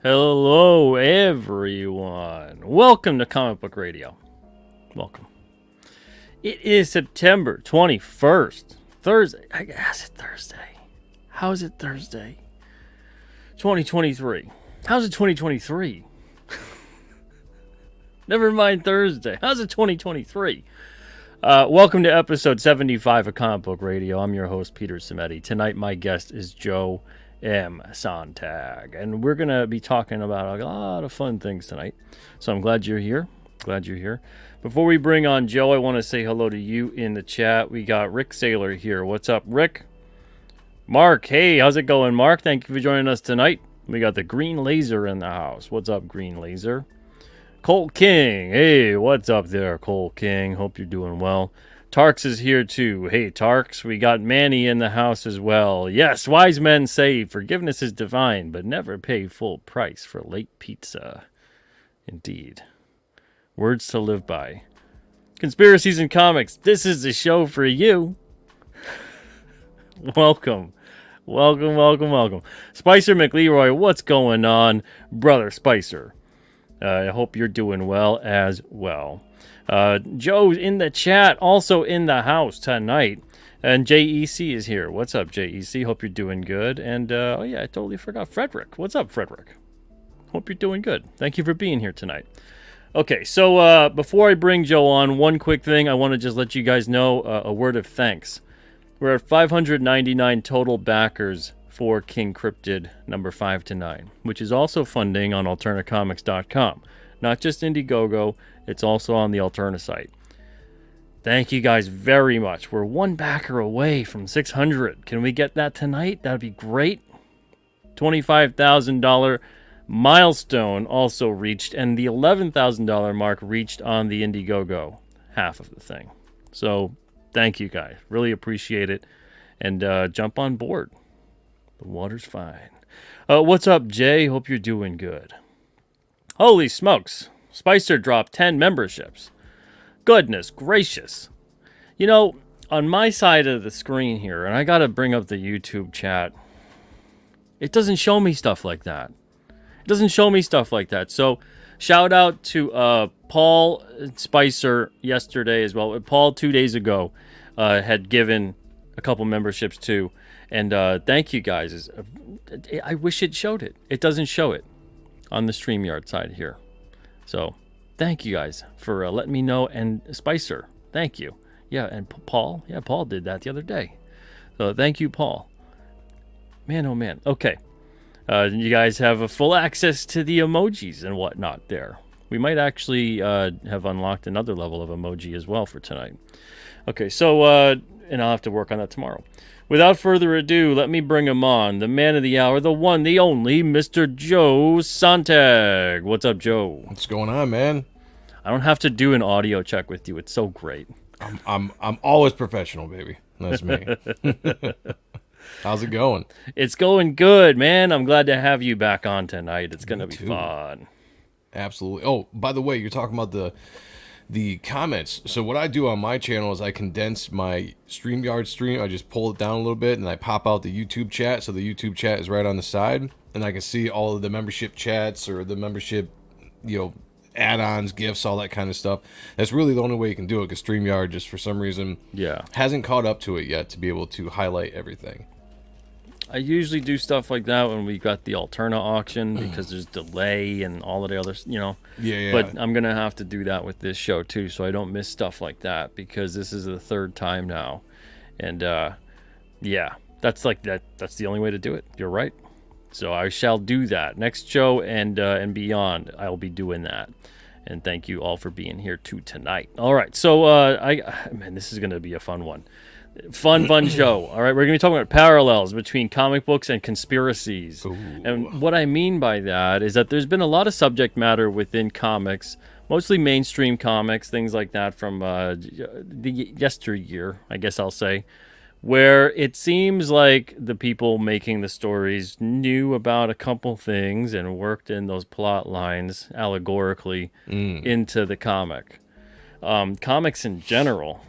Hello, everyone. Welcome to Comic Book Radio. Welcome. It is September 21st. Thursday. I guess it's Thursday. How is it Thursday? 2023. How's it 2023? Never mind Thursday. How's it 2023? Welcome to episode 75 of Comic Book Radio. I'm your host, Peter Cimetti. Tonight, my guest is Joe M. SONNTAG, and we're going to be talking about a lot of fun things tonight. So I'm glad you're here. Before we bring on Joe, I want to say hello to you in the chat. We got Rick Saylor here. What's up, Rick? Mark, hey, how's it going, Mark? Thank you for joining us tonight. We got the Green Laser in the house. What's up, Green Laser? Colt King, hey, what's up there, Colt King? Hope you're doing well. Tarks is here too. Hey, Tarks, we got Manny in the house as well. Yes, wise men say forgiveness is divine, but never pay full price for late pizza. Indeed. Words to live by. Conspiracies and Comics, this is the show for you. Welcome. Spicer McLeroy, what's going on? Brother Spicer. I hope you're doing well as well. Joe's in the chat, also in the house tonight. And JEC is here. What's up, JEC? Hope you're doing good. And, oh yeah, I totally forgot. Frederick. What's up, Frederick? Hope you're doing good. Thank you for being here tonight. Okay, so before I bring Joe on, one quick thing. I want to just let you guys know a word of thanks. We're at 599 total backers for King Cryptid number 5 to 9, which is also funding on alternacomics.com. Not just Indiegogo, it's also on the Alterna site. Thank you guys very much. We're one backer away from 600. Can we get that tonight? That'd be great. $25,000 milestone also reached, and the $11,000 mark reached on the Indiegogo half of the thing. So thank you guys. Really appreciate it. And jump on board. The water's fine. What's up, Jay? Hope you're doing good. Holy smokes. Spicer dropped 10 memberships. Goodness gracious. You know, on my side of the screen here, and I gotta bring up the YouTube chat, it doesn't show me stuff like that. So, shout out to Paul Spicer yesterday as well. Paul 2 days ago had given a couple memberships too. And thank you guys. I wish it showed it. It doesn't show it on the StreamYard side here. So thank you guys for letting me know. And Spicer, thank you. Yeah, and Paul. Yeah, Paul did that the other day. So thank you, Paul. Man, oh man. Okay. You guys have a full access to the emojis and whatnot there. We might actually have unlocked another level of emoji as well for tonight. Okay, so, and I'll have to work on that tomorrow. Without further ado, let me bring him on. The man of the hour, the one, the only, Mr. Joe SONNTAG. What's up, Joe? What's going on, man? I don't have to do an audio check with you. It's so great. I'm always professional, baby. That's me. How's it going? It's going good, man. I'm glad to have you back on tonight. It's going to be fun. Absolutely. Oh, by the way, you're talking about the comments. So what I do on my channel is I condense my StreamYard stream. I just pull it down a little bit and I pop out the YouTube chat. So the YouTube chat is right on the side and I can see all of the membership chats or the membership, add-ons, gifts, all that kind of stuff. That's really the only way you can do it because StreamYard just for some reason hasn't caught up to it yet to be able to highlight everything. I usually do stuff like that when we got the Alterna auction because there's delay and all of the other, Yeah. But I'm going to have to do that with this show too so I don't miss stuff like that because this is the third time now. And that's that's the only way to do it. You're right. So I shall do that. Next show and beyond, I'll be doing that. And thank you all for being here too tonight. All right. So man, this is going to be a fun one. Fun show. All right, we're going to be talking about parallels between comic books and conspiracies. Ooh. And what I mean by that is that there's been a lot of subject matter within comics, mostly mainstream comics, things like that from the yesteryear, I guess I'll say, where it seems like the people making the stories knew about a couple things and worked in those plot lines allegorically into the comic. Comics in general,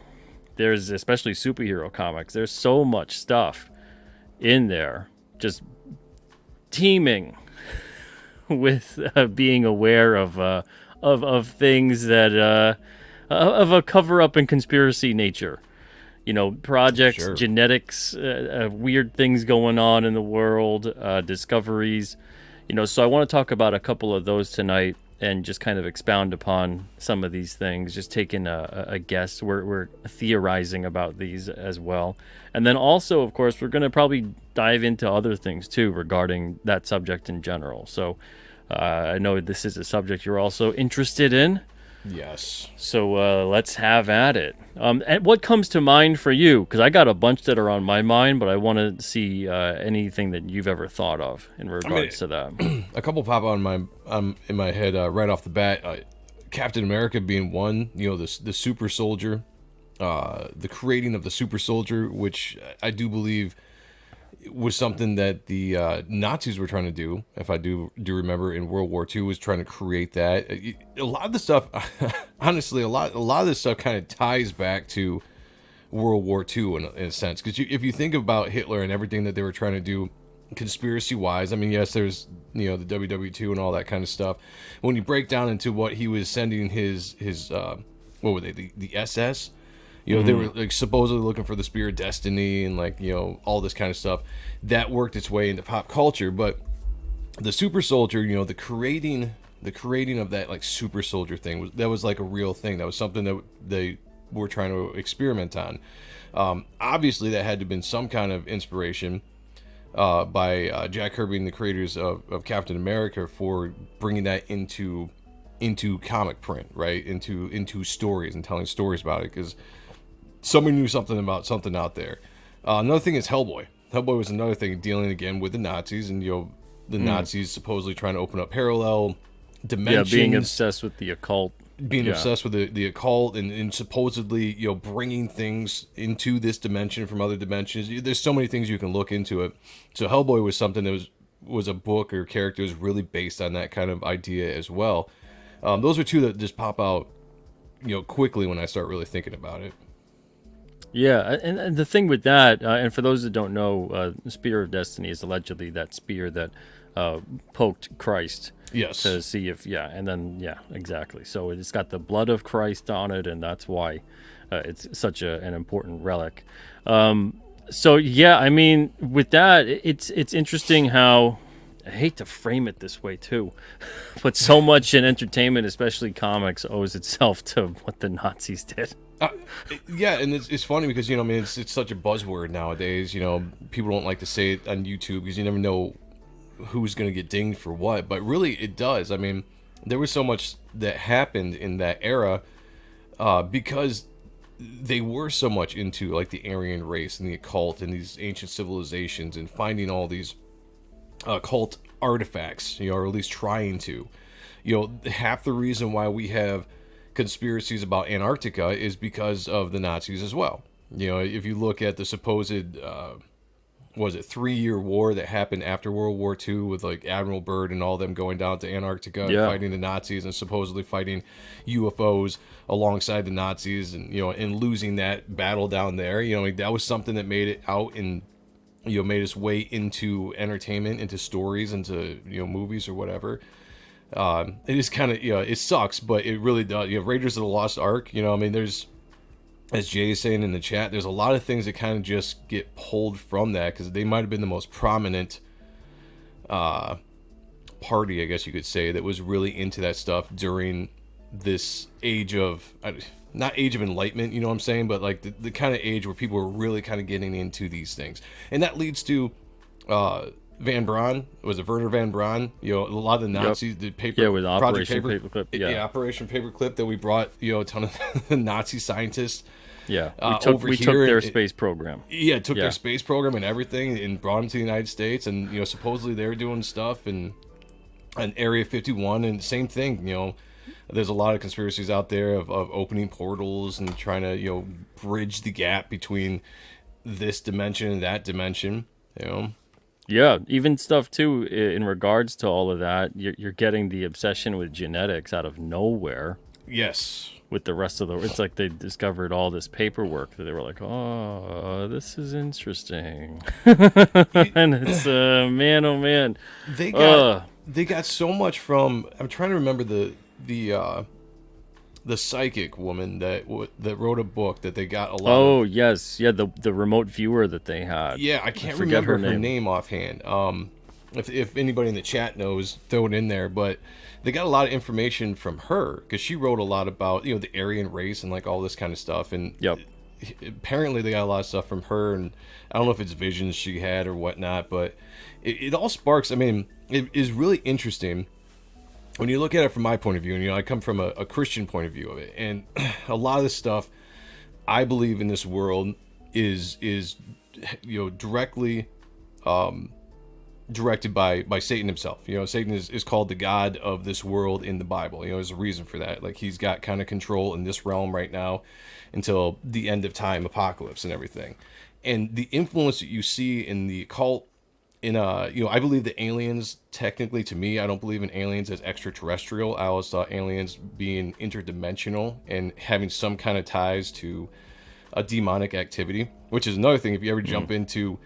there's especially superhero comics, there's so much stuff in there just teeming with being aware of things that of a cover up and conspiracy nature. Projects, Sure. genetics, weird things going on in the world, discoveries. So I want to talk about a couple of those tonight and just kind of expound upon some of these things, just taking a guess. We're theorizing about these as well. And then also, of course, we're going to probably dive into other things too regarding that subject in general. So I know this is a subject you're also interested in. Yes. So let's have at it. And what comes to mind for you? Because I got a bunch that are on my mind, but I want to see anything that you've ever thought of in regards to that. A couple pop out in my head right off the bat. Captain America being one. The super soldier, the creating of the super soldier, which I do believe was something that the Nazis were trying to do. If I do remember, in World War II, was trying to create that. A lot of the stuff, honestly, a lot of this stuff kind of ties back to World War II in a sense. Because if you think about Hitler and everything that they were trying to do, conspiracy wise, I mean, yes, there's the WW2 and all that kind of stuff. When you break down into what he was sending his what were they, the SS? They were like supposedly looking for the Spear of Destiny and all this kind of stuff that worked its way into pop culture. But the super soldier, the creating of that like super soldier thing was like a real thing. That was something that they were trying to experiment on. Obviously, that had to have been some kind of inspiration by Jack Kirby and the creators of Captain America for bringing that into comic print, right? Into stories and telling stories about it, because somebody knew something about something out there. Another thing is Hellboy. Hellboy was another thing, dealing again with the Nazis, and the Nazis supposedly trying to open up parallel dimensions. Yeah, being obsessed with the occult. Obsessed with the occult and supposedly bringing things into this dimension from other dimensions. There's so many things you can look into it. So Hellboy was something that was a book or character was really based on that kind of idea as well. Those are two that just pop out quickly when I start really thinking about it. Yeah, and the thing with that, and for those that don't know, the Spear of Destiny is allegedly that spear that poked Christ. Yes. To see if, exactly. So it's got the blood of Christ on it, and that's why it's such an important relic. So yeah, I mean, with that, it's interesting how, I hate to frame it this way too, but so much in entertainment, especially comics, owes itself to what the Nazis did. Yeah, and it's funny because it's such a buzzword nowadays. People don't like to say it on YouTube because you never know who's going to get dinged for what, but really it does. I mean, there was so much that happened in that era because they were so much into like the Aryan race and the occult and these ancient civilizations and finding all these occult artifacts, or at least trying to. Half the reason why we have conspiracies about Antarctica is because of the Nazis as well. If you look at the supposed 3-year war that happened after World War II with like Admiral Byrd and all them going down to Antarctica and fighting the Nazis and supposedly fighting UFOs alongside the Nazis and and losing that battle down there. That was something that made it out and made its way into entertainment, into stories, into movies or whatever. It is kind of it sucks, but it really does. Raiders of the Lost Ark. There's, as Jay is saying in the chat, there's a lot of things that kind of just get pulled from that because they might have been the most prominent party, I guess you could say, that was really into that stuff during this age of, not age of enlightenment, you know what I'm saying, but like the kind of age where people were really kind of getting into these things. And that leads to Van Braun. Was it Werner Van Braun? A lot of the Nazis, the paper, with Operation Paperclip. Yeah, Operation Paperclip, that we brought a ton of Nazi scientists. Yeah, we took their space program. Yeah, took their space program and everything and brought them to the United States. And supposedly they were doing stuff in Area 51, and same thing. There's a lot of conspiracies out there of opening portals and trying to bridge the gap between this dimension and that dimension, you know. Yeah, even stuff too in regards to all of that. You're getting the obsession with genetics out of nowhere. Yes. With the rest of the, it's like they discovered all this paperwork that they were like, oh, this is interesting, and it's man, oh man, they got so much from. I'm trying to remember the psychic woman that wrote a book that they got a lot. Oh yes, yeah, the remote viewer that they had. Yeah, I can't remember her name offhand. If anybody in the chat knows, throw it in there. But they got a lot of information from her because she wrote a lot about, you know, the Aryan race and like all this kind of stuff. And yep. Apparently they got a lot of stuff from her, and I don't know if it's visions she had or whatnot, but it all sparks. I mean, it is really interesting when you look at it from my point of view. And, you know, I come from a Christian point of view of it, and a lot of this stuff I believe in this world is you know, directly directed by Satan himself. You know, Satan is called the god of this world in the Bible. You know, there's a reason for that. Like, he's got kind of control in this realm right now until the end of time, apocalypse and everything. And the influence that you see in the occult, in you know, I believe the aliens, technically, to me, I don't believe in aliens as extraterrestrial. I always thought aliens being interdimensional and having some kind of ties to a demonic activity, which is another thing. If you ever jump into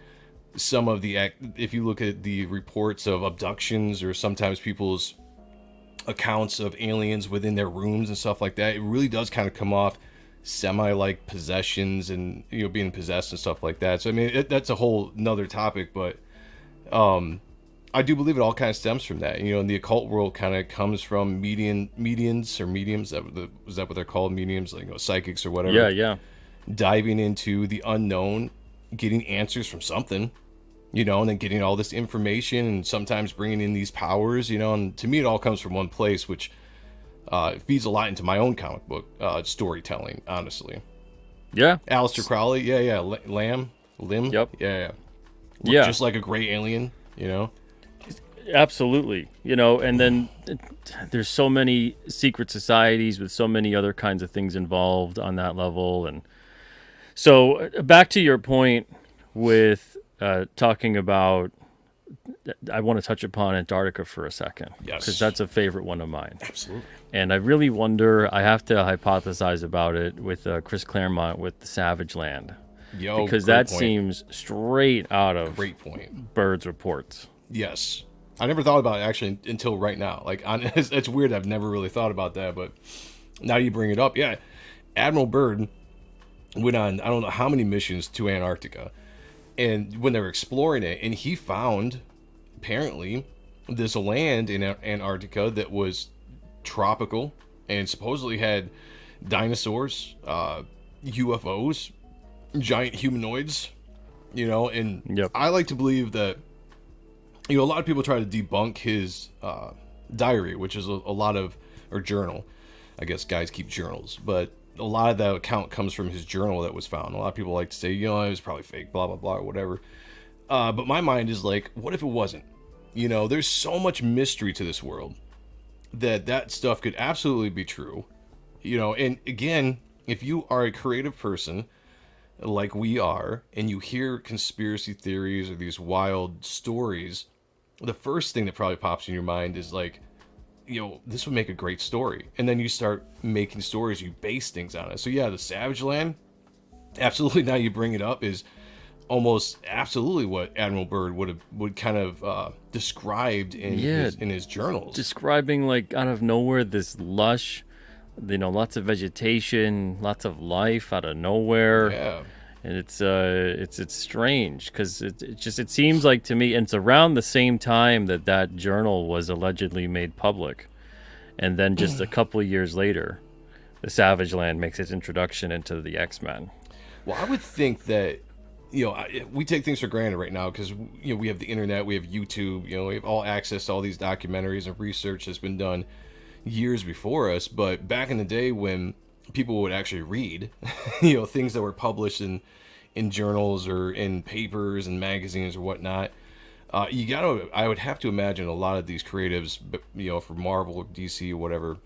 some of the if you look at the reports of abductions or sometimes people's accounts of aliens within their rooms and stuff like that, it really does kind of come off semi like possessions and, you know, being possessed and stuff like that. So I mean, that's a whole nother topic, but I do believe it all kind of stems from that. You know, and the occult world kind of comes from mediums or mediums. Was that what they're called? Mediums, like, you know, psychics or whatever. Yeah. Diving into the unknown, getting answers from something, you know, and then getting all this information and sometimes bringing in these powers, you know. And to me, it all comes from one place, which feeds a lot into my own comic book storytelling, honestly. Yeah. Aleister Crowley. Yeah. Limb. Yep. Yeah. Yeah. Just like a gray alien, you know. Absolutely. You know, and then there's so many secret societies with so many other kinds of things involved on that level. And so back to your point with talking about, I want to touch upon Antarctica for a second. Yes. Because that's a favorite one of mine. Absolutely. And I really wonder, I have to hypothesize about it with Chris Claremont with the Savage Land. Because that seems straight out of Great point. Bird's reports. Yes. I never thought about it actually until right now. Like, it's weird. I've never really thought about that, but now you bring it up. Yeah. Admiral Byrd went on, I don't know how many missions to Antarctica. And when they were exploring it, and he found, apparently, this land in Antarctica that was tropical and supposedly had dinosaurs, UFOs, giant humanoids, you know. And yep. I like to believe that, you know, a lot of people try to debunk his diary, which is a lot of, or journal. I guess guys keep journals, but a lot of that account comes from his journal that was found. A lot of people like to say, you know, it was probably fake, blah, blah, blah, or whatever. But my mind is like, what if it wasn't? You know, there's so much mystery to this world that stuff could absolutely be true. You know, and again, if you are a creative person like we are, and you hear conspiracy theories or these wild stories, the first thing that probably pops in your mind is like, you know, this would make a great story. And then you start making stories, you base things on it. So yeah, the Savage Land, absolutely, now you bring it up, is almost absolutely what Admiral Byrd would kind of described in his journals. Describing, like, out of nowhere, this lush, you know, lots of vegetation, lots of life out of nowhere. Yeah. And it's strange because it seems like to me, and it's around the same time that journal was allegedly made public, and then just a couple of years later, the Savage Land makes its introduction into the X-Men. Well, I would think that, you know, we take things for granted right now because, you know, we have the internet, we have YouTube, you know, we have all access to all these documentaries and research that's been done years before us. But back in the day when people would actually read, you know, things that were published in journals or in papers and magazines or whatnot, I would have to imagine a lot of these creatives, you know, for Marvel or DC or whatever,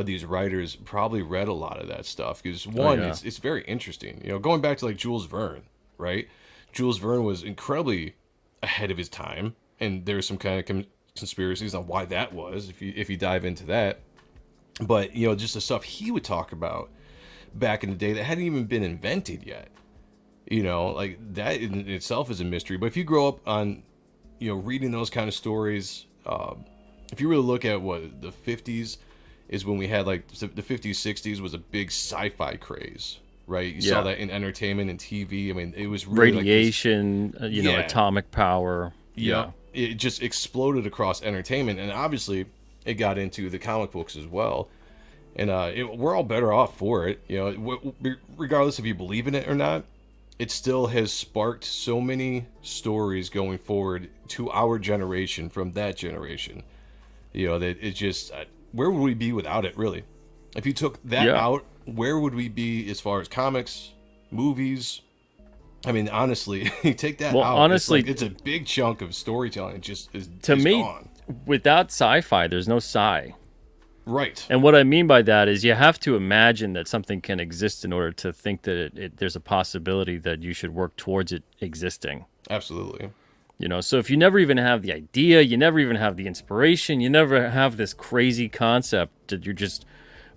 these writers probably read a lot of that stuff because one, it's very interesting. You know, going back to like Jules Verne, right? Jules Verne was incredibly ahead of his time, and there's some kind of conspiracies on why that was, if you dive into that. But just the stuff he would talk about back in the day that hadn't even been invented yet. Like that in itself is a mystery. But if you grow up on, reading those kind of stories, if you really look at what the 50s is, when we had like the 50s, 60s was a big sci-fi craze, right? You saw that in entertainment and TV. I mean, it was really radiation, like this, atomic power. Yeah. It just exploded across entertainment. And obviously it got into the comic books as well. And we're all better off for it. Regardless if you believe in it or not, it still has sparked so many stories going forward to our generation from that generation. That it just, where would we be without it, really? If you took that out, where would we be as far as comics, movies? I mean, honestly, you take that out. Honestly, it's a big chunk of storytelling. It just is gone. Without sci-fi, there's no sci. Right. And what I mean by that is you have to imagine that something can exist in order to think that there's a possibility that you should work towards it existing. Absolutely. So if you never even have the idea, you never even have the inspiration, you never have this crazy concept that you're just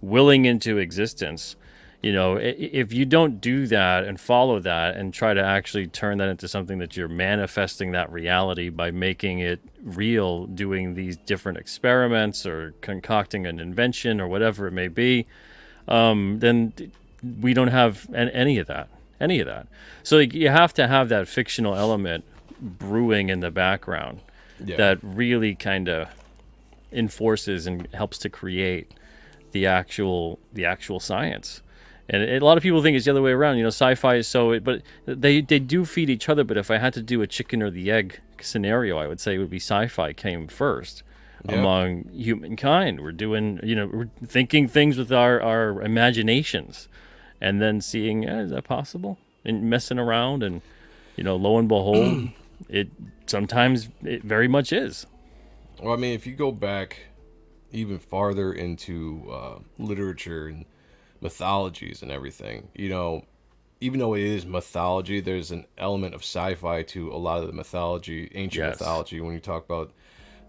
willing into existence, if you don't do that and follow that and try to actually turn that into something that you're manifesting that reality by making it real, doing these different experiments or concocting an invention or whatever it may be, then we don't have any of that. So you have to have that fictional element brewing in the background that really kind of enforces and helps to create the actual science. And a lot of people think it's the other way around. Sci-fi is but they do feed each other. But if I had to do a chicken or the egg scenario, I would say it would be sci-fi came first among humankind. We're doing, we're thinking things with our imaginations, and then seeing, is that possible? And messing around, and lo and behold, it very much is. Well, I mean, if you go back even farther into literature and mythologies and everything, even though it is mythology, there's an element of sci-fi to a lot of the mythology, ancient mythology. When you talk about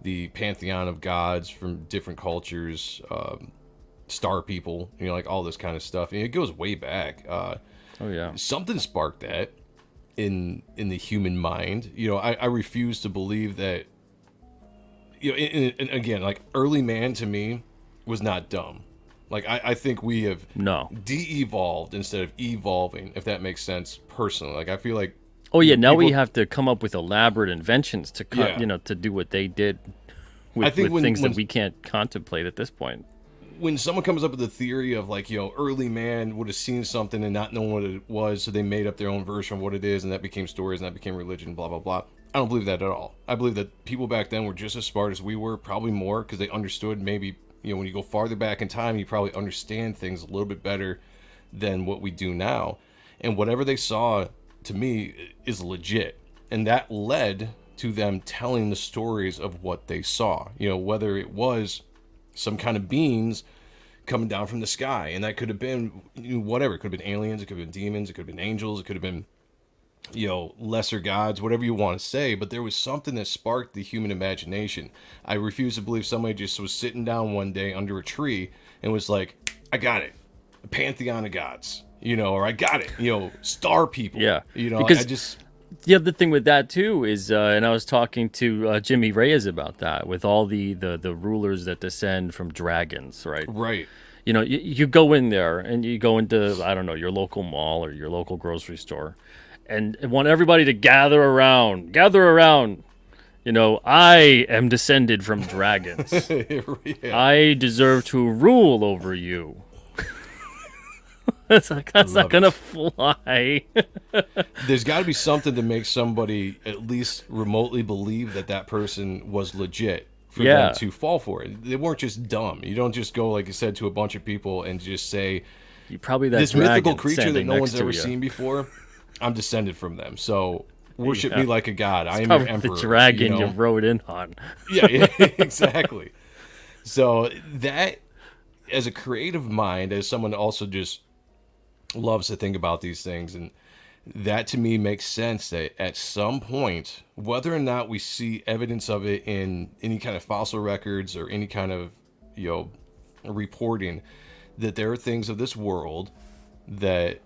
the pantheon of gods from different cultures, star people, like all this kind of stuff, and it goes way back. Something sparked that in the human mind. I refuse to believe that. And again, like, early man to me was not dumb. Like, I think we have de-evolved instead of evolving, if that makes sense, personally. Like, I feel like... now we have to come up with elaborate inventions to to do what they did with things that we can't contemplate at this point. When someone comes up with the theory of, like, early man would have seen something and not known what it was, so they made up their own version of what it is, and that became stories, and that became religion, blah, blah, blah. I don't believe that at all. I believe that people back then were just as smart as we were, probably more, because they understood maybe... when you go farther back in time, you probably understand things a little bit better than what we do now. And whatever they saw, to me, is legit. And that led to them telling the stories of what they saw. Whether it was some kind of beings coming down from the sky. And that could have been whatever. It could have been aliens. It could have been demons. It could have been angels. It could have been, lesser gods, whatever you want to say, but there was something that sparked the human imagination. I refuse to believe somebody just was sitting down one day under a tree and was like, I got it. A pantheon of gods, or I got it, star people. Yeah. Because the other thing with that too is, and I was talking to Jimmy Reyes about that, with all the rulers that descend from dragons, right? Right. You go in there and you go into, I don't know, your local mall or your local grocery store, and want everybody to gather around. I am descended from dragons. I deserve to rule over you. That's not gonna fly. There's got to be something to make somebody at least remotely believe that person was legit for them to fall for it. They weren't just dumb. You don't just go, like you said, to a bunch of people and just say, you probably this mythical creature that no one's ever seen before, I'm descended from them, so worship me like a god. I am your emperor. The dragon you rode in on. Yeah, exactly. So that, as a creative mind, as someone also just loves to think about these things, and that to me makes sense that at some point, whether or not we see evidence of it in any kind of fossil records or any kind of, you know, reporting, that there are things of this world that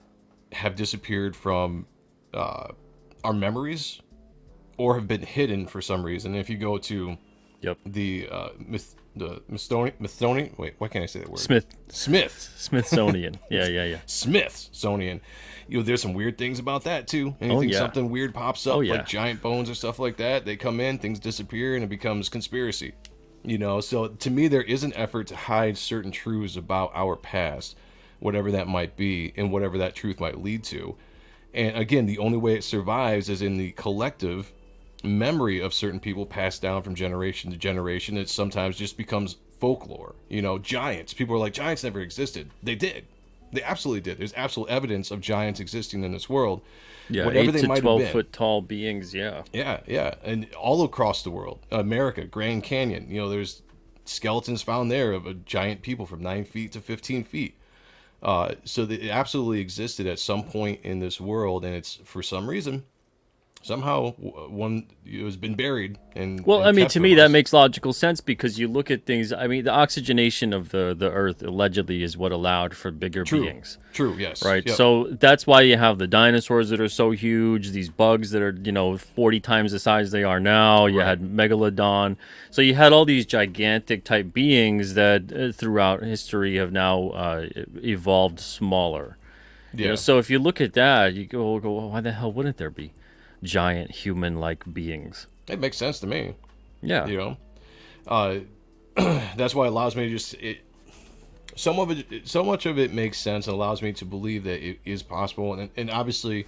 have disappeared from our memories or have been hidden for some reason. If you go to Yep. the Smithsonian, wait, why can't I say that word? Smithsonian. Yeah. Smithsonian. You know, there's some weird things about that too. Anything, yeah. something weird pops up, Oh, yeah. like giant bones or stuff like that, they come in, things disappear, and it becomes conspiracy. You know, so to me, there is an effort to hide certain truths about our past, whatever that might be, and whatever that truth might lead to. And again, the only way it survives is in the collective memory of certain people passed down from generation to generation. It sometimes just becomes folklore. You know, giants. People are like, giants never existed. They did. They absolutely did. There's absolute evidence of giants existing in this world. Yeah, whatever 8 they to might 12 have been. foot tall beings, yeah. Yeah. And all across the world. America, Grand Canyon. You know, there's skeletons found there of a giant people from 9 feet to 15 feet. So it absolutely existed at some point in this world, and it's, for some reason, somehow one has been buried. Well, and I mean, kept to from me, us. that makes logical sense because you look at things. I mean, the oxygenation of the Earth allegedly is what allowed for bigger beings. True, yes. Right. Yep. So that's why you have the dinosaurs that are so huge, these bugs that are, 40 times the size they are now. You had Megalodon. So you had all these gigantic type beings that throughout history have now evolved smaller. Yeah. So if you look at that, you go, well, why the hell wouldn't there be giant human-like beings? It makes sense to me. Yeah. You know, that's why it allows me to just so much of it makes sense and allows me to believe that it is possible. And obviously,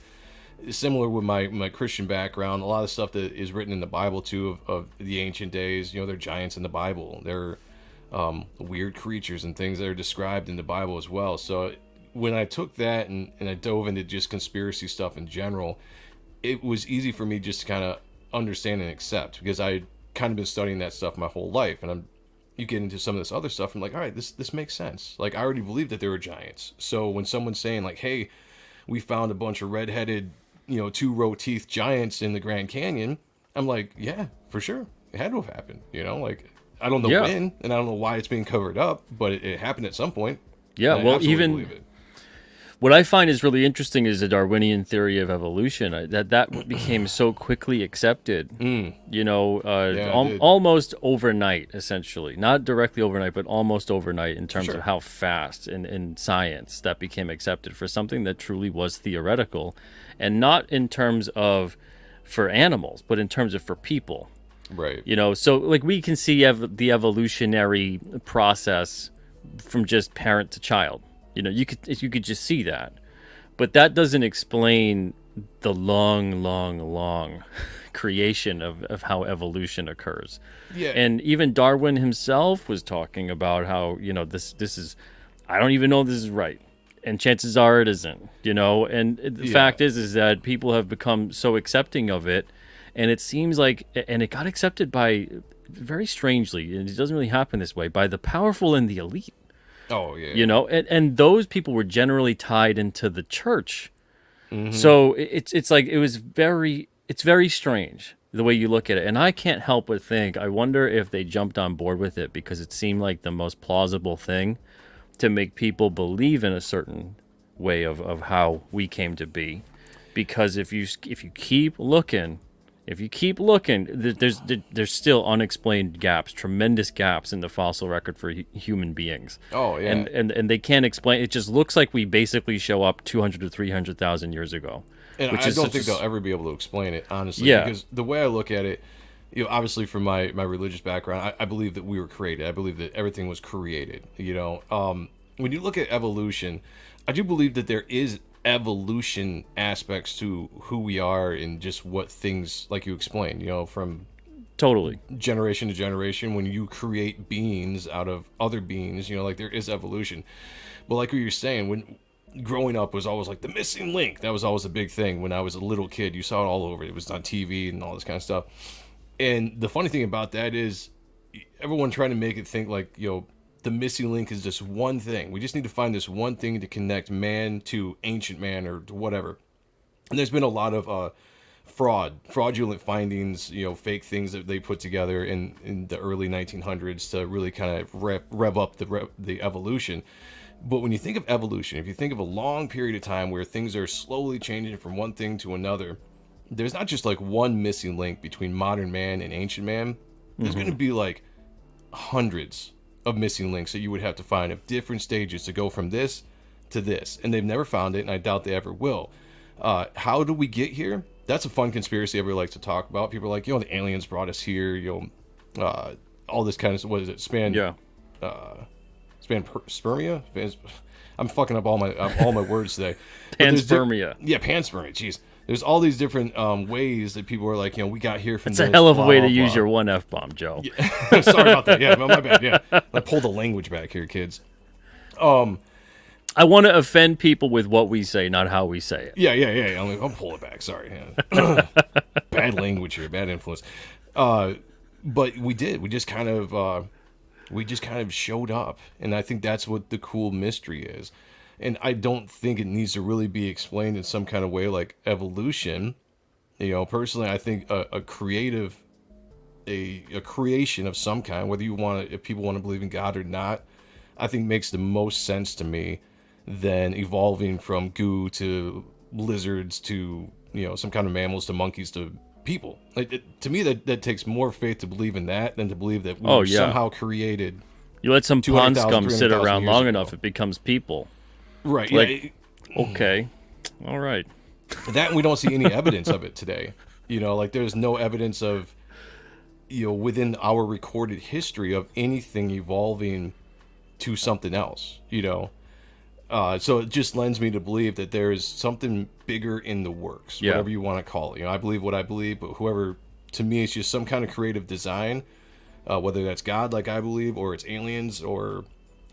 similar with my Christian background, a lot of stuff that is written in the Bible too of the ancient days. You know, they're giants in the Bible. They're weird creatures and things that are described in the Bible as well. So when I took that and I dove into just conspiracy stuff in general, it was easy for me just to kind of understand and accept, because I kind of been studying that stuff my whole life. And you get into some of this other stuff, I'm like, all right, this makes sense. Like, I already believed that there were giants. So when someone's saying like, hey, we found a bunch of redheaded, 2-row teeth giants in the Grand Canyon, I'm like, yeah, for sure, it had to have happened. Like, I don't know when, and I don't know why it's being covered up, but it happened at some point. Yeah, I well, absolutely even believe it. what I find is really interesting is the Darwinian theory of evolution. That became so quickly accepted, almost overnight, essentially. Not directly overnight, but almost overnight in terms of how fast in science that became accepted for something that truly was theoretical, and not in terms of for animals, but in terms of for people. Right. So like we can see the evolutionary process from just parent to child. You could just see that, but that doesn't explain the long creation of how evolution occurs. Yeah. And even Darwin himself was talking about how this is, I don't even know if this is right, and chances are it isn't. And the fact is that people have become so accepting of it, and it seems like, and it got accepted by, very strangely, and it doesn't really happen this way, by the powerful and the elite. Oh, yeah. And those people were generally tied into the church. Mm-hmm. So it's like it's very strange the way you look at it. And I can't help but think, I wonder if they jumped on board with it because it seemed like the most plausible thing to make people believe in a certain way of how we came to be. Because if you keep looking, there's still unexplained gaps, tremendous gaps in the fossil record for human beings. Oh, yeah. And they can't explain. It just looks like we basically show up 200 to 300,000 years ago. And I don't think they'll ever be able to explain it, honestly. Yeah. Because the way I look at it, obviously from my religious background, I believe that we were created. I believe that everything was created. When you look at evolution, I do believe that there is evolution aspects to who we are and just what things, like you explained, from totally generation to generation, when you create beings out of other beings, like there is evolution. But like what you're saying, when growing up was always like the missing link, that was always a big thing. When I was a little kid, you saw it all over. It was on TV and all this kind of stuff. And the funny thing about that is everyone trying to make it think like, the missing link is just one thing. We just need to find this one thing to connect man to ancient man or to whatever. And there's been a lot of fraudulent findings, fake things that they put together in the early 1900s to really kind of rev up the evolution. But when you think of evolution, if you think of a long period of time where things are slowly changing from one thing to another, there's not just like one missing link between modern man and ancient man. There's going to be like hundreds of missing links that you would have to find of different stages to go from this to this. And they've never found it, and I doubt they ever will. How do we get here? That's a fun conspiracy everybody likes to talk about. People are like, the aliens brought us here, all this kind of, what is it, spermia? I'm fucking up all my words today. Panspermia. Panspermia. Jeez. There's all these different ways that people are like, we got here from. It's a hell of a way to use your one F-bomb, Joe. Yeah. Sorry about that. Yeah, my bad. Yeah, I pulled the language back here, kids. I want to offend people with what we say, not how we say it. Yeah. I'll pull it back. Sorry. Yeah. Bad language here. Bad influence. But we did. We just kind of showed up, and I think that's what the cool mystery is. And I don't think it needs to really be explained in some kind of way like evolution. Personally, I think a creation of some kind, whether if people want to believe in God or not, I think makes the most sense to me than evolving from goo to lizards to, some kind of mammals to monkeys to people. To me, that takes more faith to believe in that than to believe that we were somehow created. You let some pond scum sit around long enough, it becomes people. Right. Okay. All right. That, we don't see any evidence of it today. There's no evidence of, within our recorded history of anything evolving to something else, So it just lends me to believe that there is something bigger in the works, whatever you want to call it. I believe what I believe, but to me, it's just some kind of creative design, whether that's God, like I believe, or it's aliens, or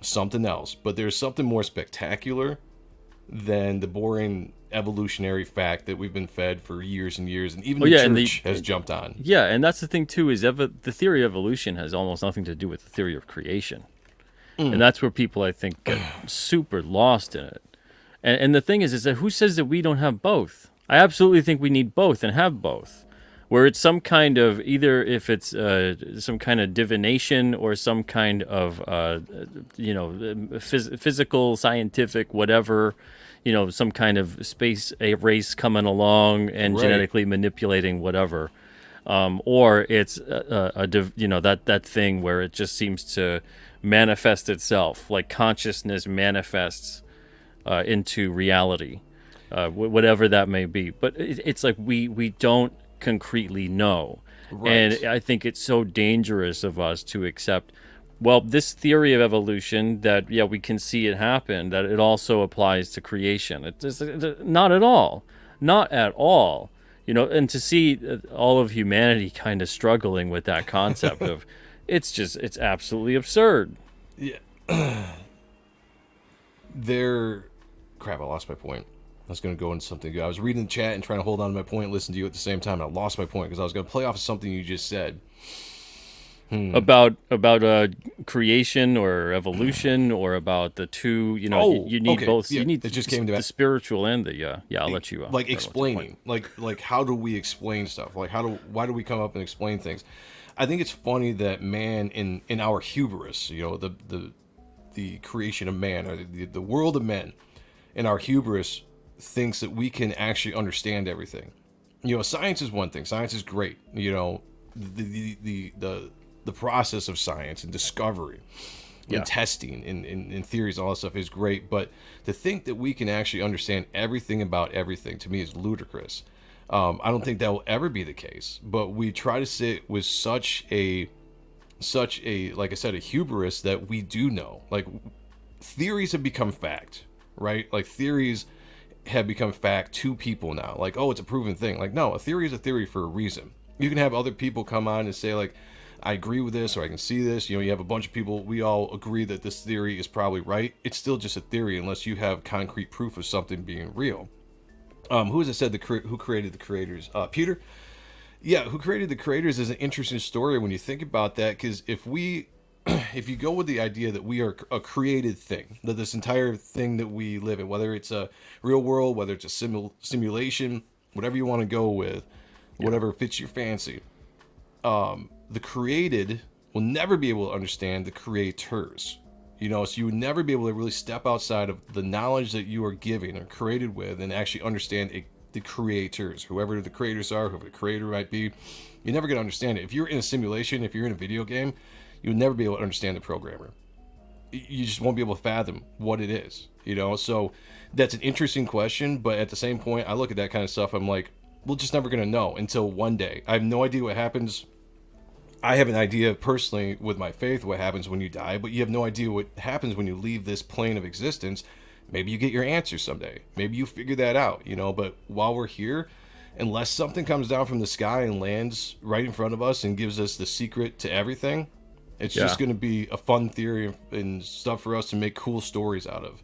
something else. But there's something more spectacular than the boring evolutionary fact that we've been fed for years and years, and even the church has jumped on. Yeah, and that's the thing too, is the theory of evolution has almost nothing to do with the theory of creation. And that's where people, I think, get super lost in it. And the thing is that who says that we don't have both? I absolutely think we need both and have both. Where it's some kind of, either if it's some kind of divination or some kind of, physical, scientific, whatever, some kind of space race coming along and genetically manipulating whatever. Or it's, that thing where it just seems to manifest itself, like consciousness manifests into reality, whatever that may be. But it's like we don't concretely know. And I think it's so dangerous of us to accept, this theory of evolution that, we can see it happen, that it also applies to creation. It's not at all. Not at all. And to see all of humanity kind of struggling with that concept of, it's absolutely absurd. Yeah. Crap, I lost my point. I was going to go into something good. I was reading the chat and trying to hold on to my point and listen to you at the same time, and I lost my point because I was going to play off of something you just said. About creation or evolution, or about the two, you need both. Yeah, you need it just came to the spiritual and the I'll let you explaining, like how do we explain stuff? Like why do we come up and explain things? I think it's funny that man in our hubris, the creation of man, or the world of men, in our hubris, thinks that we can actually understand everything. Science is one thing. Science is great. The process of science and discovery and testing and theories and all that stuff is great. But to think that we can actually understand everything about everything, to me, is ludicrous. I don't think that will ever be the case. But we try to sit with such a, like I said, a hubris that we do know. Like, theories have become fact, right? Like, theories have become fact to people now. Like, oh, it's a proven thing. Like, no, a theory is a theory for a reason. You can have other people come on and say, like, I agree with this, or I can see this. You have a bunch of people, we all agree that this theory is probably right. It's still just a theory unless you have concrete proof of something being real. Who has it said who created the creators? Peter? Yeah, who created the creators is an interesting story when you think about that, because if we if you go with the idea that we are a created thing, that this entire thing that we live in, whether it's a real world, whether it's a simulation, whatever you want to go with, whatever fits your fancy, the created will never be able to understand the creators. So you would never be able to really step outside of the knowledge that you are giving or created with and actually understand the creators, whoever the creators are, whoever the creator might be. You're never going to understand it. If you're in a simulation, if you're in a video game, you would never be able to understand the programmer. You just won't be able to fathom what it is, So that's an interesting question, but at the same point, I look at that kind of stuff, I'm like, we're just never going to know until one day. I have no idea what happens. I have an idea personally with my faith what happens when you die, but you have no idea what happens when you leave this plane of existence. Maybe you get your answer someday. Maybe you figure that out, but while we're here, unless something comes down from the sky and lands right in front of us and gives us the secret to everything, it's just going to be a fun theory and stuff for us to make cool stories out of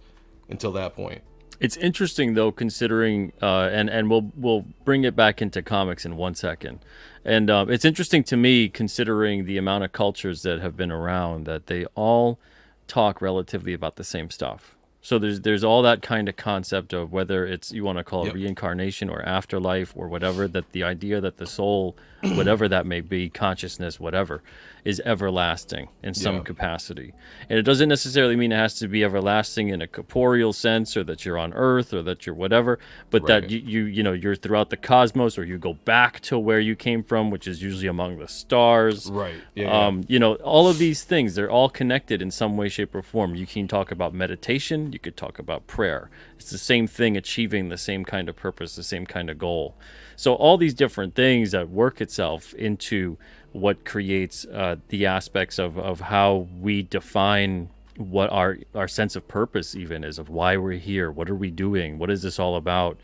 until that point. It's interesting though, considering, and we'll bring it back into comics in 1 second. And it's interesting to me, considering the amount of cultures that have been around, that they all talk relatively about the same stuff. So there's all that kind of concept of whether it's, you want to call it reincarnation or afterlife or whatever, that the idea that the soul, whatever that may be, consciousness, whatever, is everlasting in some capacity. And it doesn't necessarily mean it has to be everlasting in a corporeal sense, or that you're on Earth, or that you're whatever, but that you're throughout the cosmos, or you go back to where you came from, which is usually among the stars. Right. All of these things, they're all connected in some way, shape, or form. You can talk about meditation, you could talk about prayer. It's the same thing, achieving the same kind of purpose, the same kind of goal. So all these different things that work itself into what creates the aspects of how we define what our sense of purpose even is, of why we're here, what are we doing, what is this all about,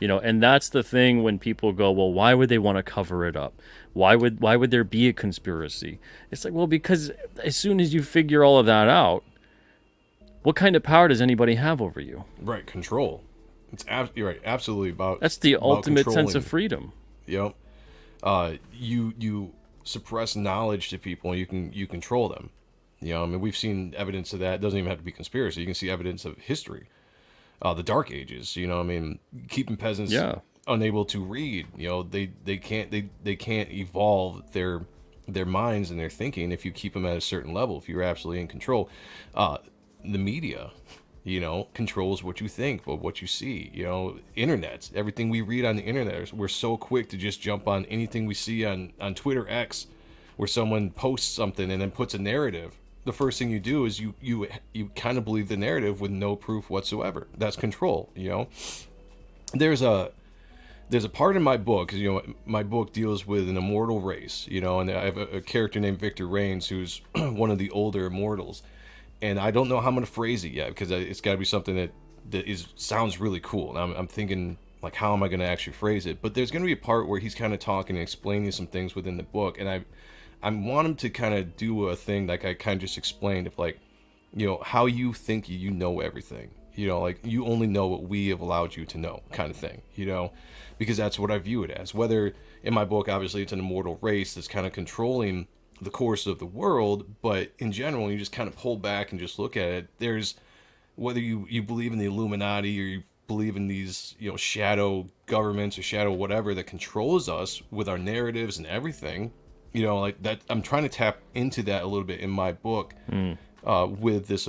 and that's the thing when people go, well, why would they want to cover it up? Why would there be a conspiracy? It's like, well, because as soon as you figure all of that out, what kind of power does anybody have over you? Right, control. You're right, absolutely about. That's the ultimate sense of freedom. Yep. You suppress knowledge to people, and you control them. We've seen evidence of that. It doesn't even have to be conspiracy. You can see evidence of history, the Dark Ages. Keeping peasants unable to read. They can't evolve their minds and their thinking if you keep them at a certain level. If you're absolutely in control, the media, controls what you think, but what you see. Internet, everything we read on the internet, we're so quick to just jump on anything we see on Twitter X, where someone posts something and then puts a narrative. The first thing you do is you kind of believe the narrative with no proof whatsoever. That's control. There's a part in my book, because my book deals with an immortal race, and I have a character named Victor Reigns, who's one of the older immortals. And I don't know how I'm going to phrase it yet, because it's got to be something that sounds really cool. And I'm thinking, like, how am I going to actually phrase it? But there's going to be a part where he's kind of talking and explaining some things within the book. And I want him to kind of do a thing like I kind of just explained, of like, how you think you know everything. Like, you only know what we have allowed you to know, kind of thing, because that's what I view it as. Whether in my book, obviously, it's an immortal race that's kind of controlling the course of the world, but in general, you just kind of pull back and just look at it. There's, whether you believe in the Illuminati, or you believe in these shadow governments or shadow whatever that controls us with our narratives and everything, like that. I'm trying to tap into that a little bit in my book, with this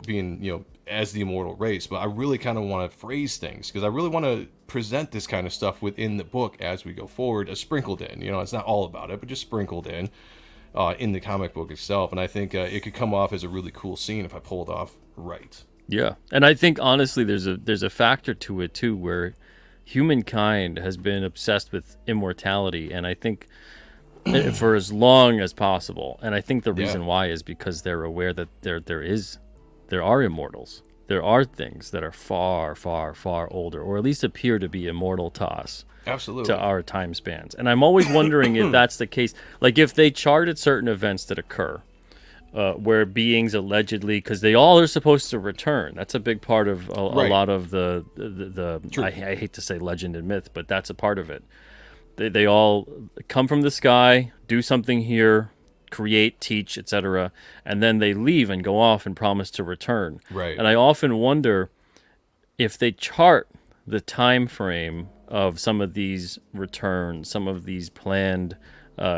being as the immortal race. But I really kind of want to phrase things, because I really want to present this kind of stuff within the book as we go forward, sprinkled in. It's not all about it, but just sprinkled in the comic book itself. And I think it could come off as a really cool scene if I pull it off right. Yeah, and I think honestly, there's a factor to it too, where humankind has been obsessed with immortality, and I think for as long as possible. And I think the reason why is because they're aware that there are immortals. There are things that are far, far, far older, or at least appear to be immortal to us. Absolutely. To our time spans. And I'm always wondering if that's the case. Like, if they charted certain events that occur, where beings allegedly, because they all are supposed to return. That's a big part of a lot of the I hate to say legend and myth, but that's a part of it. They all come from the sky, do something here, create, teach, etc., and then they leave and go off and promise to return. Right. And I often wonder if they chart the time frame of some of these returns, some of these planned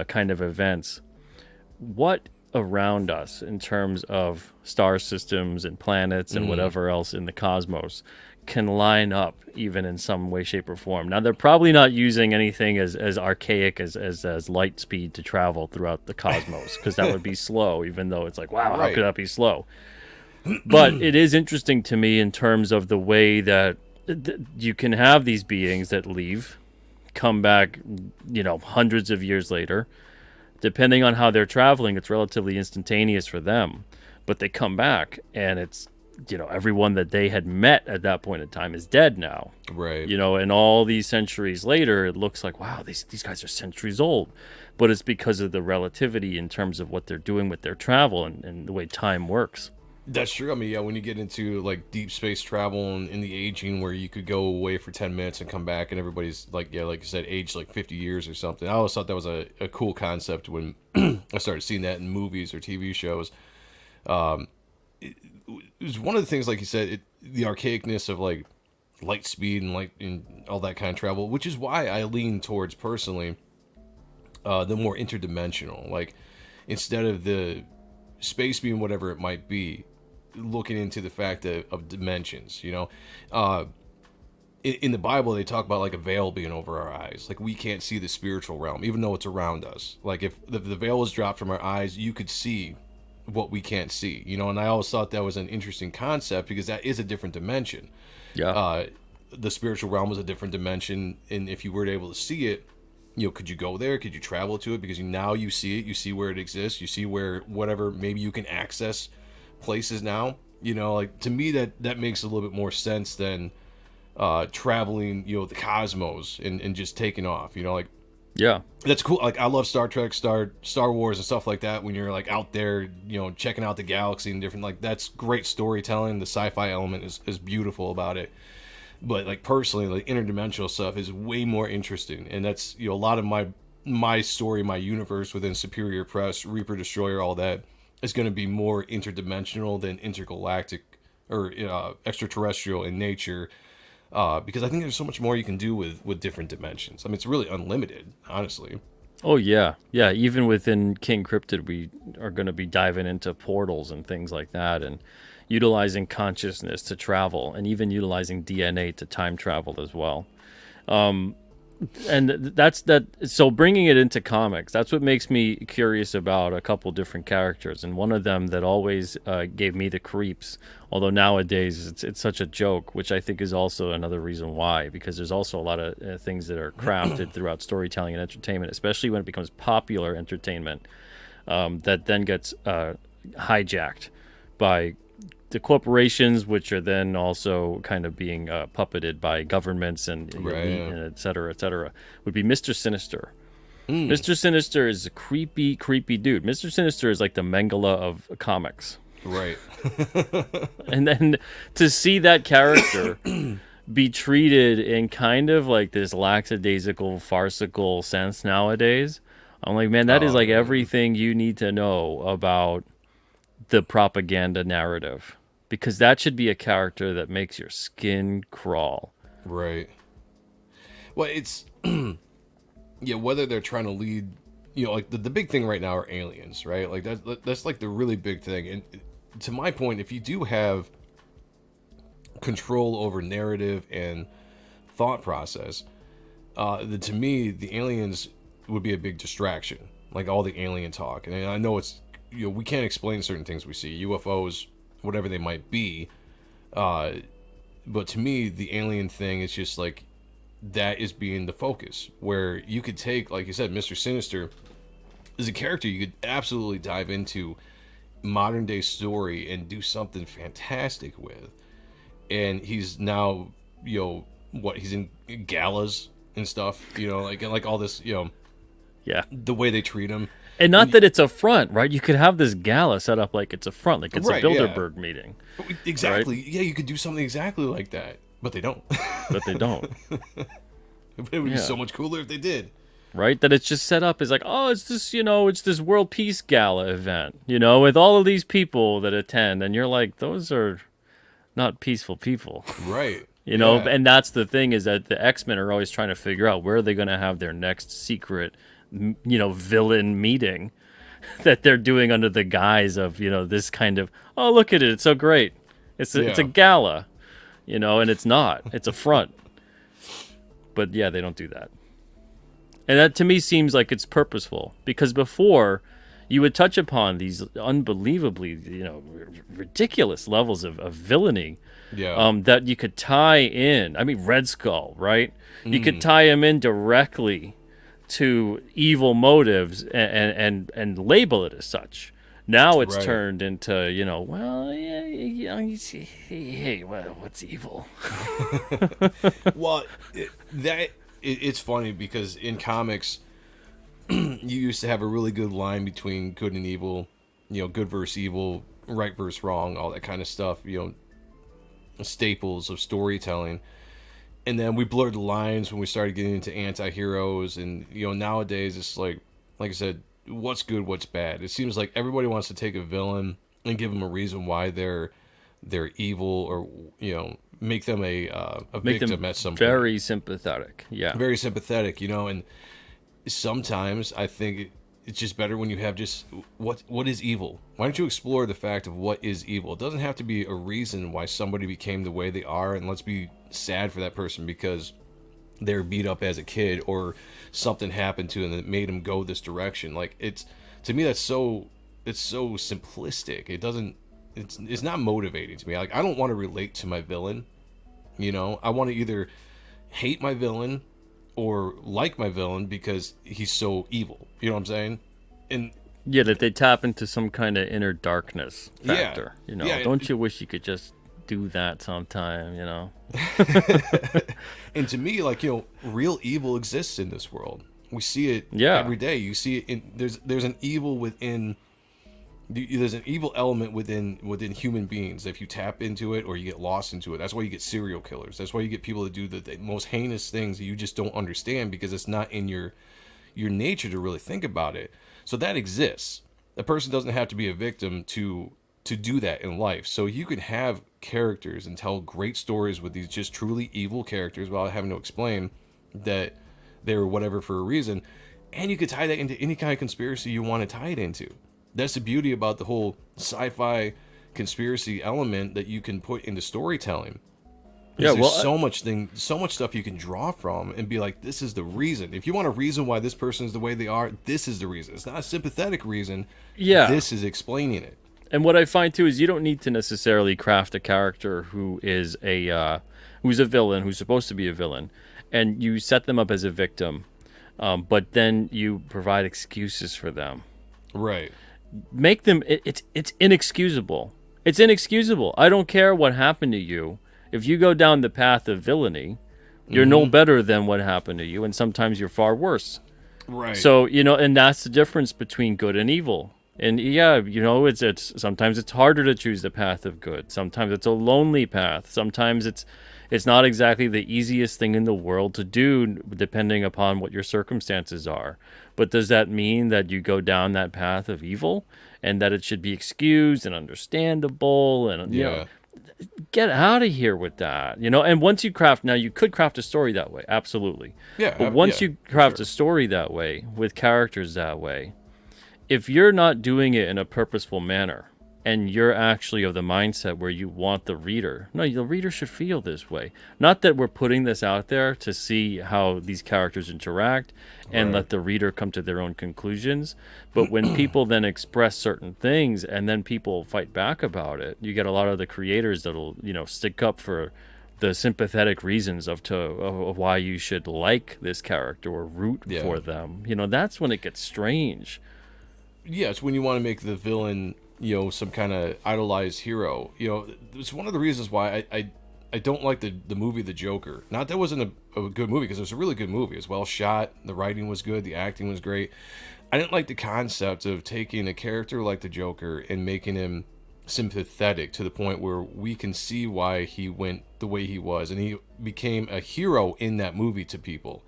kind of events, what around us in terms of star systems and planets and whatever else in the cosmos can line up even in some way, shape, or form. Now, they're probably not using anything as archaic as light speed to travel throughout the cosmos, because that would be slow, even though it's like, wow, how Right. could that be slow? But it is interesting to me in terms of the way that you can have these beings that leave, come back, hundreds of years later. Depending on how they're traveling, it's relatively instantaneous for them. But they come back, and it's, everyone that they had met at that point in time is dead now. Right. And all these centuries later, it looks like, wow, these guys are centuries old. But it's because of the relativity in terms of what they're doing with their travel and the way time works. That's true. I mean, yeah, when you get into like deep space travel and in the aging where you could go away for 10 minutes and come back and everybody's like, yeah, like you said, aged like 50 years or something. I always thought that was a cool concept when I started seeing that in movies or TV shows. It was one of the things, like you said, the archaicness of like light speed and light and all that kind of travel, which is why I lean towards personally the more interdimensional. Like instead of the space being whatever it might be, looking into the fact of dimensions, in the Bible they talk about like a veil being over our eyes, like we can't see the spiritual realm even though it's around us. Like if the veil was dropped from our eyes, you could see what we can't see, and I always thought that was an interesting concept because that is a different dimension. The spiritual realm is a different dimension, and if you were able to see it, could you go there? Could you travel to it? Because now you see it, you see where it exists, you see where whatever, maybe you can access places now. Like to me that makes a little bit more sense than traveling, the cosmos and just taking off. Yeah. That's cool. Like I love Star Trek, Star Wars and stuff like that. When you're like out there, checking out the galaxy and different, like that's great storytelling. The sci-fi element is beautiful about it. But like personally, like interdimensional stuff is way more interesting, and that's a lot of my story, my universe within Superior Press, Reaper Destroyer, all that is going to be more interdimensional than intergalactic or extraterrestrial in nature, because I think there's so much more you can do with different dimensions. I mean, it's really unlimited, honestly. Oh yeah. Even within King Cryptid, we are going to be diving into portals and things like that, and utilizing consciousness to travel, and even utilizing DNA to time travel as well. And that's that. So bringing it into comics, that's what makes me curious about a couple different characters. And one of them that always gave me the creeps, although nowadays it's such a joke, which I think is also another reason why, because there's also a lot of things that are crafted throughout storytelling and entertainment, especially when it becomes popular entertainment, that then gets hijacked by the corporations, which are then also kind of being puppeted by governments and elite, and et cetera, would be Mr. Sinister. Mr. Sinister is a creepy dude. Mr. Sinister is like the Mengele of comics. Right. And then to see that character be treated in kind of like this lackadaisical, farcical sense nowadays, I'm like, man, that is like everything you need to know about the propaganda narrative. Because that should be a character that makes your skin crawl. Right. Well, it's whether they're trying to lead, like the big thing right now are aliens, right? Like that's like the really big thing. And to my point, if you do have control over narrative and thought process, to me the aliens would be a big distraction. Like all the alien talk, and I know it's we can't explain certain things we see, UFOs, whatever they might be, but to me the alien thing is just like that is being the focus, where you could take, like you said, Mr. Sinister is a character you could absolutely dive into modern day story and do something fantastic with. And he's now he's in galas and stuff, like all this, yeah, the way they treat him. And not that it's a front, right? You could have this gala set up like it's a front, like it's right, a Bilderberg meeting. Exactly. Right? Yeah, you could do something exactly like that, but they don't. But they don't. It would be so much cooler if they did. right? That it's just set up as like, oh, it's this, it's this World Peace Gala event, with all of these people that attend, and you're like, those are not peaceful people. Right. Yeah. And that's the thing, is that the X-Men are always trying to figure out where are they going to have their next secret, villain meeting that they're doing under the guise of, this kind of, oh, look at it, it's so great. It's a gala, and it's not. It's a front. But yeah, they don't do that. And that to me seems like it's purposeful, because before you would touch upon these unbelievably, ridiculous levels of villainy. Yeah. That you could tie in. I mean, Red Skull, right? You could tie him in directly to evil motives and label it as such. Now it's turned into, well, hey, what's evil? Well, it's funny because in comics, you used to have a really good line between good and evil, good versus evil, right versus wrong, all that kind of stuff, staples of storytelling. And then we blurred the lines when we started getting into anti-heroes, and nowadays it's like I said, what's good, what's bad. It seems like everybody wants to take a villain and give them a reason why they're evil, or make them a victim at some point. Very sympathetic. Yeah, very sympathetic. And sometimes I think it's just better when you have just what is evil. Why don't you explore the fact of what is evil? It doesn't have to be a reason why somebody became the way they are, and let's be sad for that person because they're beat up as a kid or something happened to them that made them go this direction. Like, it's, to me, it's so simplistic. It's not motivating to me. Like, I don't want to relate to my villain. I want to either hate my villain or like my villain because he's so evil. You know what I'm saying? And yeah, that they tap into some kind of inner darkness factor. Don't you wish you could just do that sometime? And to me, like, real evil exists in this world. We see it every day. You see it there's an evil within. There's an evil element within human beings. If you tap into it or you get lost into it, that's why you get serial killers. That's why you get people that do the most heinous things that you just don't understand because it's not in your nature to really think about it. So that exists. A person doesn't have to be a victim to do that in life. So you can have characters and tell great stories with these just truly evil characters without having to explain that they're whatever for a reason. And you could tie that into any kind of conspiracy you want to tie it into. That's the beauty about the whole sci-fi conspiracy element that you can put into storytelling. Yeah, there's so much stuff you can draw from and be like, this is the reason. If you want a reason why this person is the way they are, this is the reason. It's not a sympathetic reason. Yeah. This is explaining it. And what I find too is you don't need to necessarily craft a character who is who's a villain, who's supposed to be a villain, and you set them up as a victim, but then you provide excuses for them. Right. Make them. It's inexcusable. It's inexcusable. I don't care what happened to you. If you go down the path of villainy, you're no better than what happened to you, and sometimes you're far worse. Right. So and that's the difference between good and evil. And yeah, it's sometimes it's harder to choose the path of good. Sometimes it's a lonely path. Sometimes it's not exactly the easiest thing in the world to do, depending upon what your circumstances are. But does that mean that you go down that path of evil and that it should be excused and understandable? And get out of here with that. And once you craft, now you could craft a story that way, absolutely. Yeah. But once you craft a story that way with characters that way, if you're not doing it in a purposeful manner, and you're actually of the mindset where you want the reader should feel this way. Not that we're putting this out there to see how these characters interact and let the reader come to their own conclusions. But when people then express certain things and then people fight back about it, you get a lot of the creators that'll, stick up for the sympathetic reasons of why you should like this character or root for them. That's when it gets strange. Yeah, it's when you want to make the villain, some kind of idolized hero. It's one of the reasons why I don't like the movie The Joker. Not that it wasn't a good movie, because it was a really good movie. It was well shot, the writing was good, the acting was great. I didn't like the concept of taking a character like the Joker and making him sympathetic to the point where we can see why he went the way he was, and he became a hero in that movie to people.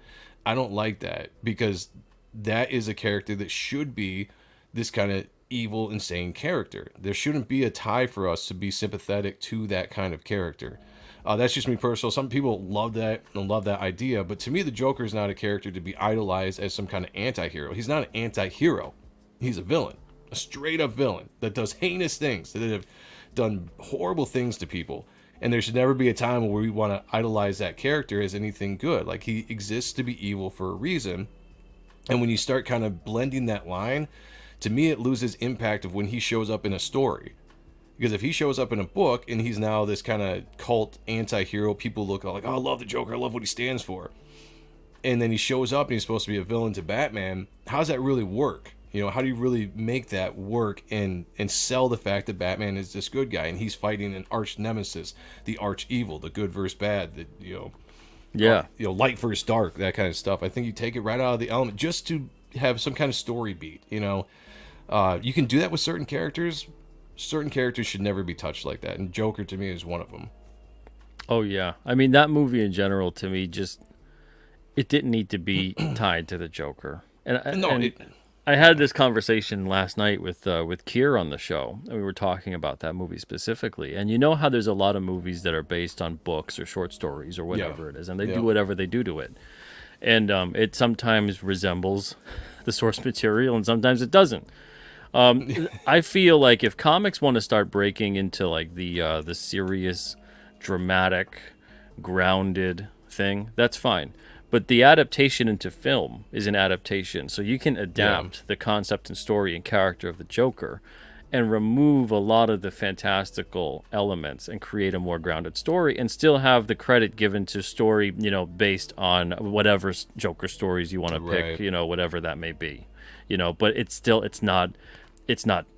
I don't like that, because that is a character that should be this kind of evil, insane character. There shouldn't be a tie for us to be sympathetic to that kind of character. That's just me personal. Some people love that and love that idea, but to me, the Joker is not a character to be idolized as some kind of anti-hero. He's not an anti-hero. He's a villain, a straight-up villain that does heinous things, that have done horrible things to people. And there should never be a time where we want to idolize that character as anything good. Like, he exists to be evil for a reason. And when you start kind of blending that line, to me, it loses impact of when he shows up in a story. Because if he shows up in a book and he's now this kind of cult anti-hero, people look like, oh, I love the Joker, I love what he stands for. And then he shows up and he's supposed to be a villain to Batman. How does that really work? You know, how do you really make that work and sell the fact that Batman is this good guy and he's fighting an arch nemesis, the arch evil, the good versus bad, the, light versus dark, that kind of stuff. I think you take it right out of the element just to have some kind of story beat. You know, you can do that with certain characters. Certain characters should never be touched like that, and Joker to me is one of them. Oh yeah, I mean that movie in general to me just it didn't need to be tied to the Joker. I had this conversation last night with Kier on the show, and we were talking about that movie specifically. And you know how there's a lot of movies that are based on books or short stories or whatever it is, and they do whatever they do to it. And it sometimes resembles the source material, and sometimes it doesn't. I feel like if comics want to start breaking into like the serious, dramatic, grounded thing, that's fine. But the adaptation into film is an adaptation. So you can adapt the concept and story and character of the Joker and remove a lot of the fantastical elements and create a more grounded story and still have the credit given to story, you know, based on whatever Joker stories you want to pick, you know, whatever that may be, you know, but it's not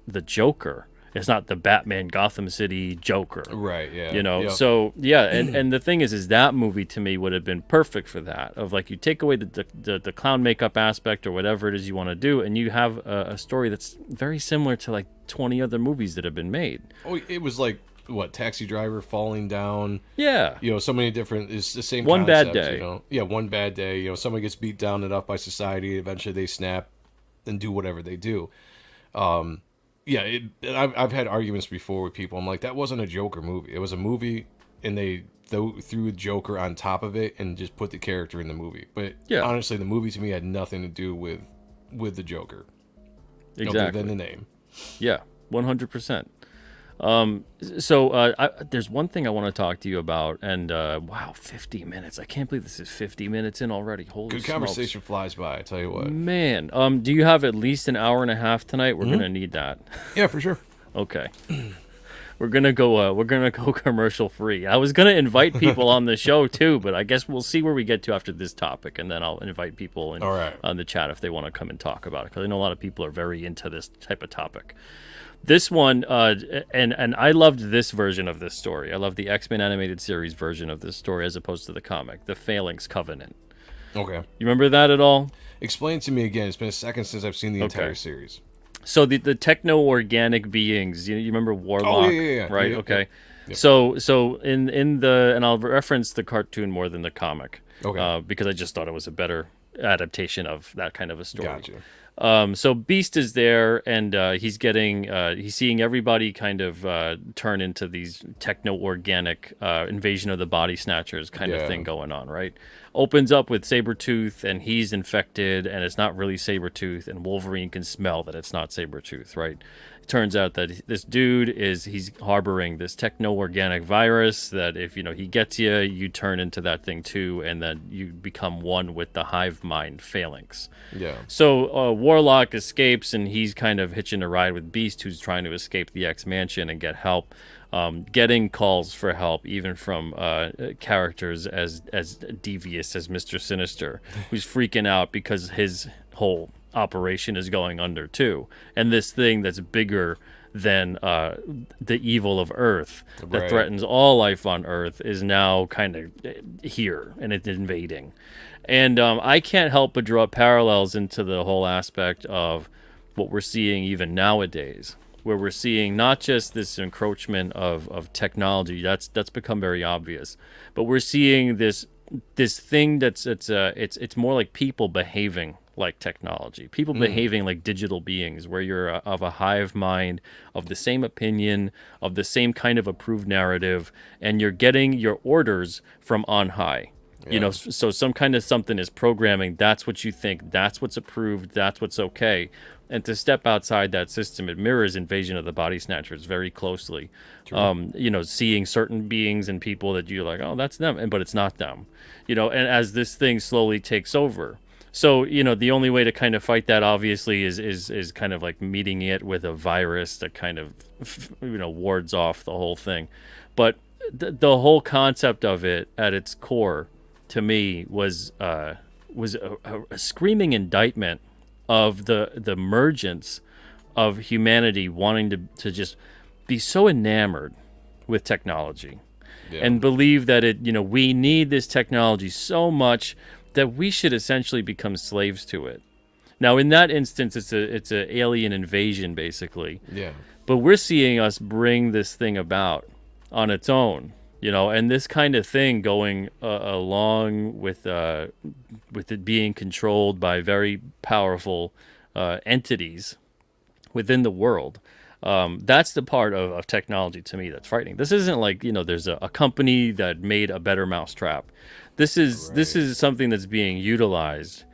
the Joker. It's not the Batman Gotham City Joker. Right, yeah. You know, so, and the thing is that movie to me would have been perfect for that. Of like, you take away the clown makeup aspect or whatever it is you want to do, and you have a story that's very similar to like 20 other movies that have been made. Oh, it was like, what, Taxi Driver falling down? Yeah. You know, so many different, it's the same One concept, bad day. You know? Yeah, one bad day. You know, someone gets beat down enough by society, eventually they snap and do whatever they do. I've had arguments before with people. I'm like, that wasn't a Joker movie. It was a movie, and they threw Joker on top of it and just put the character in the movie. But honestly, the movie to me had nothing to do with the Joker. Exactly. Other than the name. Yeah, 100%. There's one thing I want to talk to you about, and wow, 50 minutes. I can't believe this is 50 minutes in already. Holy Good smokes. Conversation flies by, I tell you what. Man, do you have at least an hour and a half tonight? We're gonna need that. Yeah, for sure. Okay. We're gonna go commercial free. I was gonna invite people on the show too, but I guess we'll see where we get to after this topic, and then I'll invite people on the chat if they want to come and talk about it, because I know a lot of people are very into this type of topic. This one, and I loved this version of this story. I love the X-Men animated series version of this story as opposed to the comic, the Phalanx Covenant. Okay. You remember that at all? Explain to me again. It's been a second since I've seen the entire series. So the techno-organic beings, you remember Warlock? Oh, yeah. Right, yeah, okay. Yeah. So in and I'll reference the cartoon more than the comic. Okay. Because I just thought it was a better adaptation of that kind of a story. Gotcha. So Beast is there, and he's seeing everybody kind of turn into these techno-organic invasion of the body snatchers kind of thing going on, right? Opens up with Sabretooth, and he's infected, and it's not really Sabretooth, and Wolverine can smell that it's not Sabretooth, right? It turns out that this dude he's harboring this techno-organic virus that if, he gets you, you turn into that thing too, and then you become one with the hive mind phalanx. Yeah. So Warlock escapes, and he's kind of hitching a ride with Beast, who's trying to escape the X-Mansion and get help. Getting calls for help even from characters as devious as Mr. Sinister, who's freaking out because his whole operation is going under too. And this thing that's bigger than the evil of Earth that threatens all life on Earth is now kind of here, and it's invading. And I can't help but draw parallels into the whole aspect of what we're seeing even nowadays, where we're seeing not just this encroachment of technology, that's become very obvious, but we're seeing this this thing it's more like people behaving like technology, people behaving like digital beings, where you're of a hive mind, of the same opinion, of the same kind of approved narrative, and you're getting your orders from on high. You know, Yeah. so some kind of something is programming. That's what you think. That's what's approved. That's what's okay. And to step outside that system, it mirrors Invasion of the Body Snatchers very closely. True. You know, seeing certain beings and people that you're like, oh, that's them, but it's not them. You know, and as this thing slowly takes over. So, you know, the only way to kind of fight that, obviously, is kind of like meeting it with a virus that kind of, you know, wards off the whole thing. But the whole concept of it at its core, to me, was a screaming indictment of the emergence of humanity wanting to just be so enamored with technology, Yeah. and believe that we need this technology so much that we should essentially become slaves to it. Now, in that instance, it's a alien invasion, basically. Yeah. But we're seeing us bring this thing about on its own, and this kind of thing going along with it being controlled by very powerful entities within the world. That's the part of technology, to me, that's frightening. This isn't like, there's a company that made a better mousetrap. This is something that's being utilized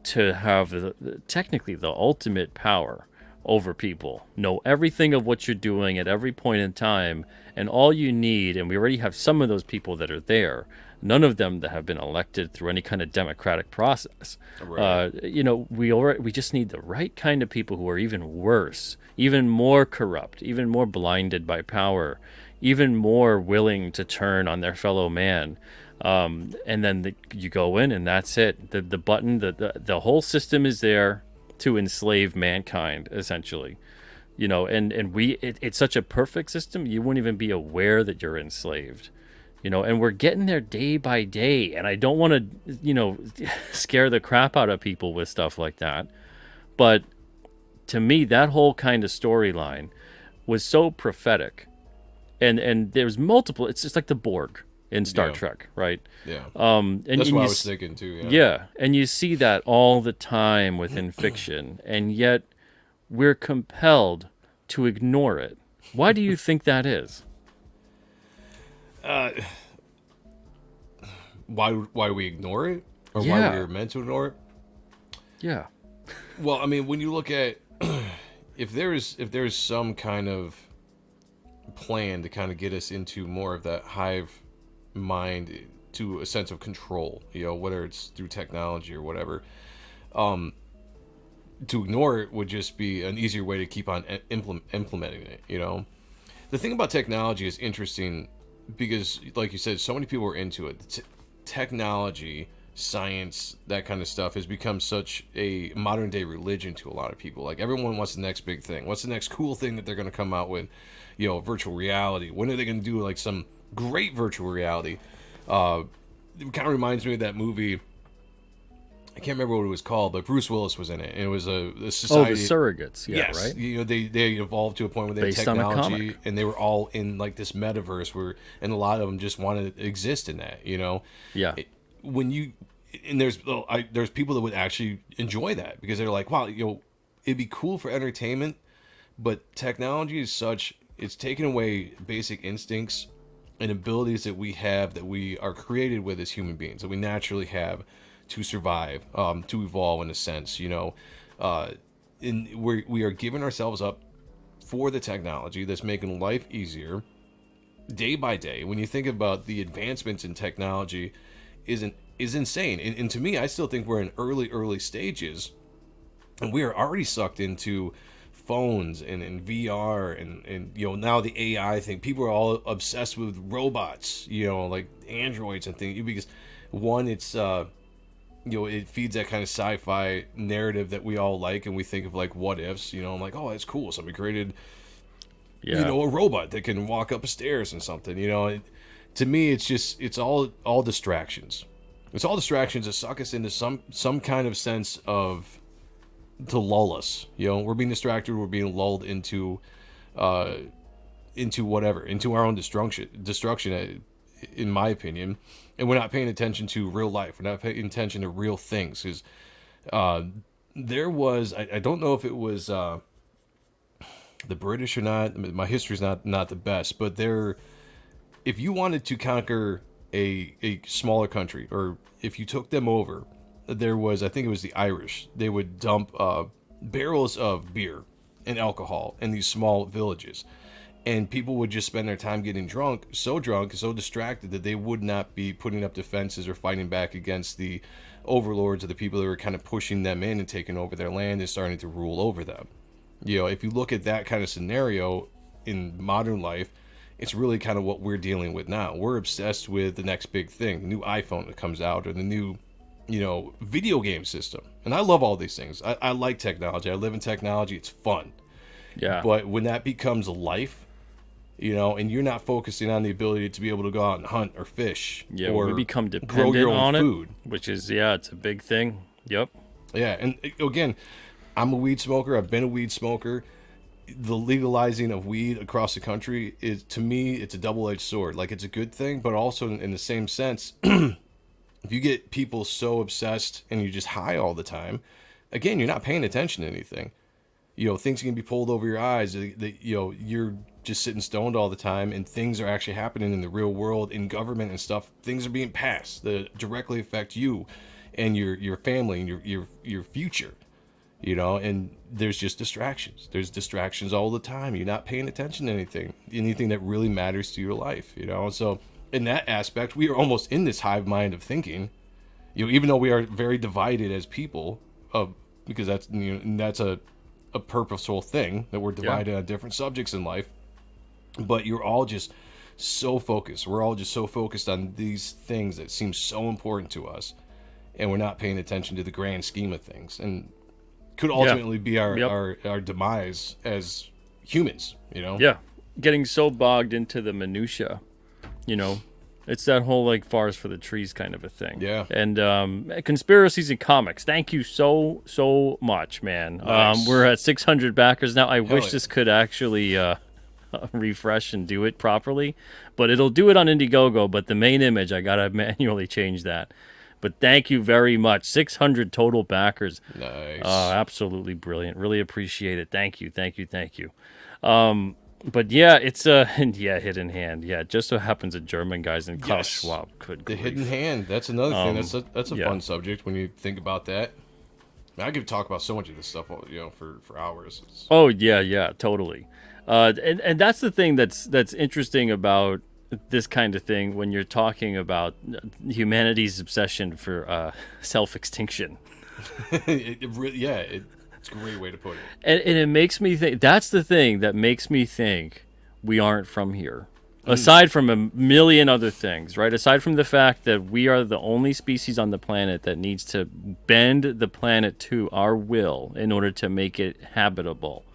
to have technically the ultimate power over people. Know everything of what you're doing at every point in time, and all you need, and we already have some of those people that are there, none of them that have been elected through any kind of democratic process. Right. We just need the right kind of people who are even worse, even more corrupt, even more blinded by power, even more willing to turn on their fellow man. And then you go in, and that's it. The button, the whole system is there to enslave mankind, essentially. It's such a perfect system, you wouldn't even be aware that you're enslaved. And we're getting there day by day. And I don't want to, scare the crap out of people with stuff like that. But to me, that whole kind of storyline was so prophetic. And there's multiple, it's just like the Borg in Star Trek, right? Yeah. And That's what I was thinking too. Yeah. Yeah, and you see that all the time within fiction, and yet we're compelled to ignore it. Why do you think that is? Why we ignore it, or Yeah. why we're meant to ignore it? Yeah. Well, I mean, when you look at if there's some kind of plan to kind of get us into more of that hive mind, to a sense of control, whether it's through technology or whatever, to ignore it would just be an easier way to keep on implementing it. The thing about technology is interesting because, like you said, so many people are into it. Technology, science, that kind of stuff has become such a modern day religion to a lot of people. Like, everyone wants the next big thing. What's the next cool thing that they're going to come out with? Virtual reality. When are they going to do like some great virtual reality? It kind of reminds me of that movie. I can't remember what it was called, but Bruce Willis was in it. And it was a society. Oh, the surrogates. Yeah, yes, right? They evolved to a point where they Based had on a technology, comic. and they were all in like this metaverse and a lot of them just wanted to exist in that. Yeah. There's people that would actually enjoy that because they're like, wow, it'd be cool for entertainment, but technology is such, it's taken away basic instincts and abilities that we have, that we are created with as human beings, that we naturally have to survive, to evolve in a sense. We are giving ourselves up for the technology that's making life easier day by day. When you think about the advancements in technology, is insane. And to me, I still think we're in early stages, and we are already sucked into phones and VR and now the AI thing. People are all obsessed with robots, like androids and things, because one, it's it feeds that kind of sci-fi narrative that we all like, and we think of like what ifs. I'm like, oh, that's cool, somebody created a robot that can walk up a stairs and something. To me, it's all distractions. It's all distractions that suck us into some kind of sense of, to lull us. We're being distracted. We're being lulled into whatever, into our own destruction. in my opinion, and we're not paying attention to real life. We're not paying attention to real things. Because there was, I don't know if it was the British or not. My history's not the best, but if you wanted to conquer a smaller country, or if you took them over, there was, I think it was the Irish. They would dump barrels of beer and alcohol in these small villages. And people would just spend their time getting drunk, so distracted that they would not be putting up defenses or fighting back against the overlords or the people that were kind of pushing them in and taking over their land and starting to rule over them. You know, if you look at that kind of scenario in modern life, it's really kind of what we're dealing with now. We're obsessed with the next big thing, the new iPhone that comes out, or the new, video game system. And I love all these things. I like technology. I live in technology. It's fun. Yeah. But when that becomes life, and you're not focusing on the ability to be able to go out and hunt or fish, or we become grow dependent your own on food. it, which is, it's a big thing. Yep. Yeah, and again, I'm a weed smoker. I've been a weed smoker. The legalizing of weed across the country is, to me, it's a double-edged sword. Like, it's a good thing, but also in the same sense, if you get people so obsessed and you just high all the time, again, you're not paying attention to anything. Things can be pulled over your eyes. You're just sitting stoned all the time, and things are actually happening in the real world, in government and stuff. Things are being passed that directly affect you and your family and your future. And there's just distractions. There's distractions all the time. You're not paying attention to anything that really matters to your life. So in that aspect, we are almost in this hive mind of thinking. Even though we are very divided as people, because that's a purposeful thing, that we're divided on different subjects in life. But you're all just so focused. We're all just so focused on these things that seem so important to us, and we're not paying attention to the grand scheme of things, and could ultimately be our demise as humans. Yeah, getting so bogged into the minutia. It's that whole like forest for the trees kind of a thing. Yeah. And conspiracies and comics. Thank you so much, man. Nice. We're at 600 backers now. I wish yeah. this could actually refresh and do it properly, but it'll do it on Indiegogo. But the main image, I gotta manually change that. But thank you very much. 600 total backers. Nice. Absolutely brilliant. Really appreciate it. Thank you. But yeah, it's hidden hand. Yeah, it just so happens a German guy's in Klaus Schwab. Good the grief. hidden hand. That's another thing. That's a fun subject when you think about that. I could talk about so much of this stuff, for hours. Oh yeah, totally. And that's the thing that's interesting about this kind of thing when you're talking about humanity's obsession for self-extinction. It's a great way to put it. And it makes me think, that's the thing that makes me think we aren't from here. Aside from a million other things, right? Aside from the fact that we are the only species on the planet that needs to bend the planet to our will in order to make it habitable.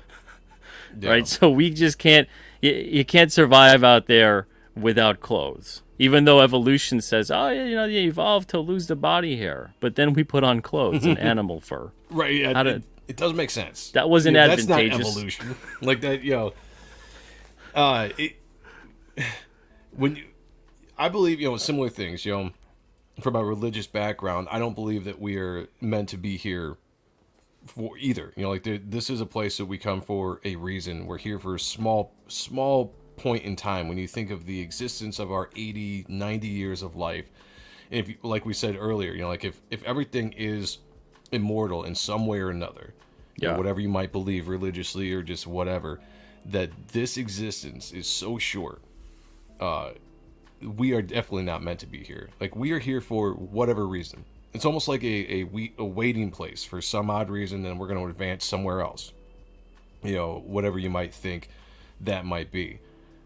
Yeah. Right? So we just can't, you can't survive out there without clothes. Even though evolution says, you evolved to lose the body hair. But then we put on clothes and animal fur. Right, yeah. It doesn't make sense. That wasn't advantageous. That's not evolution. Like that, I believe, similar things, from a religious background, I don't believe that we are meant to be here for either. This is a place that we come for a reason. We're here for a small point in time when you think of the existence of our 80, 90 years of life. And if, like we said earlier, if everything is immortal in some way or another, whatever you might believe religiously or just whatever, that this existence is so short, we are definitely not meant to be here. Like, we are here for whatever reason. It's almost like a waiting place for some odd reason, then we're going to advance somewhere else. Whatever you might think that might be.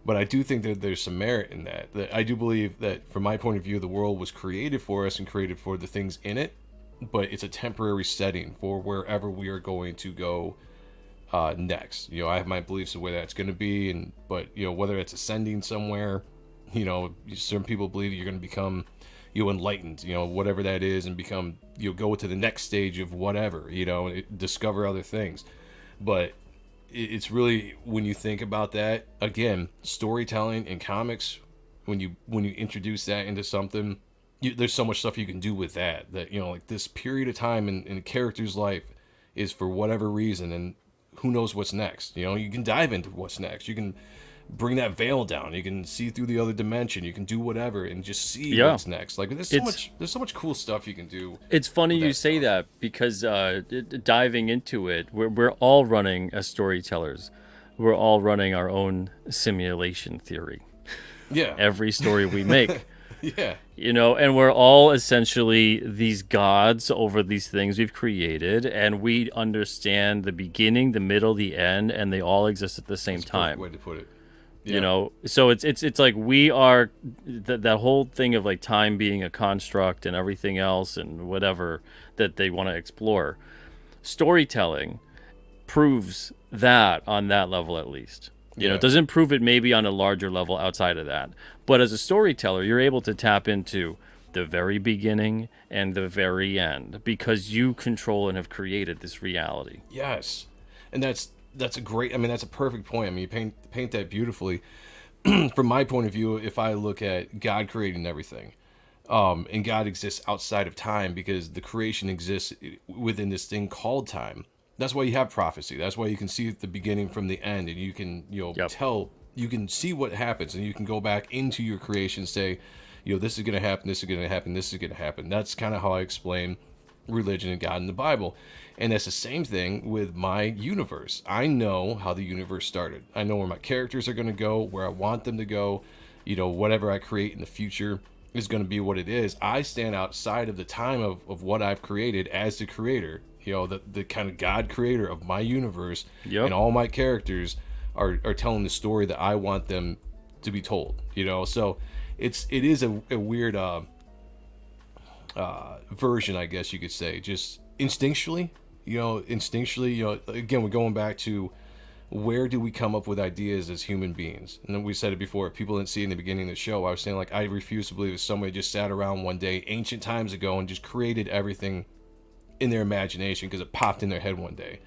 But I do think that there's some merit in that. That I do believe that, from my point of view, the world was created for us and created for the things in it, but it's a temporary setting for wherever we are going to go next. I have my beliefs of where that's going to be, but whether it's ascending somewhere, certain people believe you're going to become enlightened, whatever that is, and become, go to the next stage of whatever, discover other things. But it's really, when you think about that, again, storytelling and comics when you introduce that into something, there's so much stuff you can do with that like this period of time in a character's life is for whatever reason, and who knows what's next. You can dive into what's next. You can bring that veil down. You can see through the other dimension. You can do whatever and just see what's next. Like there's so much cool stuff you can do. It's funny you say that, because diving into it, we're all running as storytellers. We're all running our own simulation theory. Yeah. Every story we make. Yeah. And we're all essentially these gods over these things we've created, and we understand the beginning, the middle, the end, and they all exist at the same time. Way to put it. Yeah. So it's like we are that whole thing of like time being a construct and everything else and whatever that they want to explore. Storytelling proves that on that level, at least. It doesn't prove it maybe on a larger level outside of that. But as a storyteller, you're able to tap into the very beginning and the very end, because you control and have created this reality. Yes. And that's a great, that's a perfect point. You paint that beautifully. From my point of view, if I look at God creating everything, and God exists outside of time because the creation exists within this thing called time. That's why you have prophecy. That's why you can see the beginning from the end, and you can tell, you can see what happens, and you can go back into your creation and say, this is going to happen, this is going to happen, this is going to happen. That's kind of how I explain religion and God in the Bible. And that's the same thing with my universe. I know how the universe started. I know where my characters are going to go, where I want them to go. Whatever I create in the future is going to be what it is. I stand outside of the time of what I've created as the creator, the kind of God creator of my universe. Yep. And all my characters are telling the story that I want them to be told, so it is a weird version, I guess you could say, just instinctually, again, we're going back to where do we come up with ideas as human beings? And then we said it before, if people didn't see it in the beginning of the show, I was saying, like, I refuse to believe that somebody just sat around one day, ancient times ago, and just created everything in their imagination because it popped in their head one day.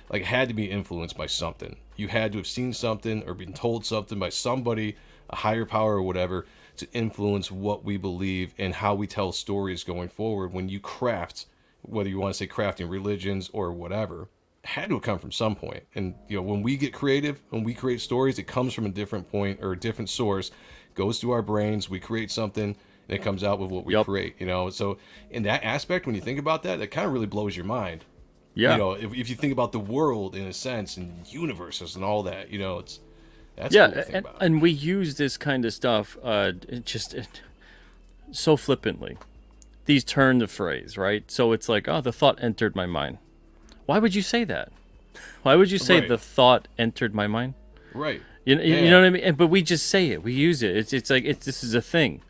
Like, it had to be influenced by something. You had to have seen something or been told something by somebody, a higher power or whatever, to influence what we believe and how we tell stories going forward. When you craft, whether you want to say crafting religions or whatever, it had to have come from some point. And when we get creative, when we create stories, it comes from a different point or a different source, goes through our brains, we create something, and it comes out with what we create. So in that aspect, when you think about that, it kind of really blows your mind. Yeah. If you think about the world in a sense and universes and all that, that's cool to think about. And we use this kind of stuff so flippantly. These turn the phrase, right? So it's like, the thought entered my mind. Why would you say that? Why would you say the thought entered my mind? Right. You know what I mean? But we just say it. We use it. It's like this is a thing.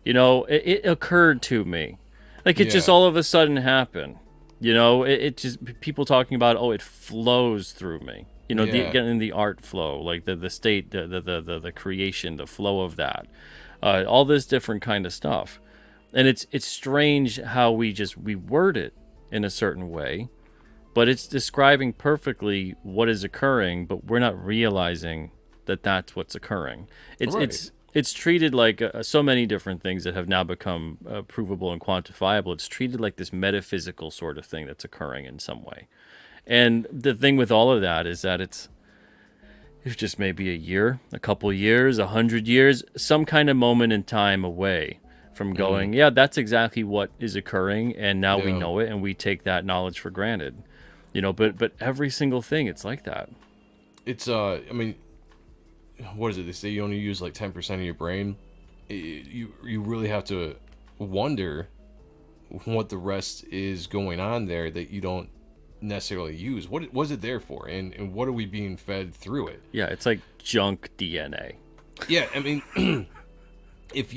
It occurred to me. Like it just all of a sudden happened. It just, people talking about, it flows through me. Getting the art flow, like the state, the creation, the flow of that, all this different kind of stuff. And it's strange how we word it in a certain way, but it's describing perfectly what is occurring, but we're not realizing that that's what's occurring. It's treated like so many different things that have now become provable and quantifiable. It's treated like this metaphysical sort of thing that's occurring in some way. And the thing with all of that is that it's just maybe a year, a couple years, 100 years, some kind of moment in time away from going, that's exactly what is occurring, and now we know it, and we take that knowledge for granted. But every single thing, it's like that. It's what is it? They say you only use like 10% of your brain. You really have to wonder what the rest is going on there that you don't necessarily use. What was it there for, and what are we being fed through it? Yeah, it's like junk DNA. Yeah, if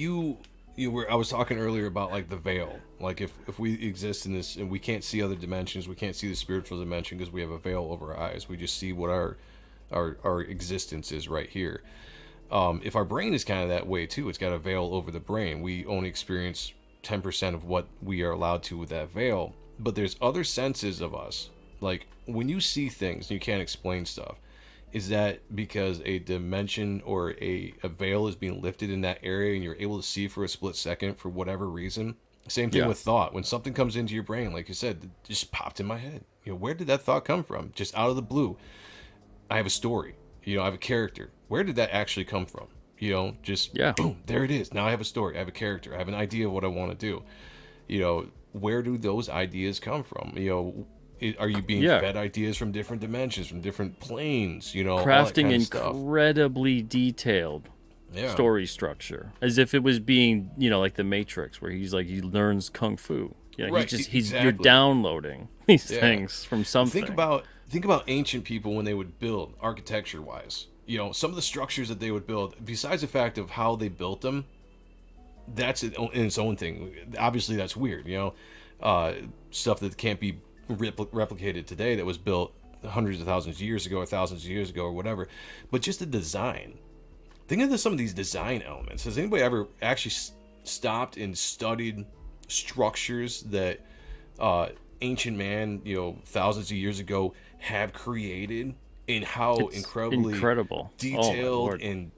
I was talking earlier about like the veil. Like if we exist in this and we can't see other dimensions, we can't see the spiritual dimension because we have a veil over our eyes. We just see what our existence is right here. If our brain is kind of that way too, it's got a veil over the brain. We only experience 10% of what we are allowed to with that veil. But there's other senses of us. Like when you see things and you can't explain stuff, Is that because a dimension or a veil is being lifted in that area and you're able to see for a split second for whatever reason? Same thing Yeah. with thought. When something comes into your brain, like you said, it just popped in my head. Where did that thought come from? Just out of the blue. I have a story. I have a character. Where did that actually come from? Just boom, there it is. Now I have a story. I have a character. I have an idea of what I want to do. Where do those ideas come from? Are you being fed ideas from different dimensions, from different planes? Crafting all that kind of incredibly detailed story structure, as if it was being, like the Matrix, where he learns kung fu. Right, you're downloading these things from something. Think about ancient people when they would build architecture wise. Some of the structures that they would build, besides the fact of how they built them, that's in its own thing. Obviously, that's weird. Stuff that can't be replicated today that was built hundreds of thousands of years ago or thousands of years ago or whatever. But just the design. Think of some of these design elements. Has anybody ever actually stopped and studied structures that ancient man, thousands of years ago have created, and how incredible detailed and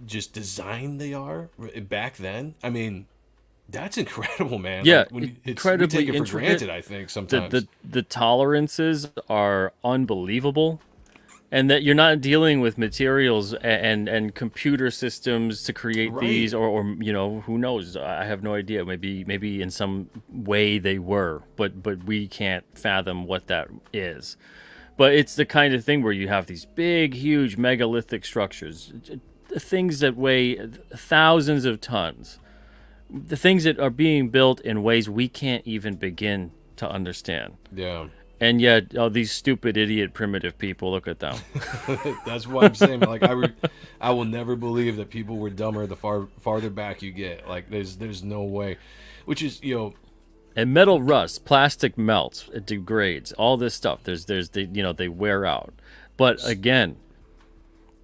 just designed they are back then? I mean, that's incredible, man. Yeah, we incredibly take it for granted, I think, sometimes. The tolerances are unbelievable, and that you're not dealing with materials and computer systems to create these, or who knows? I have no idea. Maybe in some way they were, but we can't fathom what that is. But it's the kind of thing where you have these big, huge megalithic structures, things that weigh thousands of tons, the things that are being built in ways we can't even begin to understand. Yeah. And yet, these stupid, idiot, primitive people, look at them. That's what I'm saying. Like, I will never believe that people were dumber the farther back you get. Like, there's no way. Which is, And metal rusts, plastic melts, it degrades, all this stuff. They wear out. But again,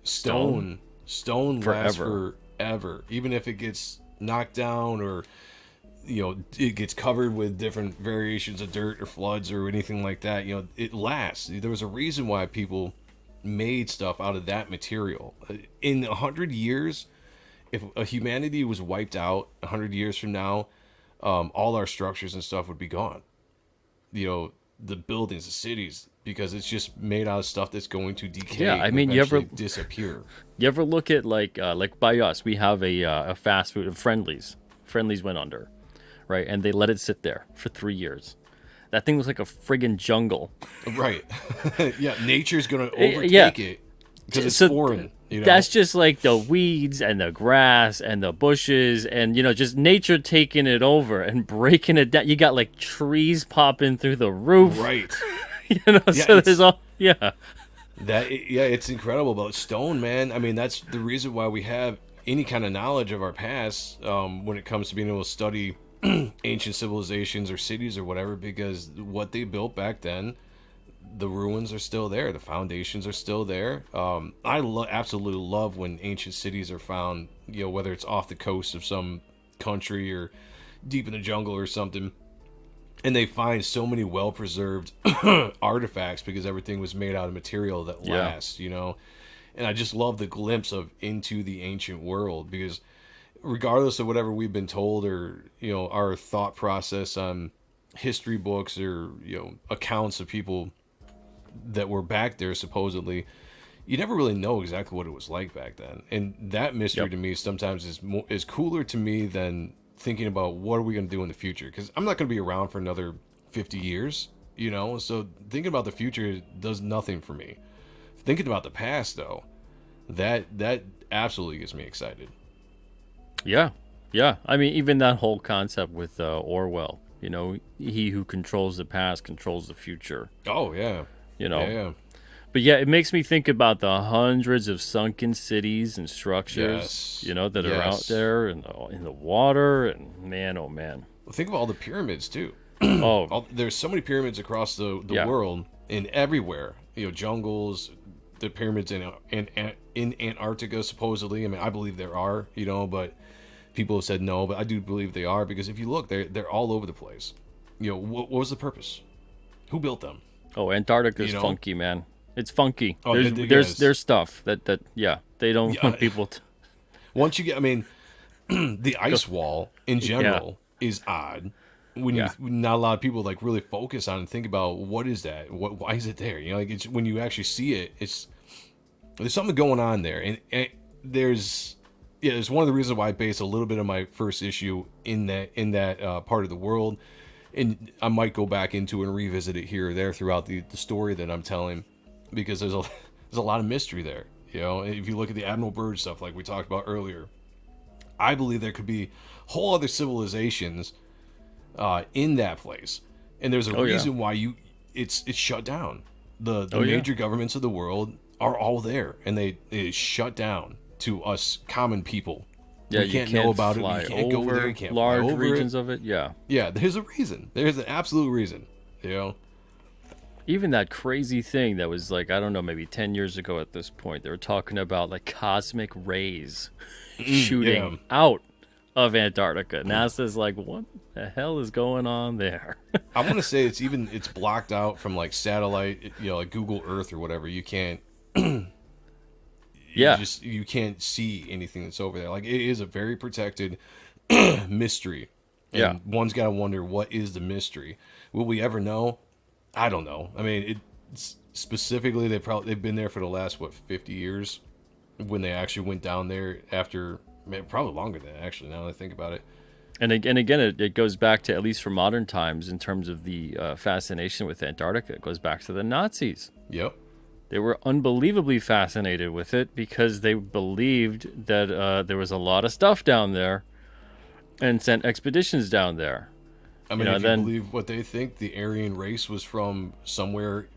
stone lasts forever. forever. Even if it gets knocked down or it gets covered with different variations of dirt or floods or anything like that, it lasts. There was a reason why people made stuff out of that material. In 100 years, if humanity was wiped out 100 years from now, all our structures and stuff would be gone. The buildings, the cities, because it's just made out of stuff that's going to decay. Yeah, I mean, you ever disappear? You ever look at like by us, we have a fast food, Friendlies. Friendlies went under, right? And they let it sit there for 3 years. That thing was like a friggin' jungle. Right. Yeah, nature's gonna overtake it because it's foreign. That's just like the weeds and the grass and the bushes and just nature taking it over and breaking it down. You got like trees popping through the roof. Right. So there's all it's incredible about stone, man. I mean, that's the reason why we have any kind of knowledge of our past when it comes to being able to study ancient civilizations or cities or whatever, because what they built back then, the ruins are still there, the foundations are still there. I absolutely love when ancient cities are found, whether it's off the coast of some country or deep in the jungle or something, and they find so many well-preserved artifacts because everything was made out of material that lasts, And I just love the glimpse of into the ancient world, because regardless of whatever we've been told or, our thought process on history books or, accounts of people that were back there supposedly, you never really know exactly what it was like back then. And that mystery to me sometimes is cooler to me than thinking about what are we going to do in the future, because I'm not going to be around for another 50 years, so thinking about the future does nothing for me. Thinking about the past, though, that absolutely gets me excited. Yeah. I mean, even that whole concept with Orwell, he who controls the past controls the future. Oh, yeah. Yeah. But yeah, it makes me think about the hundreds of sunken cities and structures, that are out there in the water, and man, oh man. Well, think of all the pyramids too. There's so many pyramids across the world and everywhere. Jungles, the pyramids in Antarctica supposedly. I mean, I believe there are, but people have said no, but I do believe they are, because if you look, they're all over the place. What was the purpose? Who built them? Oh, Antarctica's funky, man. It's funky. Oh, There's stuff that yeah, they don't want people to. Once you get, I mean, the ice wall in Yeah, general is odd. When yeah, not a lot of people like really focus on and think about what is that? Why is it there? You know, like it's when you actually see it, there's something going on there, and there's it's one of the reasons why I base a little bit of my first issue in that part of the world, and I might go back into and revisit it here or there throughout the story that I'm telling, because there's a lot of mystery there. You know, if you look at the Admiral Byrd stuff, like we talked about earlier, I believe there could be whole other civilizations in that place, and there's a reason why it's shut down. The major governments of the world are all there, and they shut down to us common people. yeah. We can't know about it. We can't go there. You can't fly large over regions it. of it. Yeah. Yeah, there's a reason. There's an absolute reason. You know. Even that crazy thing that was like, I don't know, maybe 10 years ago at this point, they were talking about like cosmic rays shooting out of Antarctica. NASA's like, what the hell is going on there? I want to say it's blocked out from like satellite, you know, like Google Earth or whatever. You can't. You can't see anything that's over there. Like, it is a very protected mystery. And one's got to wonder, what is the mystery? Will we ever know? I don't know. I mean, specifically they've been there for the last 50 years when they actually went down there after, probably longer than that, actually, now that I think about it. And again, it goes back to, at least for modern times, in terms of the fascination with Antarctica, it goes back to the Nazis. Yep. They were unbelievably fascinated with it because they believed that there was a lot of stuff down there, and sent expeditions down there. I mean, if you believe what they think, the Aryan race was from somewhere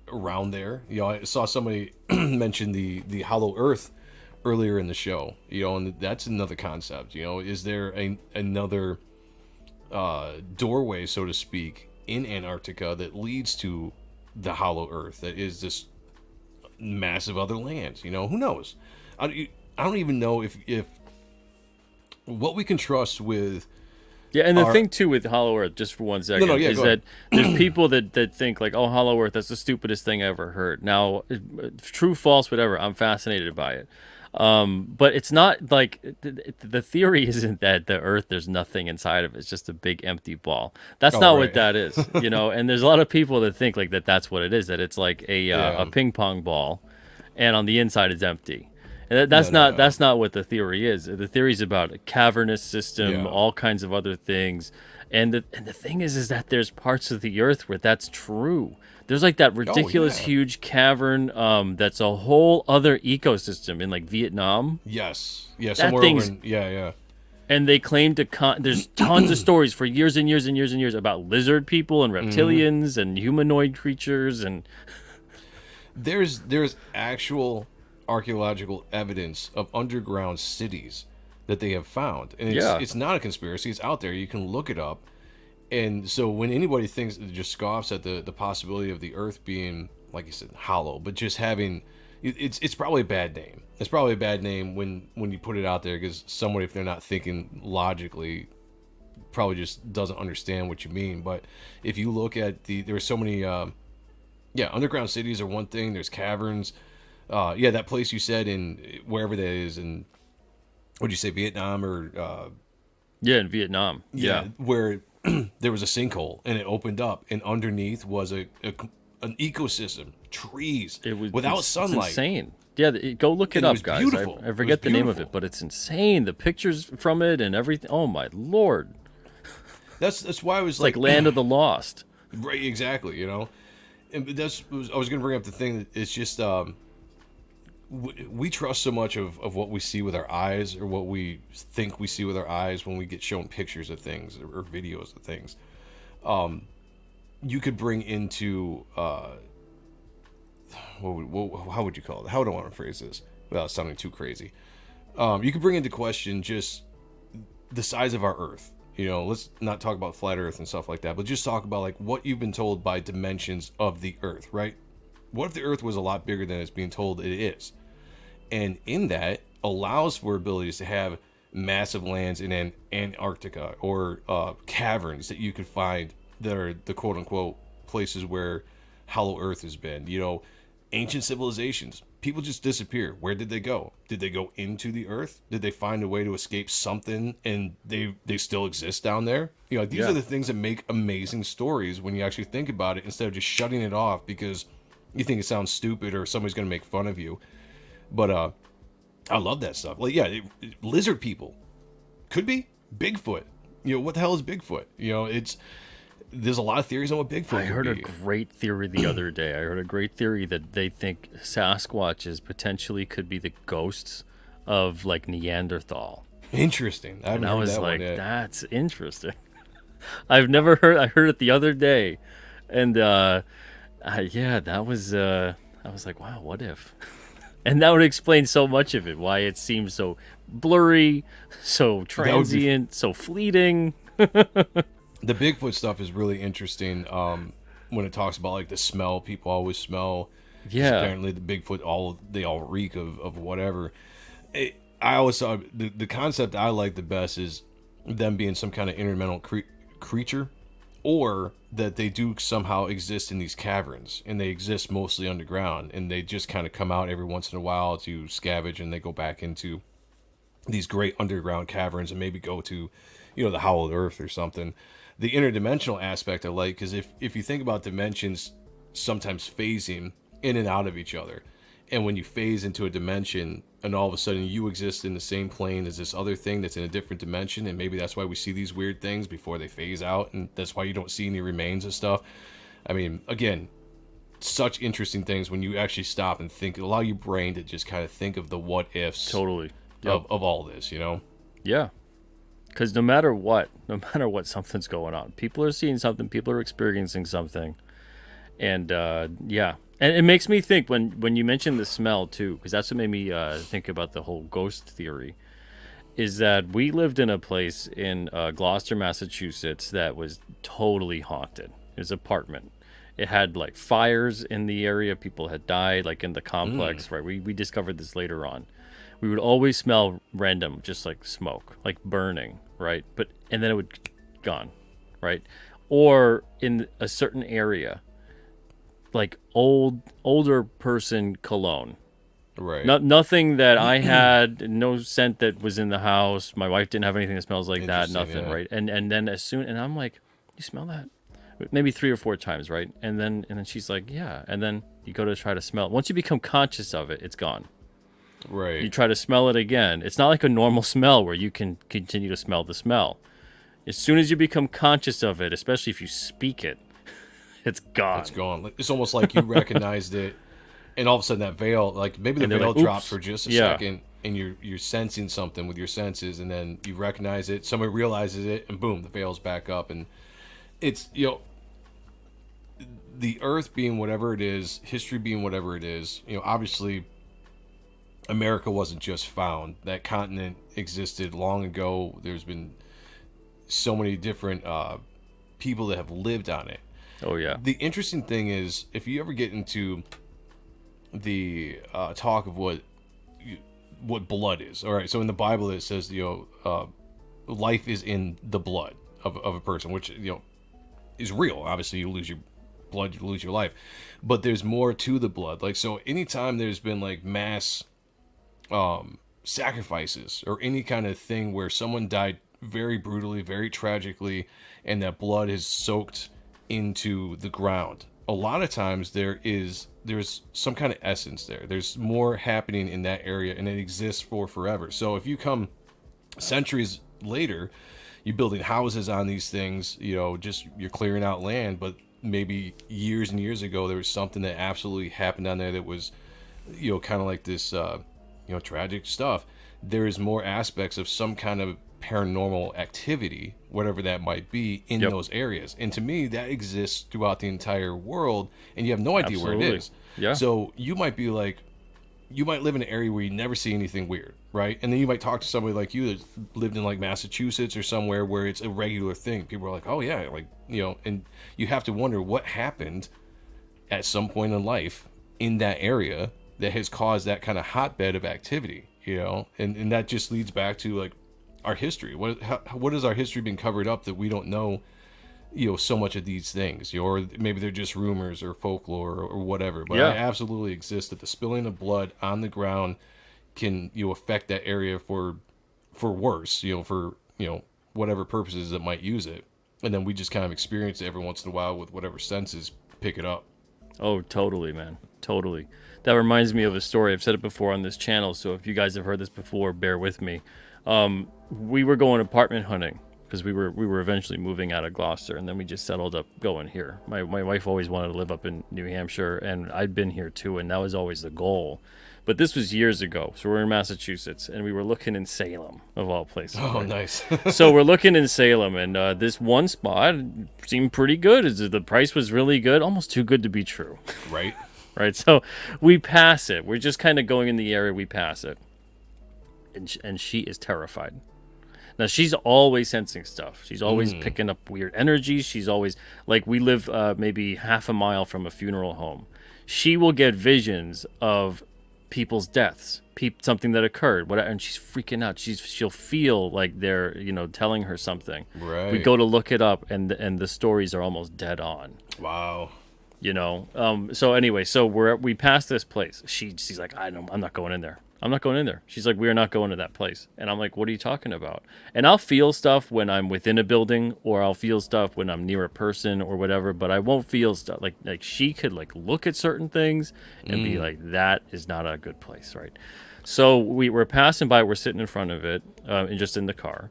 around there. You know, I saw somebody mention the Hollow Earth earlier in the show. You know, and that's another concept. You know, is there another doorway, so to speak, in Antarctica that leads to the Hollow Earth? That is this massive other land. You know, who knows? I don't even know if what we can trust with. Yeah, and the thing too with Hollow Earth, just for 1 second, is that there's people that think like, oh, Hollow Earth, that's the stupidest thing I ever heard. Now, true, false, whatever, I'm fascinated by it. But it's not like the theory isn't that the Earth, there's nothing inside of it. It's just a big empty ball. That's not what that is, you know. And there's a lot of people that think like that's what it is. That it's like a ping pong ball, and on the inside it's empty. And that's not what the theory is. The theory is about a cavernous system, all kinds of other things. And the thing is that there's parts of the Earth where that's true. There's like that ridiculous huge cavern that's a whole other ecosystem in like Vietnam. Yes. Yeah, somewhere over in, And they claim to there's tons of stories for years and years and years and years about lizard people and reptilians and humanoid creatures, and there's actual archaeological evidence of underground cities that they have found, and it's not a conspiracy. It's out there. You can look it up. And so when anybody thinks, just scoffs at the possibility of the Earth being, like you said, hollow, but just having, it's probably a bad name. It's probably a bad name when you put it out there, because somebody, if they're not thinking logically, probably just doesn't understand what you mean. But if you look at there's so many underground cities are one thing. There's caverns. That place you said in wherever that is in, what'd you say, Vietnam or? In Vietnam. Yeah, where there was a sinkhole and it opened up, and underneath was an ecosystem, trees, without sunlight. It's insane. Yeah, go look it up, guys. Beautiful. I forget the name of it, but it's insane. The pictures from it and everything. Oh my Lord. That's why I was like Land of the Lost. Right, exactly. You know, and I was going to bring up the thing that it's just. We trust so much of what we see with our eyes, or what we think we see with our eyes when we get shown pictures of things or videos of things. You could bring into how would you call it? How would I want to phrase this without sounding too crazy? You could bring into question just the size of our Earth. You know, let's not talk about flat Earth and stuff like that, but just talk about like what you've been told by dimensions of the Earth, right? What if the Earth was a lot bigger than it's being told it is? And in that allows for abilities to have massive lands in Antarctica, or caverns that you could find that are the quote-unquote places where Hollow Earth has been. You know, Ancient civilizations, people just disappear. Where did they go? Did they go into the earth? Did they find a way to escape something and they still exist down there? You know, these Yeah. are the things that make amazing stories when you actually think about it, instead of just shutting it off because you think it sounds stupid or somebody's going to make fun of you. But I love that stuff. Like, yeah, lizard people could be Bigfoot. You know, what the hell is Bigfoot? You know, there's a lot of theories on what Bigfoot I heard a be. great theory the other day. I heard a great theory that they think Sasquatches potentially could be the ghosts of like Neanderthal. Interesting. I haven't And I heard was that like, one yet. that's interesting. I've never heard. I heard it the other day, and yeah, that was. I was like, wow, what if? And that would explain so much of it. Why it seems so blurry, so transient, so fleeting. The Bigfoot stuff is really interesting. When it talks about like the smell, people always smell. 'Cause Yeah. apparently the Bigfoot they all reek of whatever. I always saw the concept I like the best is them being some kind of interdimensional creature, or that they do somehow exist in these caverns and they exist mostly underground and they just kind of come out every once in a while to scavenge, and they go back into these great underground caverns and maybe go to, you know, the howled earth or something. The interdimensional aspect I like, because if you think about dimensions sometimes phasing in and out of each other, and when you phase into a dimension and all of a sudden you exist in the same plane as this other thing that's in a different dimension, and maybe that's why we see these weird things before they phase out, and that's why you don't see any remains of stuff. I mean, again, such interesting things when you actually stop and think, allow your brain to just kind of think of the what ifs Totally. Yep. of all this, you know? Yeah. Because no matter what, something's going on. People are seeing something. People are experiencing something. And yeah. And it makes me think when you mentioned the smell too, because that's what made me think about the whole ghost theory, is that we lived in a place in Gloucester, Massachusetts that was totally haunted. It was an apartment. It had like fires in the area. People had died like in the complex, right? We discovered this later on. We would always smell random, just like smoke, like burning, right? And then it would gone, right? Or in a certain area, like older person cologne. Right. Nothing that I had, no scent that was in the house. My wife didn't have anything that smells like that, Interesting, nothing, yeah. right? And then and I'm like, you smell that? Maybe 3 or 4 times, right? And then she's like, yeah. And then you go to try to smell it. Once you become conscious of it, it's gone. Right. You try to smell it again. It's not like a normal smell where you can continue to smell the smell. As soon as you become conscious of it, especially if you speak it, it's gone. It's gone. It's almost like you recognized it, and all of a sudden that veil, like maybe the And they're veil like, dropped "Oops." for just a Yeah. second, and you're sensing something with your senses, and then you recognize it. Somebody realizes it, and boom, the veil's back up, and it's, you know, the Earth being whatever it is, history being whatever it is. You know, obviously, America wasn't just found. That continent existed long ago. There's been so many different people that have lived on it. Oh, yeah. The interesting thing is, if you ever get into the talk of what blood is, all right. So in the Bible, it says, you know, life is in the blood of a person, which, you know, is real. Obviously, you lose your blood, you lose your life, but there's more to the blood. Like, so anytime there's been like mass sacrifices or any kind of thing where someone died very brutally, very tragically, and that blood is soaked into the ground, a lot of times there's some kind of essence there. There's more happening in that area, and it exists for forever. So if you come centuries later, you're building houses on these things, you know, just you're clearing out land, but maybe years and years ago there was something that absolutely happened on there that was, you know, kind of like this you know, tragic stuff. There is more aspects of some kind of paranormal activity, whatever that might be, in Yep. those areas. And to me, that exists throughout the entire world, and you have no idea where it Absolutely. is. Yeah. So you might be like, you might live in an area where you never see anything weird, right? And then you might talk to somebody like you that lived in like Massachusetts or somewhere where it's a regular thing. People are like, oh yeah, like, you know, and you have to wonder what happened at some point in life in that area that has caused that kind of hotbed of activity, you know? And that just leads back to like our history. What has our history been covered up that we don't know so much of these things, or maybe they're just rumors or folklore or whatever. But Yeah. I absolutely exist that the spilling of blood on the ground can affect that area for worse, for whatever purposes it might use it, and then we just kind of experience it every once in a while with whatever senses pick it up. Oh, totally, man. Totally. That reminds me of a story. I've said it before on this channel, so if you guys have heard this before, bear with me. We were going apartment hunting because we were eventually moving out of Gloucester, and then we just settled up going here. My wife always wanted to live up in New Hampshire, and I'd been here too, and that was always the goal. But this was years ago, so we're in Massachusetts, and we were looking in Salem, of all places. Oh, right? nice. So we're looking in Salem, and this one spot seemed pretty good. The price was really good, almost too good to be true. Right. Right, so we pass it. We're just kind of going in the area. We pass it, and she is terrified. Now she's always sensing stuff. She's always picking up weird energies. She's always like, we live maybe half a mile from a funeral home. She will get visions of people's deaths, something that occurred, whatever, and she's freaking out. She'll feel like they're telling her something. Right. We go to look it up, and the stories are almost dead on. Wow. So anyway, so we passed this place. She's like, I'm not going in there. I'm not going in there. She's like, we're not going to that place. And I'm like, what are you talking about? And I'll feel stuff when I'm within a building, or I'll feel stuff when I'm near a person or whatever, but I won't feel stuff like she could like look at certain things and be like, that is not a good place, right? So we're passing by, we're sitting in front of it, and just in the car,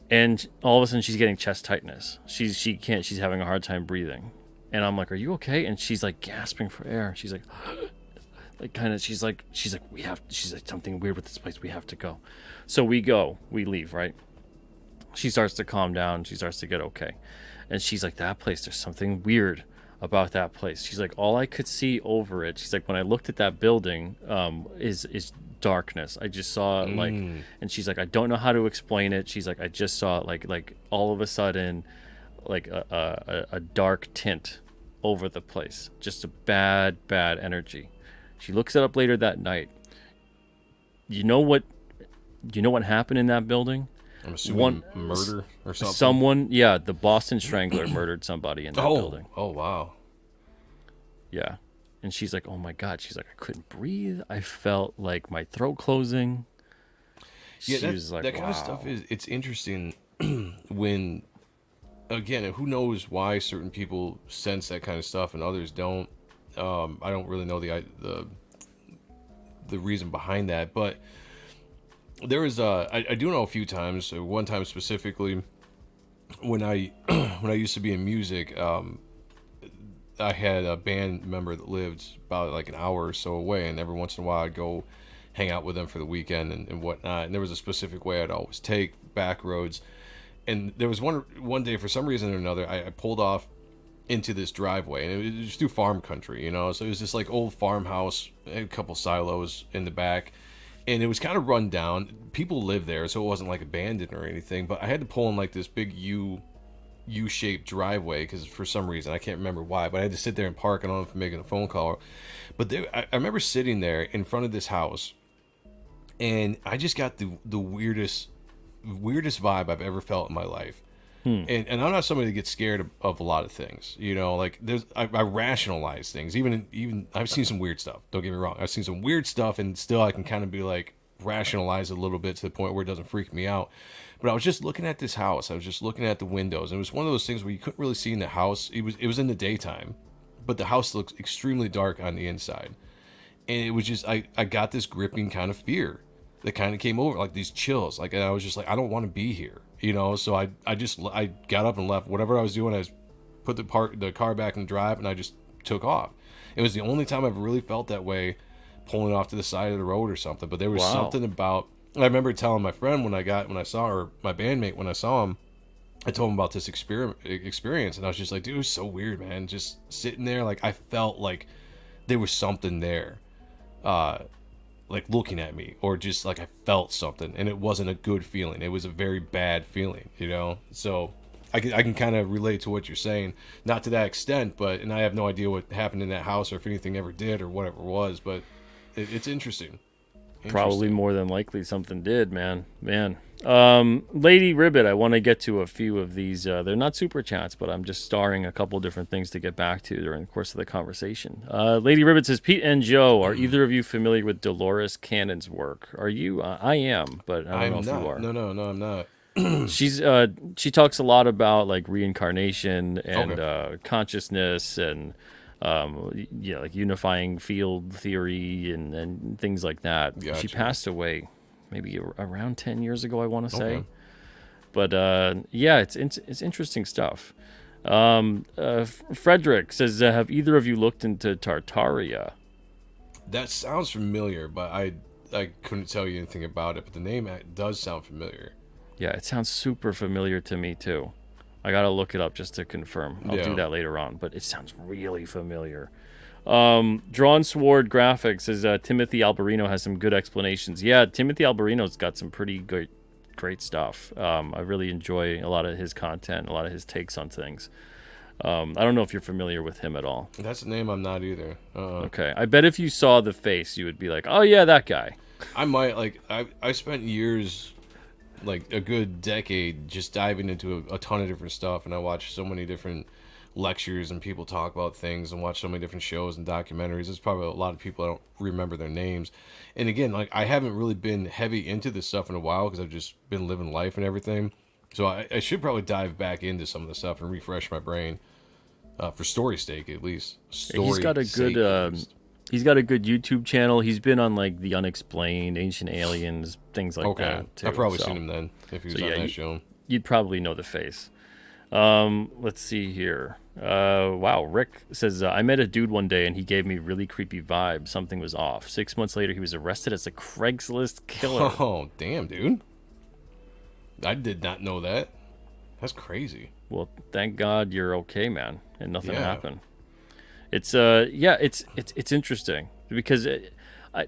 and all of a sudden she's getting chest tightness. She's having a hard time breathing. And I'm like, are you okay? And she's like gasping for air. She's like, she's like, she's like, something weird with this place. We have to go. So we leave, right? She starts to calm down. She starts to get okay. And she's like, that place, there's something weird about that place. She's like, all I could see over it. She's like, when I looked at that building, is darkness. I just saw like, and she's like, I don't know how to explain it. She's like, I just saw like all of a sudden, like a dark tint over the place, just a bad energy. She looks it up later that night. You know what happened in that building? I'm assuming murder or something. Someone, yeah, the Boston Strangler murdered somebody in that building. Oh wow. Yeah. And she's like, oh my God. She's like, I couldn't breathe. I felt like my throat closing. Yeah, she was like, that kind of stuff it's interesting when, again, who knows why certain people sense that kind of stuff and others don't. I don't really know the reason behind that, but there is I do know a few times. One time specifically, when I used to be in music, I had a band member that lived about like an hour or so away, and every once in a while I'd go hang out with them for the weekend and whatnot. And there was a specific way I'd always take, back roads. And there was one day, for some reason or another, I pulled off into this driveway, and it was just through farm country, so it was this like old farmhouse, a couple silos in the back, and it was kind of run down. People lived there, so it wasn't like abandoned or anything, but I had to pull in like this big U-shaped driveway because for some reason, I can't remember why, but I had to sit there and park. I don't know if I'm making a phone call, but I remember sitting there in front of this house, and I just got the weirdest vibe I've ever felt in my life. And I'm not somebody that gets scared of a lot of things, like I rationalize things. Even I've seen some weird stuff. Don't get me wrong. I've seen some weird stuff, and still I can kind of be like rationalize a little bit to the point where it doesn't freak me out. But I was just looking at this house. I was just looking at the windows. And it was one of those things where you couldn't really see in the house. It was in the daytime, but the house looked extremely dark on the inside. And it was just, I got this gripping kind of fear that kind of came over, like these chills. Like, and I was just like, I don't want to be here, So I got up and left. Whatever I was doing, I put the car back in drive, and I just took off. It was the only time I've really felt that way, pulling off to the side of the road or something. But there was something about. I remember telling my friend when I saw her, my bandmate, when I saw him, I told him about this experience, and I was just like, dude, it was so weird, man. Just sitting there, like I felt like there was something there, like looking at me, or just like I felt something, and it wasn't a good feeling. It was a very bad feeling, So I can kind of relate to what you're saying, not to that extent, and I have no idea what happened in that house or if anything ever did or whatever it was, but it's interesting. Probably more than likely something did, man. Lady Ribbit, I want to get to a few of these. They're not super chats, but I'm just starring a couple different things to get back to during the course of the conversation. Lady Ribbit says, Pete and Joe, are either of you familiar with Dolores Cannon's work? Are you? I am, but I don't know if you are. No, I'm not. She talks a lot about like reincarnation and consciousness and like unifying field theory and things like that. Gotcha. She passed away maybe around 10 years ago, I want to say. Okay. But it's interesting stuff. Frederick says, have either of you looked into Tartaria? That sounds familiar, but I couldn't tell you anything about it, but the name does sound familiar. Yeah, it sounds super familiar to me too. I gotta look it up just to confirm. I'll do that later on, but it sounds really familiar. Drawn Sword Graphics says Timothy Alberino has some good explanations. Yeah, Timothy Alberino's got some pretty great stuff. I really enjoy a lot of his content, a lot of his takes on things. I don't know if you're familiar with him at all. That's a name I'm not either. Okay, I bet if you saw the face, you would be like, oh yeah, that guy. I might, I spent years, like a good decade, just diving into a ton of different stuff, and I watched so many different lectures and people talk about things and watch so many different shows and documentaries. There's probably a lot of people I don't remember their names. And again, like, I haven't really been heavy into this stuff in a while because I've just been living life and everything. So I should probably dive back into some of the stuff and refresh my brain, for story's sake, at least. He's got a good YouTube channel. He's been on like The Unexplained, Ancient Aliens, things like that too. I've probably seen him then if he was on that show. You'd probably know the face. Let's see here. Wow, Rick says, I met a dude one day and he gave me really creepy vibes. Something was off. 6 months later, he was arrested as a Craigslist killer. Oh, damn, dude. I did not know that. That's crazy. Well, thank God you're okay, man, and nothing happened. It's it's interesting because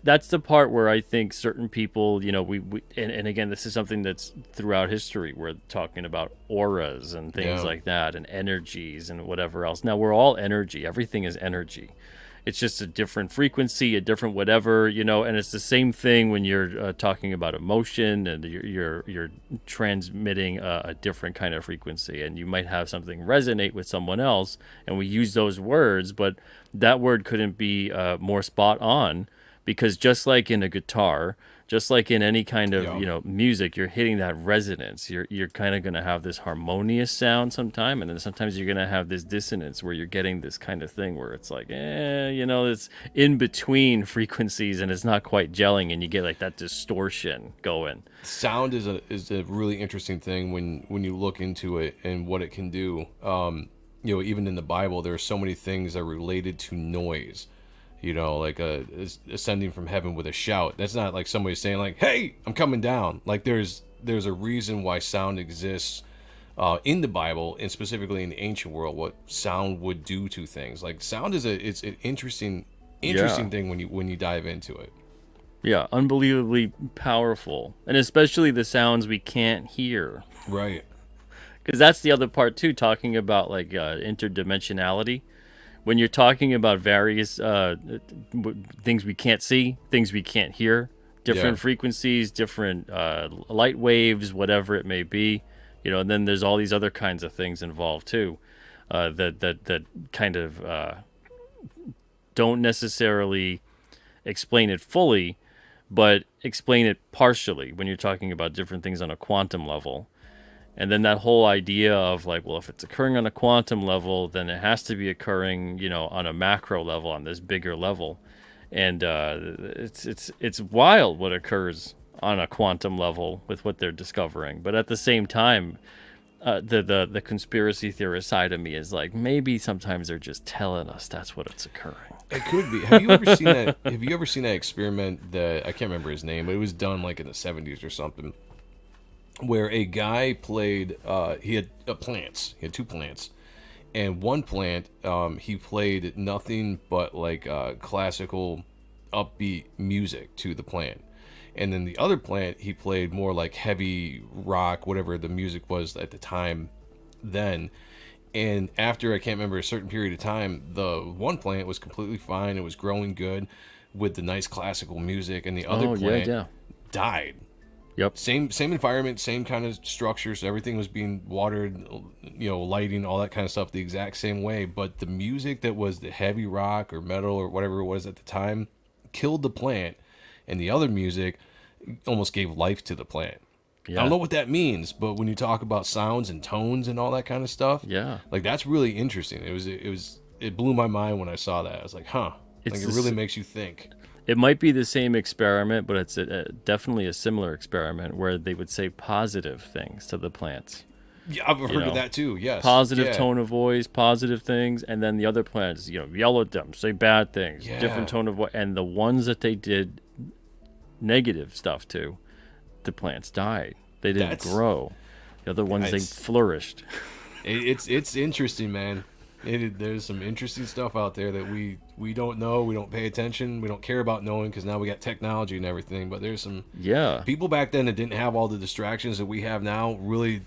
that's the part where I think certain people, and again, this is something that's throughout history. We're talking about auras and things like that, and energies and whatever else. Now, we're all energy. Everything is energy. It's just a different frequency, a different whatever, and it's the same thing when you're talking about emotion and you're transmitting a different kind of frequency, and you might have something resonate with someone else, and we use those words, but that word couldn't be more spot on, because just like in a guitar, just like in any kind of music, you're hitting that resonance. You're kind of going to have this harmonious sound sometime, and then sometimes you're going to have this dissonance where you're getting this kind of thing where it's like, it's in between frequencies and it's not quite gelling, and you get like that distortion going. Sound is a really interesting thing when you look into it and what it can do. Even in the Bible, there are so many things that are related to noise. Like ascending from heaven with a shout. That's not like somebody saying like, "Hey, I'm coming down." Like there's a reason why sound exists in the Bible, and specifically in the ancient world, what sound would do to things. Like sound it's an interesting thing when you dive into it. Yeah, unbelievably powerful, and especially the sounds we can't hear. Right. Because that's the other part too, talking about like interdimensionality. When you're talking about various things we can't see, things we can't hear, different frequencies, different light waves, whatever it may be, and then there's all these other kinds of things involved too, that kind of don't necessarily explain it fully, but explain it partially when you're talking about different things on a quantum level. And then that whole idea of like, well, if it's occurring on a quantum level, then it has to be occurring, on a macro level, on this bigger level. And it's wild what occurs on a quantum level with what they're discovering. But at the same time, the conspiracy theorist side of me is like, maybe sometimes they're just telling us that's what it's occurring. It could be. Have you ever seen that? Have you ever seen that experiment that I can't remember his name, but it was done like in the 70s or something, where a guy played, he had plants. He had two plants. And one plant, he played nothing but like classical upbeat music to the plant. And then the other plant, he played more like heavy rock, whatever the music was at the time then. And after, I can't remember, a certain period of time, the one plant was completely fine. It was growing good with the nice classical music, and the other plant died. Yep. Same environment, same kind of structures. Everything was being watered, lighting, all that kind of stuff the exact same way. But the music that was the heavy rock or metal or whatever it was at the time killed the plant, and the other music almost gave life to the plant. Yeah. I don't know what that means, but when you talk about sounds and tones and all that kind of stuff, like that's really interesting. It blew my mind when I saw that. I was like, huh. It really makes you think. It might be the same experiment, but it's definitely a similar experiment where they would say positive things to the plants. Yeah, I've heard of that too. Yes, positive tone of voice, positive things, and then the other plants, yell at them, say bad things, different tone of voice, and the ones that they did negative stuff to, the plants died. They didn't grow. The other ones, they flourished. It's interesting, man. There's some interesting stuff out there that we don't know, we don't pay attention, we don't care about knowing because now we got technology and everything. But there's some people back then that didn't have all the distractions that we have now. Really,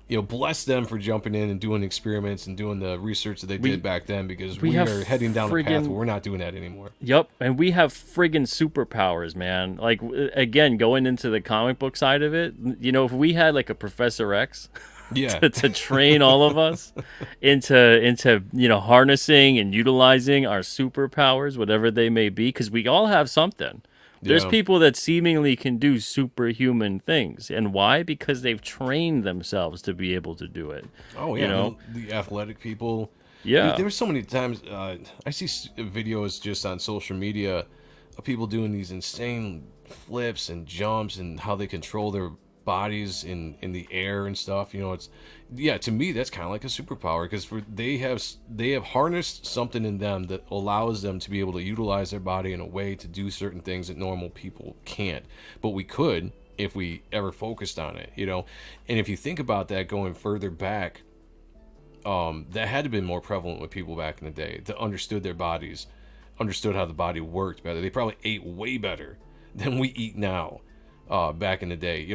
bless them for jumping in and doing experiments and doing the research that they did back then, because we are heading down a path where we're not doing that anymore. Yep, and we have friggin' superpowers, man. Like, again, going into the comic book side of it, if we had like a Professor X. To train all of us into harnessing and utilizing our superpowers, whatever they may be, because we all have something. There's people that seemingly can do superhuman things, and why? Because they've trained themselves to be able to do it. Oh yeah, the athletic people. Yeah, there were so many times I see videos just on social media of people doing these insane flips and jumps and how they control their bodies in the air and stuff. To me that's kind of like a superpower, because they have harnessed something in them that allows them to be able to utilize their body in a way to do certain things that normal people can't, but we could if we ever focused on it. And if you think about that going further back, that had to have been more prevalent with people back in the day that understood their bodies, understood how the body worked better. They probably ate way better than we eat now. Back in the day,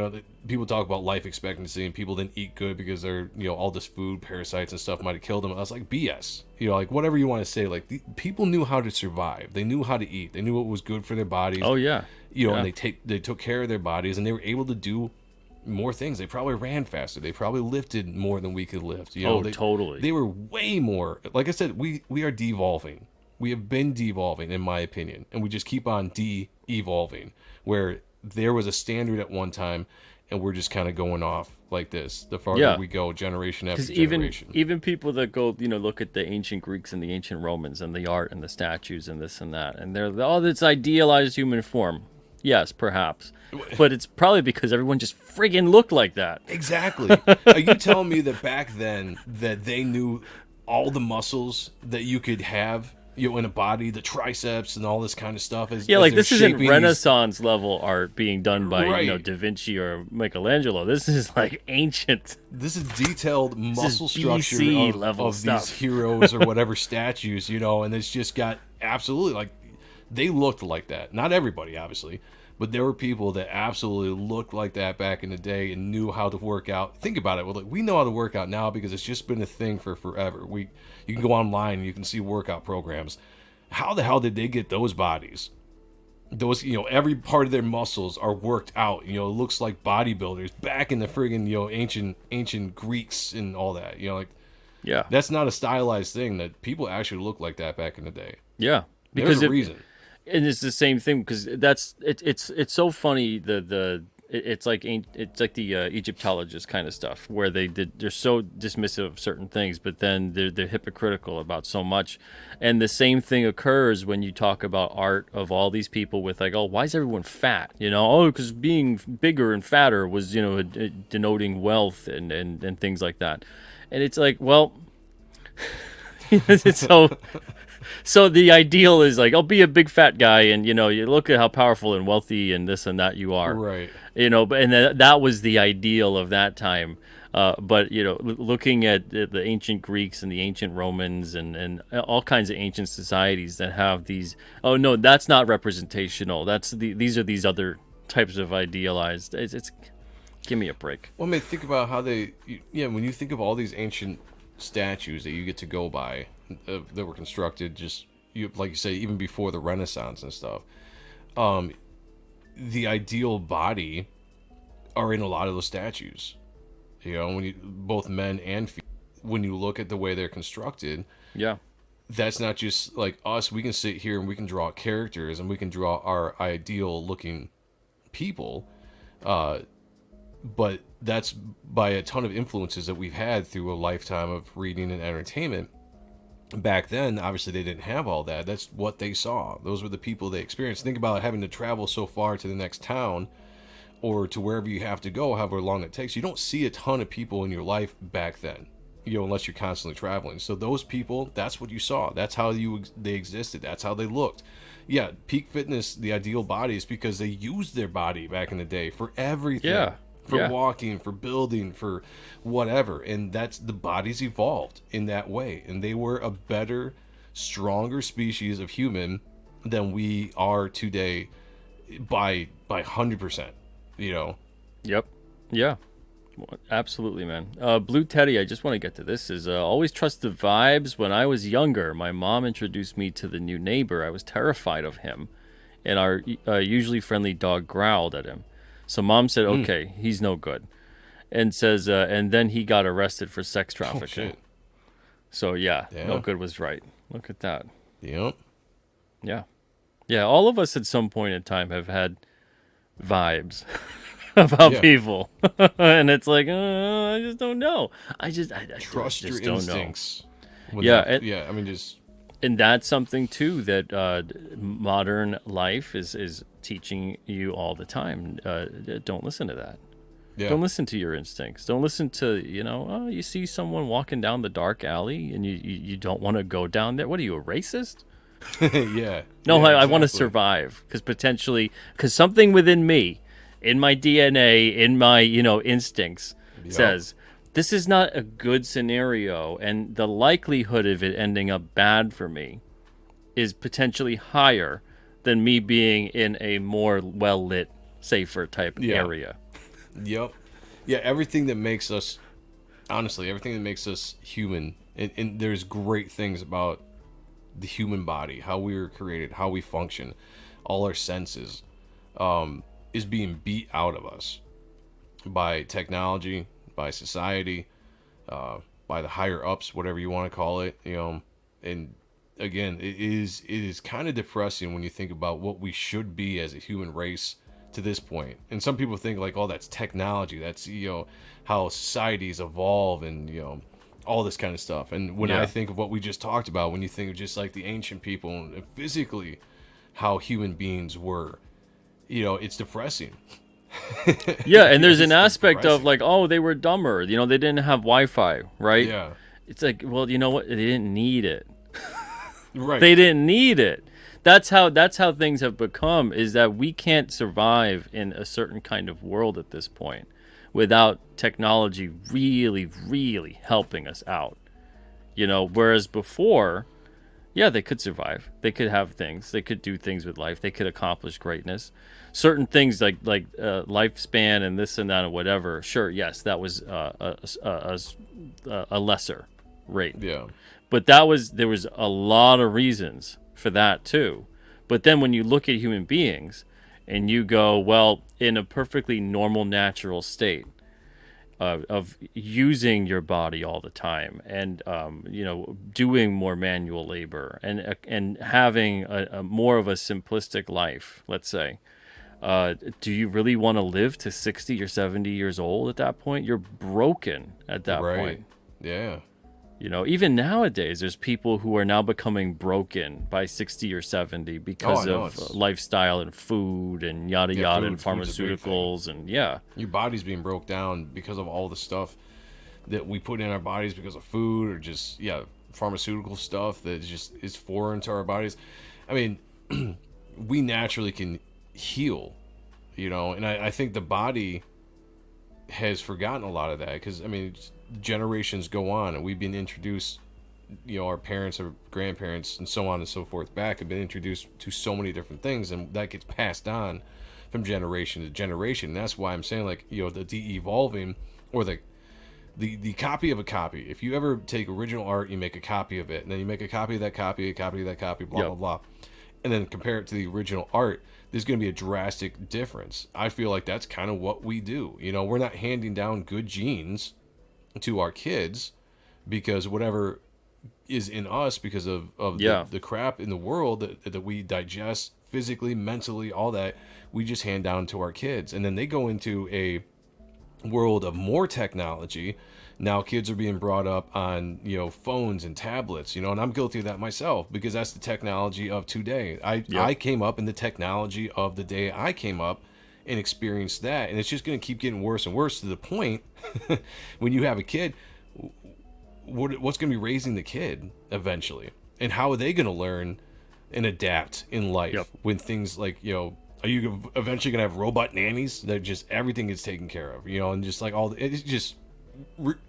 people talk about life expectancy and people didn't eat good because they're, all this food, parasites and stuff might have killed them. I was like, BS, like whatever you want to say, like people knew how to survive. They knew how to eat. They knew what was good for their bodies. Oh yeah. And they took care of their bodies, and they were able to do more things. They probably ran faster. They probably lifted more than we could lift. Totally. They were way more, like I said, we are devolving. We have been devolving, in my opinion, and we just keep on de-evolving, where there was a standard at one time, and we're just kind of going off like this the farther we go, generation after generation. Even people that go, look at the ancient Greeks and the ancient Romans and the art and the statues and this and that, and they're, this idealized human form. Yes, perhaps. But it's probably because everyone just friggin' looked like that. Exactly. Are you telling me that back then that they knew all the muscles that you could have in a body, the triceps and all this kind of stuff? This isn't Renaissance level art being done by Da Vinci or Michelangelo. This is like ancient. This is detailed muscle structure of these heroes or whatever statues, and it's just got absolutely, like, they looked like that. Not everybody, obviously, but there were people that absolutely looked like that back in the day and knew how to work out. Think about it. We know how to work out now because it's just been a thing for forever. You can go online and you can see workout programs. How the hell did they get those bodies? Those, every part of their muscles are worked out. It looks like bodybuilders back in the friggin', ancient Greeks and all that. That's not a stylized thing. That people actually look like that back in the day. Yeah, because there's a reason. And it's the same thing, because it's so funny. It's like the Egyptologist kind of stuff, where they're so dismissive of certain things, but then they're hypocritical about so much. And the same thing occurs when you talk about art of all these people with, like, oh, why is everyone fat? Because being bigger and fatter was denoting wealth and things like that. And it's like, well, it's so the ideal is like, I'll be a big fat guy, and you look at how powerful and wealthy and this and that you are, right? And that was the ideal of that time. But looking at the ancient Greeks and the ancient Romans and all kinds of ancient societies that have these, oh no, that's not representational. These are these other types of idealized. It's give me a break. Well, I mean, think about how when you think of all these ancient statues that you get to go by that were constructed just like you say, even before the Renaissance and stuff. The ideal body are in a lot of those statues. When you both men and female, when you look at the way they're constructed, Yeah. that's not just like us. We can sit here and we can draw characters and we can draw our ideal looking people, but that's by a ton of influences that we've had through a lifetime of reading and entertainment. Back then, obviously, they didn't have all that. That's what they saw. Those were the people they experienced. Think about having to travel so far to the next town or to wherever you have to go, however long it takes. You don't see a ton of people in your life back then, unless you're constantly traveling. So those people, that's what you saw. That's how they existed. That's how they looked. Yeah, peak fitness, the ideal body is because they used their body back in the day for everything. Yeah. For walking, for building, for whatever. And that's the bodies evolved in that way. And they were a better, stronger species of human than we are today by 100%, Yep. Yeah. Absolutely, man. Blue Teddy, I just want to get to this, is always trust the vibes. When I was younger, my mom introduced me to the new neighbor. I was terrified of him, and our usually friendly dog growled at him. So mom said, okay, he's no good. And says, and then he got arrested for sex trafficking. shit. So yeah, no good was right. Look at that. Yep. Yeah. Yeah, all of us at some point in time have had vibes about people. And it's like, I just don't know. I Trust just your don't instincts. know. Yeah. Just... And that's something too that modern life is teaching you all the time. Don't listen to that. Yeah. Don't listen to your instincts. Don't listen to, you see someone walking down the dark alley and you don't want to go down there. What are you, a racist? Yeah. No, Yeah, I want to exactly. survive because something within me, in my DNA, in my, instincts says, this is not a good scenario, and the likelihood of it ending up bad for me is potentially higher than me being in a more well-lit, safer type area. Yep. Yeah, everything that makes us, honestly, everything that makes us human, and there's great things about the human body, how we were created, how we function, all our senses, is being beat out of us by technology, by society, by the higher ups, whatever you want to call it, and again, it is kind of depressing when you think about what we should be as a human race to this point. And some people think like, oh, that's technology, that's how societies evolve and all this kind of stuff. And when I think of what we just talked about, when you think of just like the ancient people and physically how human beings were, it's depressing. Yeah, and there's an aspect of like, oh, they were dumber. They didn't have Wi-Fi, right? Yeah. It's like, well, you know what? They didn't need it. Right. They didn't need it. That's how things have become, is that we can't survive in a certain kind of world at this point without technology really, really helping us out. Whereas before, yeah, they could survive. They could have things. They could do things with life. They could accomplish greatness. Certain things like lifespan and this and that and whatever. Sure, yes, that was a lesser rate. Yeah. But there was a lot of reasons for that too. But then when you look at human beings and you go, well, in a perfectly normal, natural state of using your body all the time and doing more manual labor and having a more of a simplistic life, let's say, do you really want to live to 60 or 70 years old at that point? You're broken at that point. Yeah. Even nowadays, there's people who are now becoming broken by 60 or 70 because of lifestyle and food and yada yada and pharmaceuticals and your body's being broke down because of all the stuff that we put in our bodies because of food or just pharmaceutical stuff that is foreign to our bodies. I mean, we naturally can heal, and I think the body has forgotten a lot of that because generations go on and we've been introduced, our parents or grandparents and so on and so forth back have been introduced to so many different things, and that gets passed on from generation to generation. And that's why I'm saying the de-evolving or the copy of a copy. If you ever take original art, you make a copy of it, and then you make a copy of that copy, a copy of that copy, blah, Yep. blah, blah, and then compare it to the original art, there's going to be a drastic difference. I feel like that's kind of what we do. You know, we're not handing down good genes to our kids because whatever is in us because of the crap in the world that we digest physically, mentally, all that, we just hand down to our kids. And then they go into a world of more technology. Now kids are being brought up on, you know, phones and tablets, you know, and I'm guilty of that myself because that's the technology of today. I came up in the technology of the day I came up and experienced that, and it's just going to keep getting worse and worse to the point when you have a kid, what's going to be raising the kid eventually, and how are they going to learn and adapt in life when things like, you know, are you eventually going to have robot nannies that just everything is taken care of, you know, and just like it's just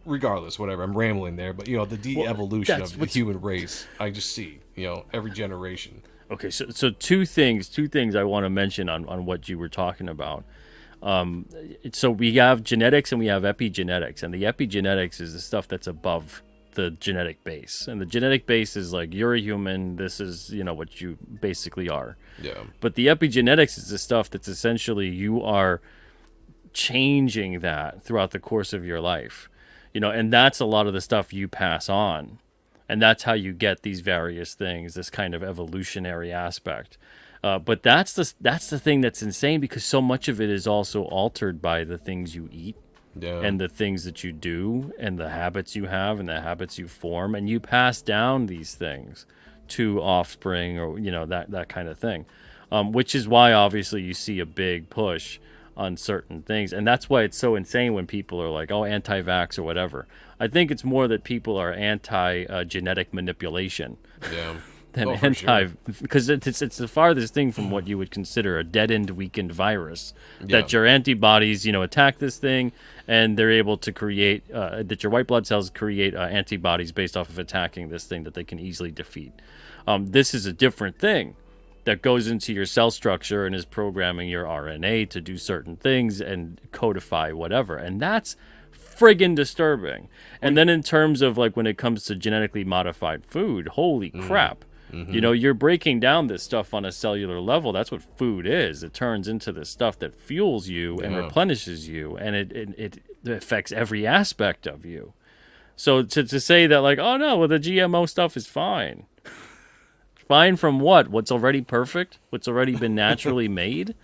regardless, whatever. I'm rambling there, but you know, the de-evolution of the human race, I just see, you know, every generation. Okay, so two things I want to mention on what you were talking about. So we have genetics and we have epigenetics, and the epigenetics is the stuff that's above the genetic base, and the genetic base is like, you're a human, this is, you know, what you basically are. Yeah. But the epigenetics is the stuff that's essentially you are changing that throughout the course of your life, you know, and that's a lot of the stuff you pass on, and that's how you get these various things, this kind of evolutionary aspect. But that's the thing that's insane, because so much of it is also altered by the things you eat. Yeah. And the things that you do and the habits you have and the habits you form, and you pass down these things to offspring, or, you know, that kind of thing, which is why obviously you see a big push on certain things. And that's why it's so insane when people are like, oh, anti-vax or whatever. I think it's more that people are anti-genetic manipulation. Yeah. Than because it's the farthest thing from what you would consider a deadened, weakened virus. That your antibodies, you know, attack this thing, and they're able to create that your white blood cells create antibodies based off of attacking this thing that they can easily defeat. This is a different thing that goes into your cell structure and is programming your RNA to do certain things and codify whatever, and that's friggin' disturbing. And then in terms of like when it comes to genetically modified food, holy crap. Mm-hmm. You know, you're breaking down this stuff on a cellular level. That's what food is. It turns into this stuff that fuels you and replenishes you, and it affects every aspect of you. So to say that like, oh no, well, the GMO stuff is fine. Fine from what? What's already perfect? What's already been naturally made?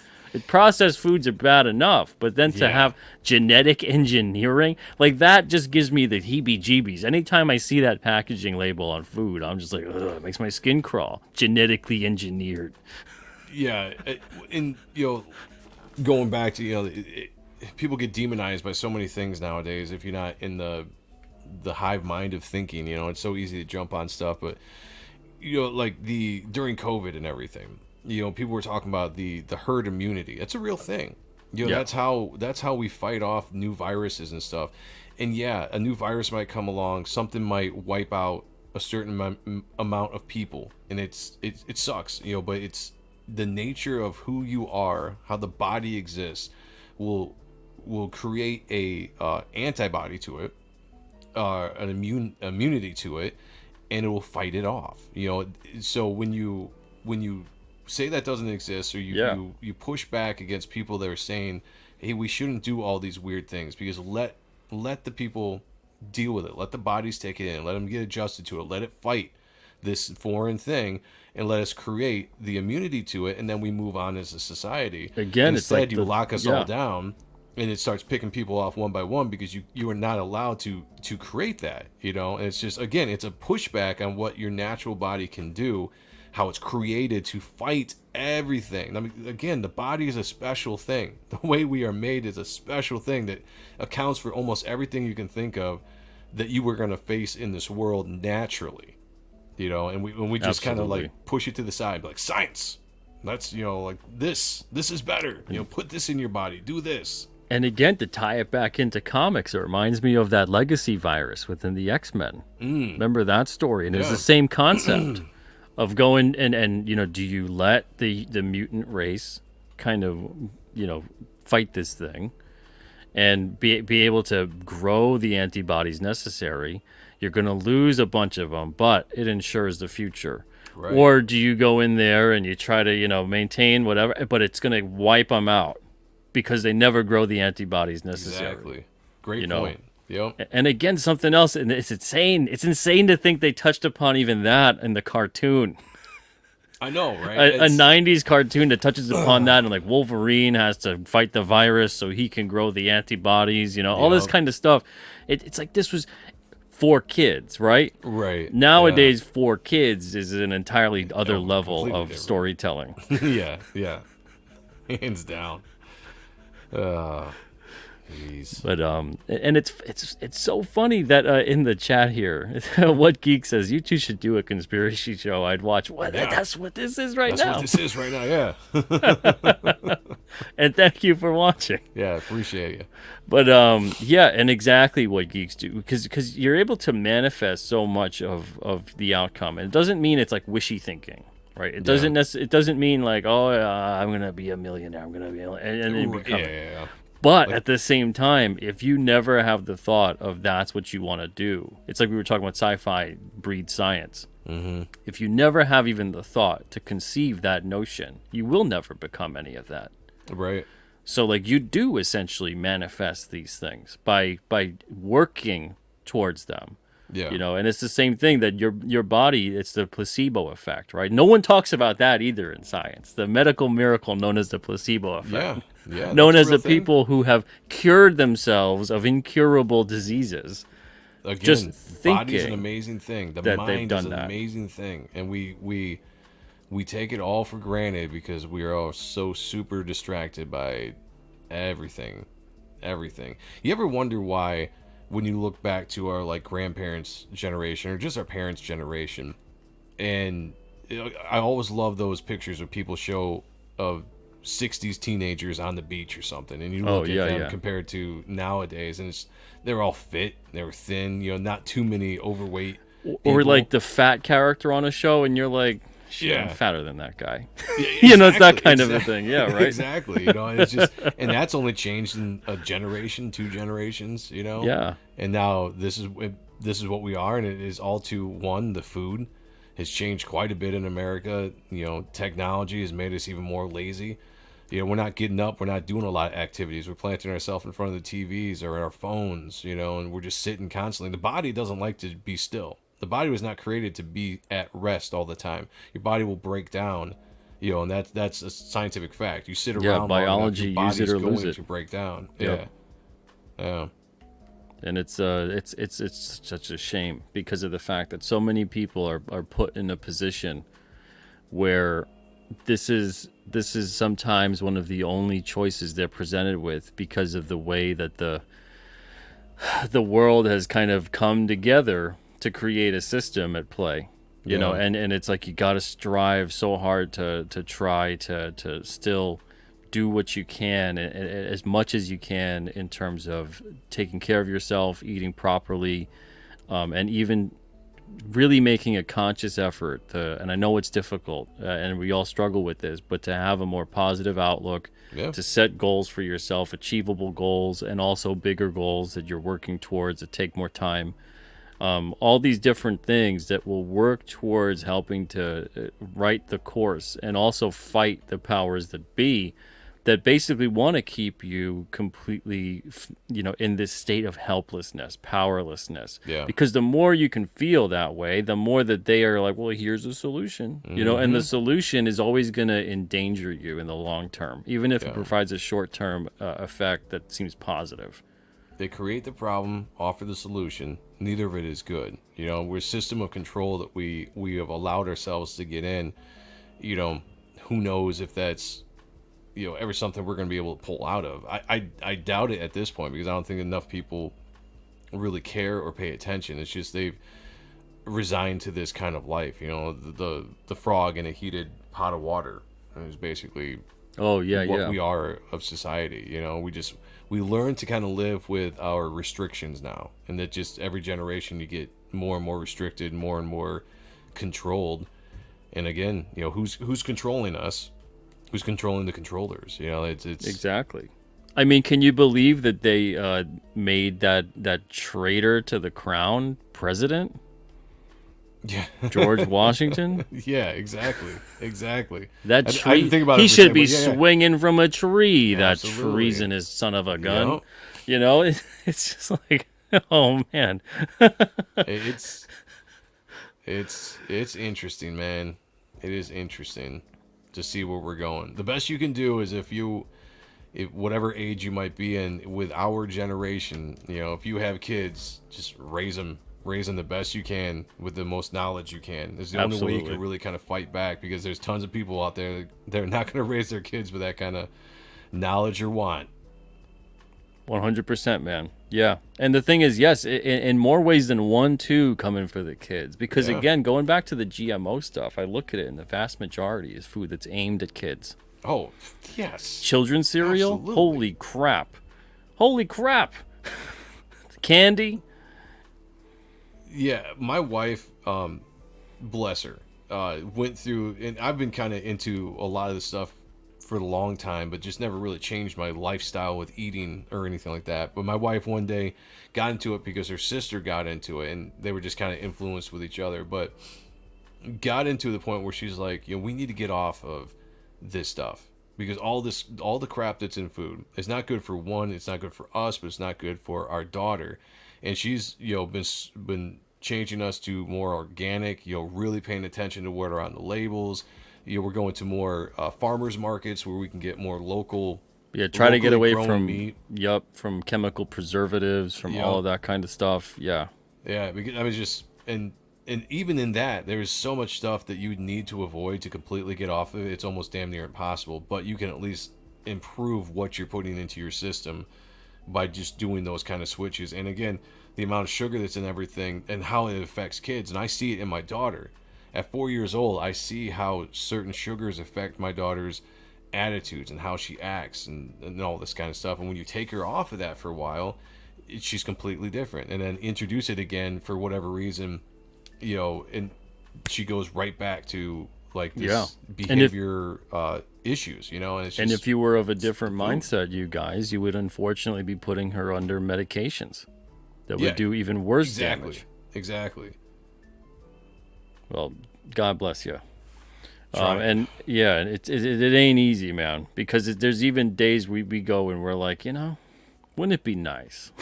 Processed foods are bad enough, but then to have genetic engineering, like that just gives me the heebie-jeebies. Anytime I see that packaging label on food, I'm just like, ugh, it makes my skin crawl. Genetically engineered. Yeah, and you know, going back to, you know, people get demonized by so many things nowadays. If you're not in the hive mind of thinking, you know, it's so easy to jump on stuff. But you know, like during COVID and everything, you know, people were talking about the herd immunity. That's a real thing. You know, that's how we fight off new viruses and stuff. And yeah, a new virus might come along, something might wipe out a certain amount of people, and it sucks, you know, but it's the nature of who you are, how the body exists will create a antibody to it, an immunity to it, and it will fight it off. You know, so when you say that doesn't exist, or you push back against people that are saying, hey, we shouldn't do all these weird things, because let the people deal with it, let the bodies take it in, let them get adjusted to it, let it fight this foreign thing, and let us create the immunity to it, and then we move on as a society. Again, instead it's like you lock us all down, and it starts picking people off one by one, because you are not allowed to create that, you know. And it's just, again, it's a pushback on what your natural body can do, how it's created to fight everything. I mean, again, the body is a special thing. The way we are made is a special thing that accounts for almost everything you can think of that you were going to face in this world naturally, you know. And we just kind of like push it to the side, like, science, that's, you know, like this is better, you know, put this in your body, do this. And again, to tie it back into comics, it reminds me of that legacy virus within the X-Men. Remember that story? And it was the same concept of going and you know, do you let the mutant race kind of, you know, fight this thing, and be able to grow the antibodies necessary. You're going to lose a bunch of them, but it ensures the future. Right. Or do you go in there and you try to, maintain whatever, but it's going to wipe them out because they never grow the antibodies necessary. Exactly. Great point. Yep. And again, something else, and it's insane. It's insane to think they touched upon even that in the cartoon. I know, right? A 90s cartoon that touches upon that, and like Wolverine has to fight the virus so he can grow the antibodies, all this kind of stuff. It's like this was for kids, right? Right. Nowadays, for kids is an entirely other level of different. storytelling. Yeah. Hands down. Jeez. But and it's so funny that in the chat here, What Geek says, you two should do a conspiracy show. I'd watch. What? Yeah. That's what this is right That's now. what this is right now, yeah. And thank you for watching. Yeah, appreciate you. But yeah, and exactly what geeks do, because you're able to manifest so much of the outcome, and it doesn't mean it's like wishy thinking, right? It doesn't it doesn't mean like, oh, I'm gonna be a millionaire, I'm gonna be, and then become it. Yeah. But at the same time, if you never have the thought of that's what you want to do, it's like we were talking about sci-fi breeds science. Mm-hmm. If you never have even the thought to conceive that notion, you will never become any of that. Right. So like you do essentially manifest these things by working towards them. Yeah. And it's the same thing that your body, it's the placebo effect, right? No one talks about that either in science. The medical miracle known as the placebo effect. Yeah. Known as the thing. people who have cured themselves of incurable diseases. Again, just body's an thinking amazing thing. The that they've mind done is an that. amazing thing. And we take it all for granted because we are all so super distracted by everything. You ever wonder why, when you look back to our like grandparents' generation or just our parents' generation, and I always love those pictures where people show of 60s teenagers on the beach or something, and you look at them compared to nowadays, and they're all fit, they're thin, not too many overweight people. Or like the fat character on a show, and you're like, shit, I'm fatter than that guy. Yeah, exactly, it's that kind of a thing. Yeah, right. Exactly. And it's just, and that's only changed in a generation, 2 generations. Yeah. And now this is what we are, and it is all to one. The food has changed quite a bit in America. Technology has made us even more lazy. We're not getting up. We're not doing a lot of activities. We're planting ourselves in front of the TVs or our phones. And we're just sitting constantly. The body doesn't like to be still. The body was not created to be at rest all the time. Your body will break down, and that's a scientific fact. You sit around, biology, long enough, your use it or body's lose going it. to break down. Yep. Yeah. And it's such a shame because of the fact that so many people are put in a position where this is sometimes one of the only choices they're presented with because of the way that the world has kind of come together to create a system at play, and it's like you got to strive so hard to try to still do what you can, as much as you can, in terms of taking care of yourself, eating properly, and even really making a conscious effort and I know it's difficult, and we all struggle with this, but to have a more positive outlook, to set goals for yourself, achievable goals, and also bigger goals that you're working towards that take more time. All these different things that will work towards helping to right the course and also fight the powers that be that basically want to keep you completely, in this state of helplessness, powerlessness. Yeah. Because the more you can feel that way, the more that they are like, well, here's a solution, and the solution is always going to endanger you in the long term, even if it provides a short-term effect that seems positive. They create the problem, offer the solution. Neither of it is good. We're a system of control that we have allowed ourselves to get in. Who knows if that's, ever something we're going to be able to pull out of. I doubt it at this point because I don't think enough people really care or pay attention. It's just they've resigned to this kind of life. The frog in a heated pot of water is basically what we are of society. We learn to kind of live with our restrictions now, and that just every generation you get more and more restricted, more and more controlled. And again, who's controlling us? Who's controlling the controllers? It's exactly. I mean, can you believe that they made that traitor to the crown president, Yeah. George Washington? Yeah, exactly. Exactly. That I didn't tree, think about it he for a should second, be but yeah, swinging from a tree. yeah. That Absolutely. treasonous son of a gun. Yep. You know, it's just like, oh man. It's it's interesting, man. It is interesting to see where we're going. The best you can do is if whatever age you might be in with our generation, if you have kids, just raise them the best you can with the most knowledge you can. It's the only way you Absolutely. can really kind of fight back, because there's tons of people out there that are not going to raise their kids with that kind of knowledge or want. 100%, man. Yeah. And the thing is, yes, in more ways than one, too, coming for the kids. Because, Yeah. again, going back to the GMO stuff, I look at it, and the vast majority is food that's aimed at kids. Oh, yes. Children's cereal? Absolutely. Holy crap. Holy crap. Candy? Yeah, my wife, bless her, went through, and I've been kind of into a lot of this stuff for a long time, but just never really changed my lifestyle with eating or anything like that. But my wife one day got into it because her sister got into it, and they were just kind of influenced with each other. But got into the point where she's like, we need to get off of this stuff, because all the crap that's in food is not good for one. It's not good for us, but it's not good for our daughter. And she's been changing us to more organic. Really paying attention to what are on the labels. We're going to more farmers markets where we can get more local. Yeah, try to get locally away grown from, meat. from chemical preservatives, from Yep. all of that kind of stuff. Yeah. Yeah, because I mean, just and even in that, there is so much stuff that you need to avoid to completely get off of it. It's almost damn near impossible, but you can at least improve what you're putting into your system by just doing those kind of switches. And again, the amount of sugar that's in everything and how it affects kids. And I see it in my daughter. At 4 years old, I see how certain sugars affect my daughter's attitudes and how she acts and all this kind of stuff. And when you take her off of that for a while, she's completely different. And then introduce it again for whatever reason, and she goes right back to like this Yeah. behavior issues, and it's just, And if you were of a different mindset, you guys, you would unfortunately be putting her under medications that would Yeah, do even worse exactly, damage. exactly. Well, God bless you. Try. And yeah, it ain't easy, man, because there's even days we go and we're like, wouldn't it be nice?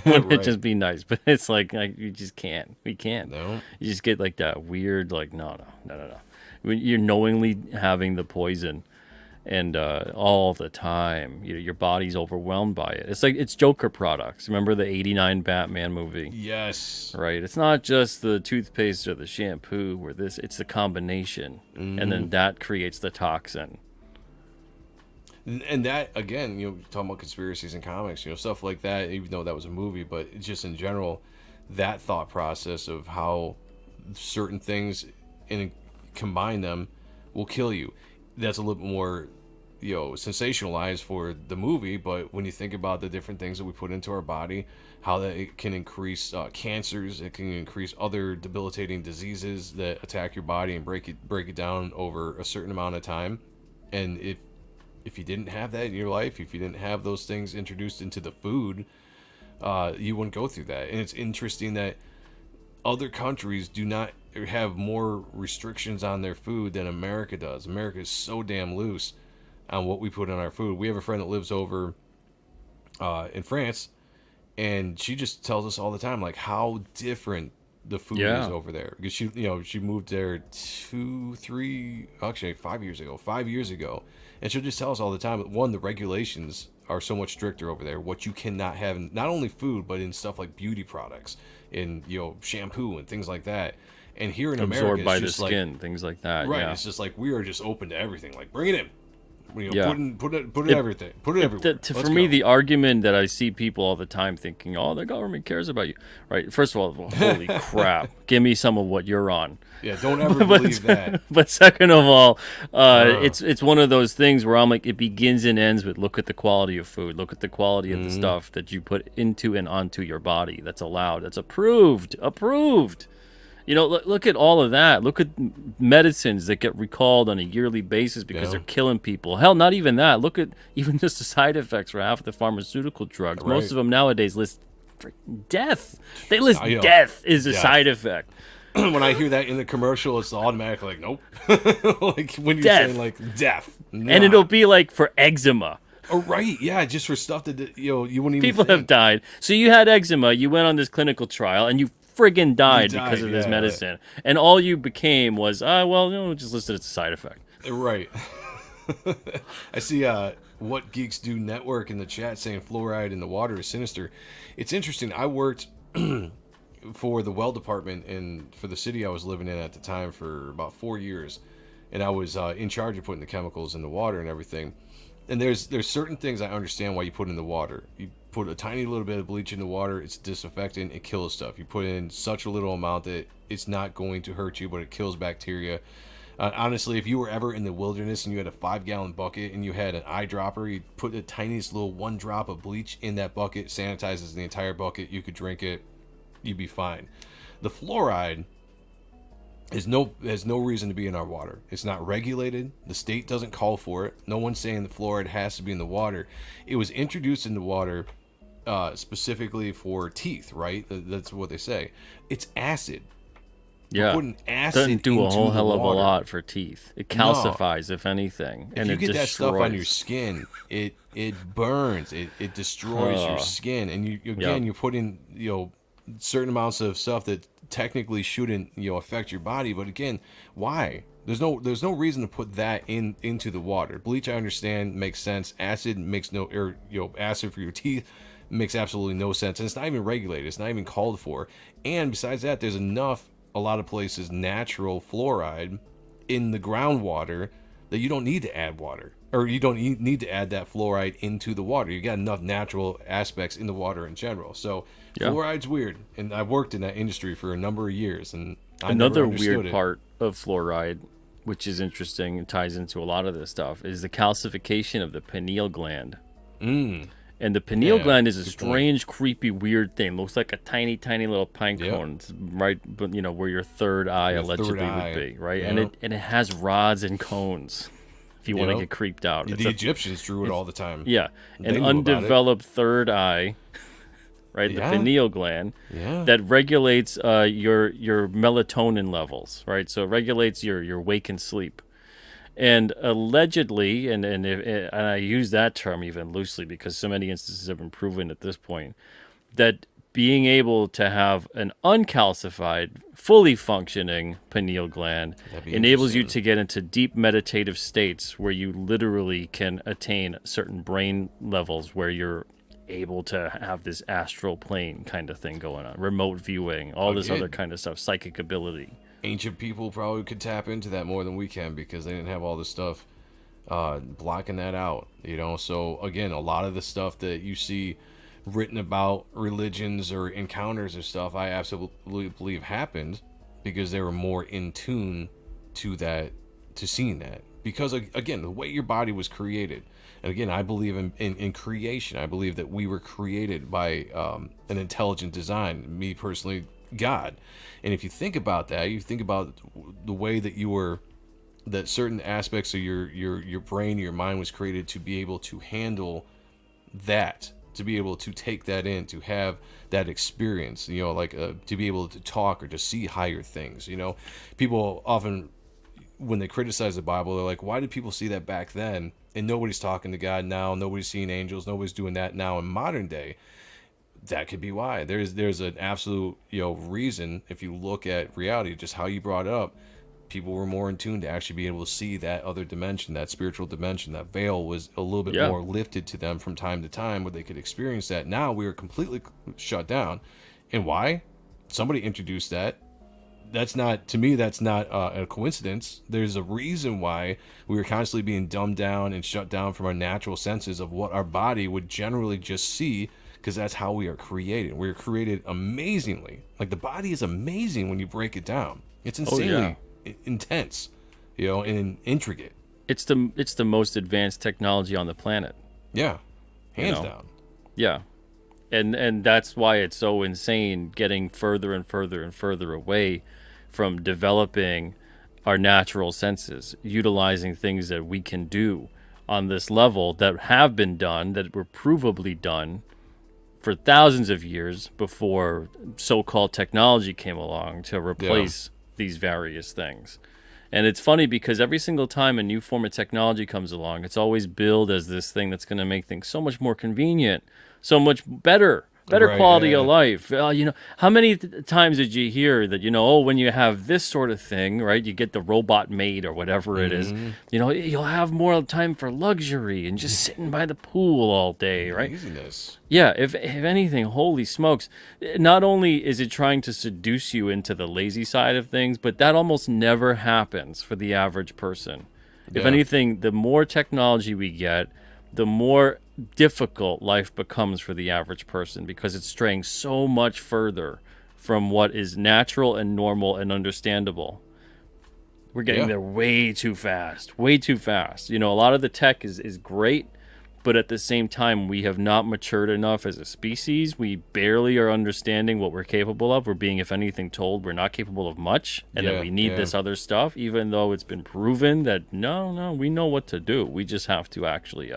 Wouldn't it Right. just be nice? But it's like you just can't. We can't. No. You just get like that weird, like, no. When you're knowingly having the poison and all the time, your body's overwhelmed by it. It's like it's Joker products. Remember the '89 Batman movie? Yes. Right. It's not just the toothpaste or the shampoo or this. It's the combination, and then that creates the toxin. And that again, talking about conspiracies and comics, stuff like that. Even though that was a movie, but it's just in general, that thought process of how certain things and combine them will kill you. That's a little bit more, sensationalized for the movie. But when you think about the different things that we put into our body, how that it can increase cancers, it can increase other debilitating diseases that attack your body and break it down over a certain amount of time. And if you didn't have that in your life, if you didn't have those things introduced into the food, you wouldn't go through that. And it's interesting that other countries do not have more restrictions on their food than America does. America is so damn loose on what we put in our food. We have a friend that lives over in France, and she just tells us all the time like how different the food is over there, because she moved there 5 years ago. 5 years ago, and she'll just tell us all the time. One, the regulations are so much stricter over there. What you cannot have in not only food, but in stuff like beauty products, in shampoo and things like that. And here in America, Absorbed it's by the just like, skin, things like that. right? Yeah. It's just like we are just open to everything. Like bring it in. Yeah. Put it everything. Put it everywhere. For me, the argument that I see people all the time thinking, "Oh, the government cares about you," right? First of all, well, holy crap! Give me some of what you're on. Yeah, don't ever believe that. But second of all, it's one of those things where I'm like, it begins and ends with look at the quality of food, look at the quality of the stuff that you put into and onto your body. That's allowed. That's approved. Look at all of that. Look at medicines that get recalled on a yearly basis because they're killing people. Hell, not even that. Look at even just the side effects for half of the pharmaceutical drugs. Right. Most of them nowadays list death. They list death is a side effect. When I hear that in the commercial, it's automatic like, nope. Like when you're Death. saying like death. Nah. And it'll be like for eczema. Oh, right. Yeah, just for stuff that, you wouldn't even People think. have died. So you had eczema, you went on this clinical trial, and you friggin' died because of this medicine. Right. And all you became was, just listed as a side effect. Right. I see What Geeks Do Network in the chat saying fluoride in the water is sinister. It's interesting. I worked for the well department for the city I was living in at the time for about 4 years. And I was in charge of putting the chemicals in the water and everything. And there's certain things I understand why you put in the water. You put a tiny little bit of bleach in the water, it's disinfectant, it kills stuff. You put in such a little amount that it's not going to hurt you, but it kills bacteria. Honestly, if you were ever in the wilderness and you had a 5-gallon bucket and you had an eyedropper, you'd put the tiniest little 1 drop of bleach in that bucket, sanitizes the entire bucket, you could drink it, you'd be fine. The fluoride has no reason to be in our water. It's not regulated. The state doesn't call for it. No one's saying the fluoride has to be in the water. It was introduced into water specifically for teeth, right? That's what they say. It's acid. Yeah, putting acid doesn't do a whole hell of a water. lot for teeth. It calcifies, if anything, If and you it get destroys. that stuff on your skin, it burns. It destroys your skin, and you put in certain amounts of stuff that technically shouldn't affect your body. But again, why? There's no reason to put that into the water. Bleach, I understand, makes sense. Acid makes acid for your teeth makes absolutely no sense, and it's not even regulated. It's not even called for. And besides that, there's a lot of places, natural fluoride in the groundwater that you don't need to add water, or you don't need to add that fluoride into the water. You got enough natural aspects in the water in general. So fluoride's weird, and I worked in that industry for a number of years, and another weird part of fluoride, which is interesting and ties into a lot of this stuff, is the calcification of the pineal gland. And the pineal gland is a strange, creepy, weird thing. Looks like a tiny, tiny little pine cone, it's right? But where your third eye allegedly would be, right? And it has rods and cones. If you want to get creeped out, the Egyptians drew it all the time. Yeah, an undeveloped third eye, right? The pineal gland that regulates your melatonin levels, right? So it regulates your wake and sleep. And allegedly, and I use that term even loosely because so many instances have been proven at this point, that being able to have an uncalcified, fully functioning pineal gland enables you to get into deep meditative states where you literally can attain certain brain levels where you're able to have this astral plane kind of thing going on, remote viewing, all this other kind of stuff, psychic ability. Ancient people probably could tap into that more than we can because they didn't have all this stuff blocking that out, So again, a lot of the stuff that you see written about religions or encounters or stuff, I absolutely believe happened because they were more in tune to that, to seeing that. Because again, the way your body was created, and again, I believe in creation. I believe that we were created by an intelligent design. Me personally, God. And if you think about that, you think about the way that that certain aspects of your brain, your mind was created to be able to handle that, to be able to take that in, to have that experience, to be able to talk or to see higher things. People often, when they criticize the Bible, they're like, why did people see that back then? And nobody's talking to God now. Nobody's seeing angels. Nobody's doing that now in modern day. That could be why. There's an absolute reason. If you look at reality, just how you brought up, people were more in tune to actually be able to see that other dimension, that spiritual dimension. That veil was a little bit more lifted to them from time to time, where they could experience that. Now we are completely shut down, and why? Somebody introduced that. That's not a coincidence. There's a reason why we were constantly being dumbed down and shut down from our natural senses of what our body would generally just see. Because that's how we are created. We are created amazingly. Like, the body is amazing when you break it down. It's insanely intense, and intricate. It's the most advanced technology on the planet. Yeah, hands down. Yeah, and that's why it's so insane getting further and further and further away from developing our natural senses, utilizing things that we can do on this level that have been done, that were provably done for thousands of years before so-called technology came along to replace these various things. And it's funny because every single time a new form of technology comes along, it's always billed as this thing that's going to make things so much more convenient, so much better Right, quality yeah. of life. How many times did you hear that, when you have this sort of thing, right, you get the robot maid or whatever it is, you'll have more time for luxury and just sitting by the pool all day, right? Laziness. Yeah, if anything, holy smokes. Not only is it trying to seduce you into the lazy side of things, but that almost never happens for the average person. If Yeah. anything, the more technology we get, the more difficult life becomes for the average person because it's straying so much further from what is natural and normal and understandable. We're getting there way too fast, way too fast. A lot of the tech is great, but at the same time, we have not matured enough as a species. We barely are understanding what we're capable of. We're being, if anything, told we're not capable of much and that we need this other stuff, even though it's been proven that no, we know what to do. We just have to actually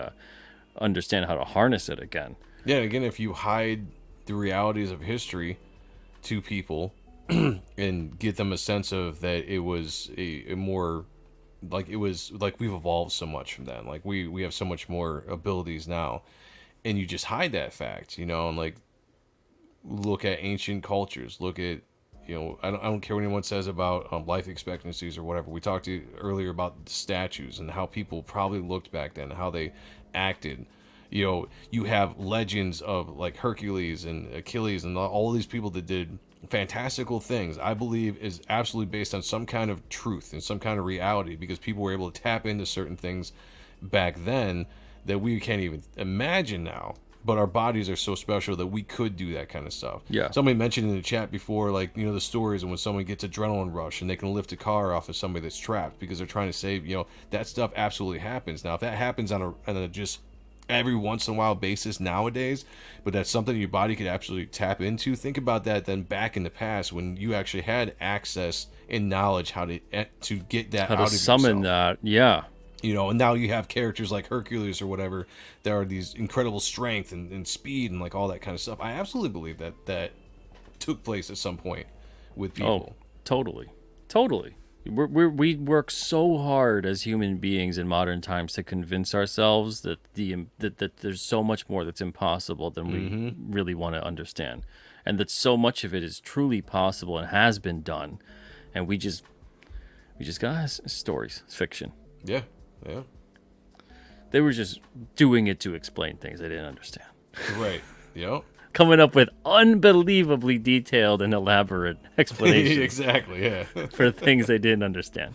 understand how to harness it again. Yeah, again, if you hide the realities of history to people and get them a sense of that it was a more like it was like we've evolved so much from that. Like we have so much more abilities now. And you just hide that fact, and like look at ancient cultures, look at I don't care what anyone says about life expectancies or whatever. We talked earlier about the statues and how people probably looked back then, how they acted. You have legends of like Hercules and Achilles and all these people that did fantastical things. I believe is absolutely based on some kind of truth and some kind of reality because people were able to tap into certain things back then that we can't even imagine now. But our bodies are so special that we could do that kind of stuff. Yeah. Somebody mentioned in the chat before, like, the stories and when someone gets adrenaline rush and they can lift a car off of somebody that's trapped because they're trying to save, that stuff absolutely happens. Now, if that happens on a just every once in a while basis nowadays, but that's something your body could absolutely tap into, think about that then back in the past when you actually had access and knowledge how to get that How out to of summon yourself. that, yeah. And now you have characters like Hercules or whatever that are these incredible strength and speed and like all that kind of stuff. I absolutely believe that took place at some point with people. Oh, totally. We work so hard as human beings in modern times to convince ourselves that that there's so much more that's impossible than we really want to understand, and that so much of it is truly possible and has been done, and we just got stories, it's fiction. Yeah. They were just doing it to explain things they didn't understand. Right. Yep. Coming up with unbelievably detailed and elaborate explanations Exactly. Yeah. for things they didn't understand.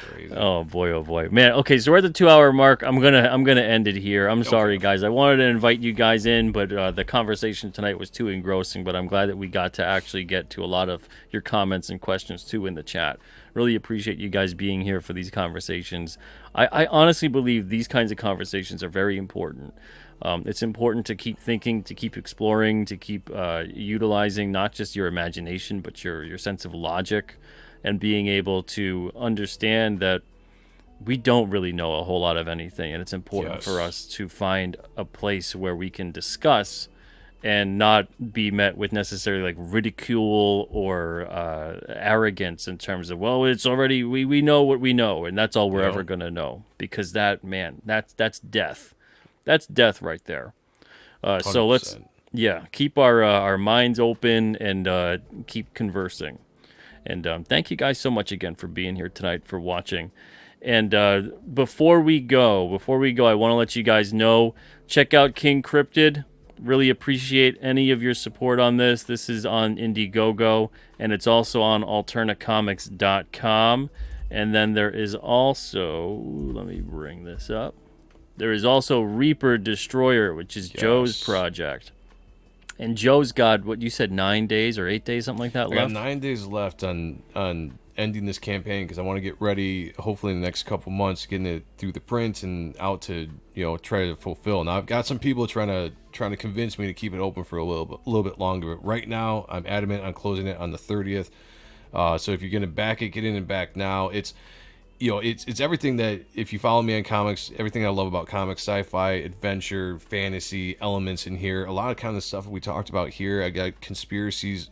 Crazy. Oh boy, man. Okay, so we're at the 2-hour mark. I'm gonna end it here. I'm sorry, guys. I wanted to invite you guys in, but the conversation tonight was too engrossing. But I'm glad that we got to actually get to a lot of your comments and questions too in the chat. Really appreciate you guys being here for these conversations. I honestly believe these kinds of conversations are very important. It's important to keep thinking, to keep exploring, to keep utilizing not just your imagination, but your sense of logic, and being able to understand that we don't really know a whole lot of anything. And it's important for us to find a place where we can discuss and not be met with necessarily like ridicule or arrogance in terms of, well, it's already, we know what we know, and that's all we're ever going to know. Because that's death. That's death right there. So let's, keep our minds open and keep conversing. And thank you guys so much again for being here tonight, for watching. And before we go, I want to let you guys know, check out King Cryptid. Really appreciate any of your support on this. This is on Indiegogo, and it's also on alternacomics.com. And then there is also, let me bring this up. There is also Reaper Destroyer, which is Joe's project. And Joe's got, what you said, 9 days or 8 days, something like that left? I got 9 days left on ending this campaign because I want to get ready, hopefully in the next couple months, getting it through the print and out to try to fulfill. Now I've got some people trying to convince me to keep it open for a little bit longer. But right now I'm adamant on closing it on the 30th. So if you're gonna back it, get in and back now. It's everything that, if you follow me on comics, everything I love about comics, sci-fi, adventure, fantasy elements in here. A lot of kind of stuff we talked about here. I got conspiracies,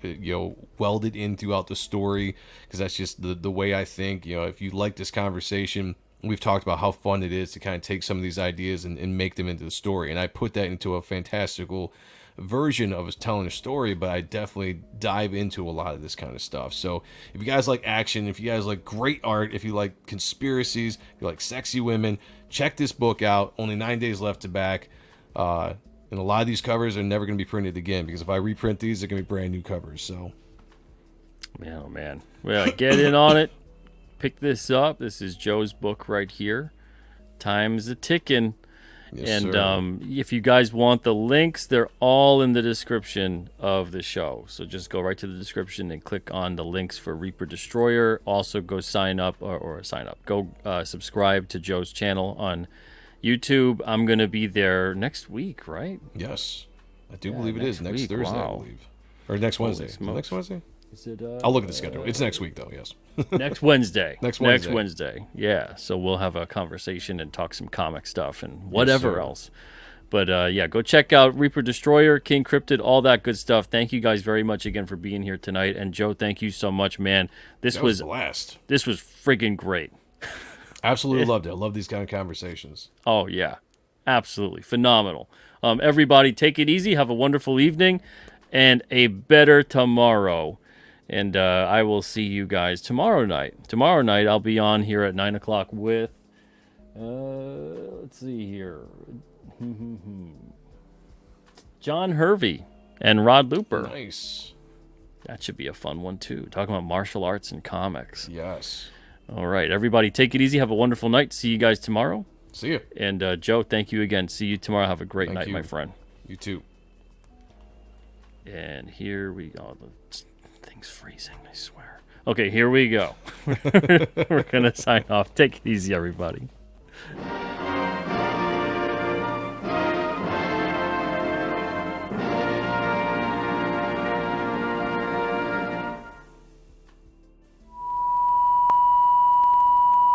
welded in throughout the story because that's just the way I think. If you like this conversation, we've talked about how fun it is to kind of take some of these ideas and make them into the story. And I put that into a fantastical version of telling a story, but I definitely dive into a lot of this kind of stuff. So if you guys like action, if you guys like great art, if you like conspiracies, if you like sexy women, check this book out. Only 9 days left to back. And a lot of these covers are never going to be printed again because if I reprint these, they're going to be brand new covers. So, oh man, well, get in on it. Pick this up. This is Joe's book right here. Time's a ticking. Yes, and if you guys want the links, they're all in the description of the show. So just go right to the description and click on the links for Reaper Destroyer. Also go sign up Go subscribe to Joe's channel on YouTube. I'm going to be there next week, right? Yes. I do believe it is. Next week. Thursday, Wow. I believe. Or next Wednesday. Next Wednesday? Is it, I'll look at the schedule. It's next week, though, yes. Next Wednesday. Next Wednesday. Yeah. So we'll have a conversation and talk some comic stuff and whatever else. But go check out Reaper Destroyer, King Cryptid, all that good stuff. Thank you guys very much again for being here tonight. And Joe, thank you so much, man. This was a blast. This was friggin' great. Absolutely loved it. I love these kind of conversations. Oh, yeah. Absolutely. Phenomenal. Everybody, take it easy. Have a wonderful evening and a better tomorrow. And I will see you guys tomorrow night. Tomorrow night, I'll be on here at 9 o'clock with, let's see here, John Hervey and Rod Looper. Nice. That should be a fun one, too. Talking about martial arts and comics. Yes. All right, everybody, take it easy. Have a wonderful night. See you guys tomorrow. See you. And Joe, thank you again. See you tomorrow. Have a great night, my friend. You too. And here we go. The thing's freezing, I swear. Okay, here we go. We're going to sign off. Take it easy, everybody.